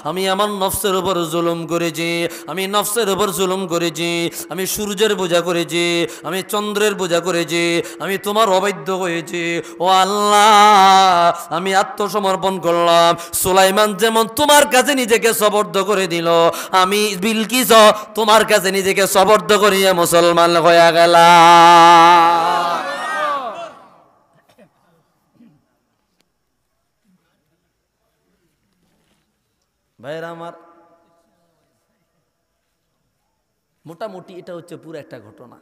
Speaker 1: আমি আমার নফসের উপর জুলুম করেছি, আমি নফসের উপর জুলুম করেছি, আমি সূর্যের পূজা করেছি, আমি চন্দ্রের পূজা করেছি, আমি তোমার অবাধ্য হয়েছি। ও আল্লাহ, আমি আত্মসমর্পণ করলাম। সুলাইমান যেমন তোমার কাছে নিজেকে সবর্দ করে দিল, আমি বিলকিস তোমার কাছে নিজেকে সবর্দ করিয়া মুসলমান হয়ে গেলাম। ভাইরা আমার, মোটামুটি এটা হচ্ছে পুরো একটা ঘটনা।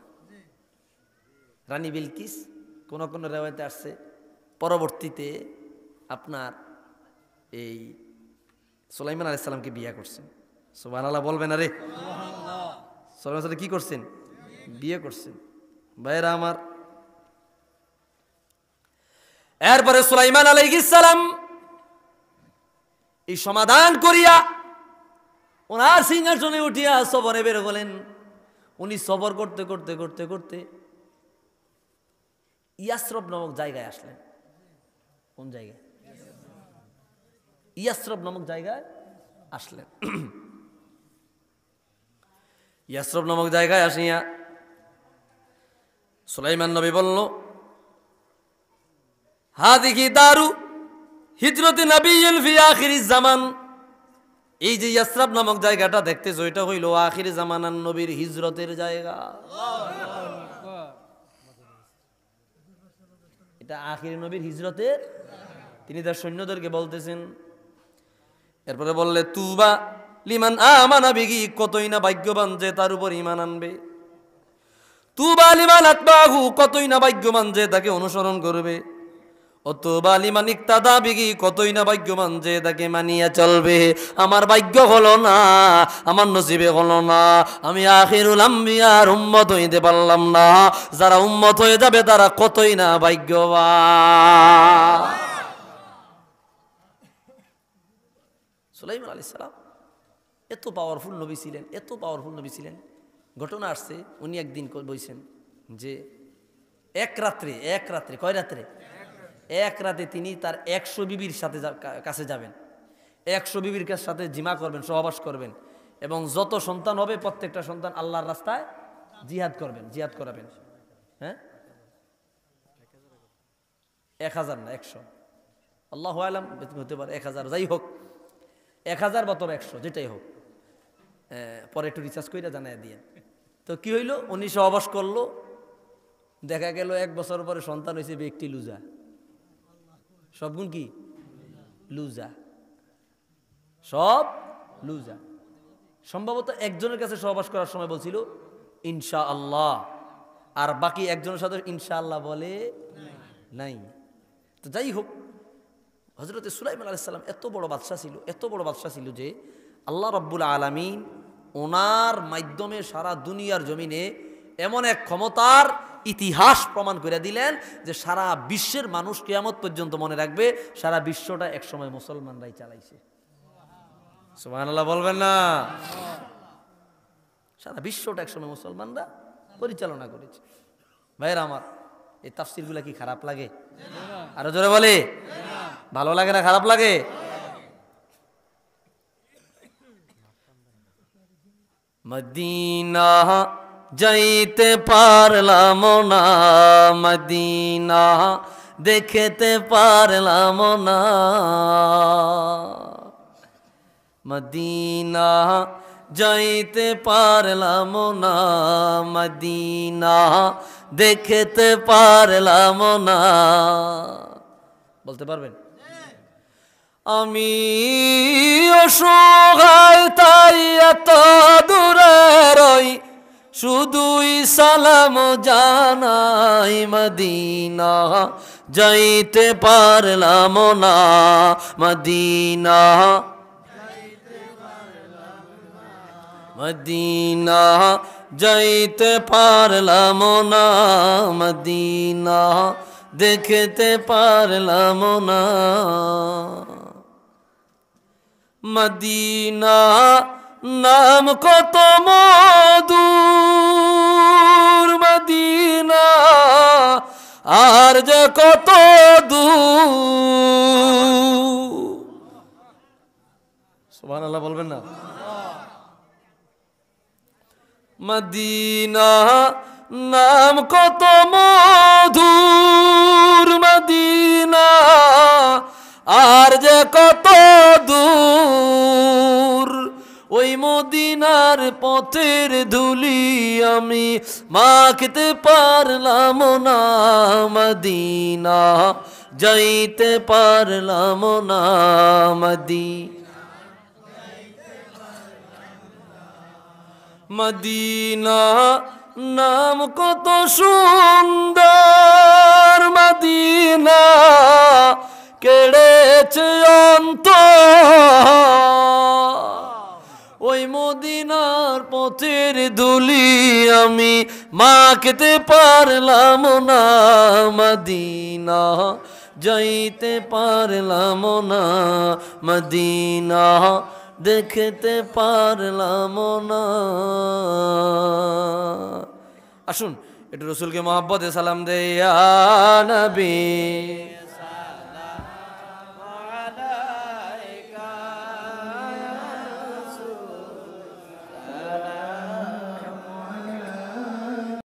Speaker 1: রানী বিলকিস কোন কোন রেওয়ায়েতে আসছে পরবর্তীতে আপনার এই সুলাইমান আলাইহিস সালামকে বিয়ে করছেন। সুবহানাল্লাহ বলবেন আরে সুলাইমান সালাম কি করছেন? বিয়ে করছেন। ভাইরা আমার, এরপরে সুলাইমান আলাইহিস সালাম এই সমাধান করিয়া ওনার সিংহাসনে উঠিয়া সবরে বের হলেন। উনি সবর করতে করতে করতে করতে ইয়াসরব নামক জায়গায় আসলেন। কোন জায়গায়? ইয়াসরব নামক জায়গায় আসলেন। ইয়াসরব নামক জায়গায় আসিয়া সুলাইমান নবী বলল, হাদিহি দারু হিজরতে নবিয়্যিন ফি আখিরিজ জামান। এই যে ইয়াসরব নামক জায়গাটা দেখতেছো, এটা হইল আখির জামানার নবীর হিজরতের জায়গা। এটা আখির নবীর হিজরতের, তিনি তার সৈন্যদেরকে বলতেছেন। এরপরে বললে তুবা লিমান আমানা বিহি, কতই না ভাগ্যবান যে তার উপর ঈমান আনবে। তুবা লিমান আতবাহু, কতই না ভাগ্যবান যে তাকে অনুসরণ করবে। অতুবা লিমান ইক্তাদা বিহি, কতই না ভাগ্যবান যে তাকে মানিয়া চলবে। আমার ভাগ্য হলো না, আমার নসিবে হলো না, আমি আখিরুল আম্বিয়ার উম্মত হইতে পারলাম না। যারা উম্মত হয়ে যাবে তারা কতই না ভাগ্যবান। সুলাইমান আলাইহিস সালাম এত পাওয়ারফুল নবী ছিলেন, এত পাওয়ারফুল নবী ছিলেন। ঘটনা আসছে, উনি একদিন বলছেন যে এক রাত্রে কয় রাত্রে? এক রাতে তিনি তার 100 বিবির সাথে কাছে যাবেন, 100 বিবির সাথে জিমা করবেন, সহবাস করবেন, এবং যত সন্তান হবে প্রত্যেকটা সন্তান আল্লাহর রাস্তায় জিহাদ করবেন, জিহাদ করাবেন। হ্যাঁ, 1000 না 100, আল্লাহু আলাম, হতে পারে 1000, যাই হোক 1000 বা তবে 100, যেটাই হোক। পরে একটু রিসার্চ করে জানাই দিয়ে। তো কি হইল, উনি সহবাস করলো, দেখা গেল 1 বছর পরে সন্তান হয়েছে ব্যক্তি লুজা। সব গুণ কি? লুজা, সব লুজা। সম্ভবত একজনের কাছে সহবাস করার সময় বলছিল ইনশাআল্লাহ, আর বাকি একজনের সাথে ইনশাআল্লাহ বলে নাই। তো যাই হোক, হযরতে সুলাইমান আলাইহিস সালাম এত বড় বাদশা ছিল, এত বড় বাদশা ছিল যে আল্লাহ রাব্বুল আলামিন ওনার মাধ্যমে সারা দুনিয়ার জমিনে এমন এক ক্ষমতার ইতিহাস প্রমাণ করে দিলেন যে সারা বিশ্বের মানুষ কিয়ামত পর্যন্ত মনে রাখবে সারা বিশ্বটা একসময় মুসলমানরাই চালাইছে। সুবহানাল্লাহ বলবেন না? সারা বিশ্বটা একসময় মুসলমানরা পরিচালনা করেছে। ভাইরা আমার, এই তাফসিরগুলা কি খারাপ লাগে? আরো জোরে বলে, ভালো লাগে না খারাপ লাগে? মদিনা যাইতে পারলাম না, মদিনা দেখতে পারলাম না, মদিনা যাইতে পারলাম না, মদিনা দেখতে পারলাম না। বলতে পারবেন? আমি অসহায় তাই এত দূরে রই, শুধুই সালাম জানাই, মদিনা যাইতে পারলাম না, মদিনা মদিনা যাইতে পারলাম না, মদিনা দেখতে পারলাম না। মদিনা নাম কত মধুর, মদিনা আর যে কত দূর। সুবহানাল্লাহ বলবেন না? মদিনা নাম কত মধুর, মদিনা আর যে কত দূর। ওই মদিনার পথের ধুলি আমি মাখতে পারলাম না, মদিনা যাইতে পারলাম না, মদিনা নাম কত সুন্দর, মদিনা কেড়েছে অন্তর। ওই মদিনার পথের ধুলি আমি মাখতে পারলাম না, মদিনা যাইতে পারলাম না, মদিনা দেখতে পারলাম না। আসুন একটু রসুলকে মহব্বতে সালাম দে, ইয়া নবী।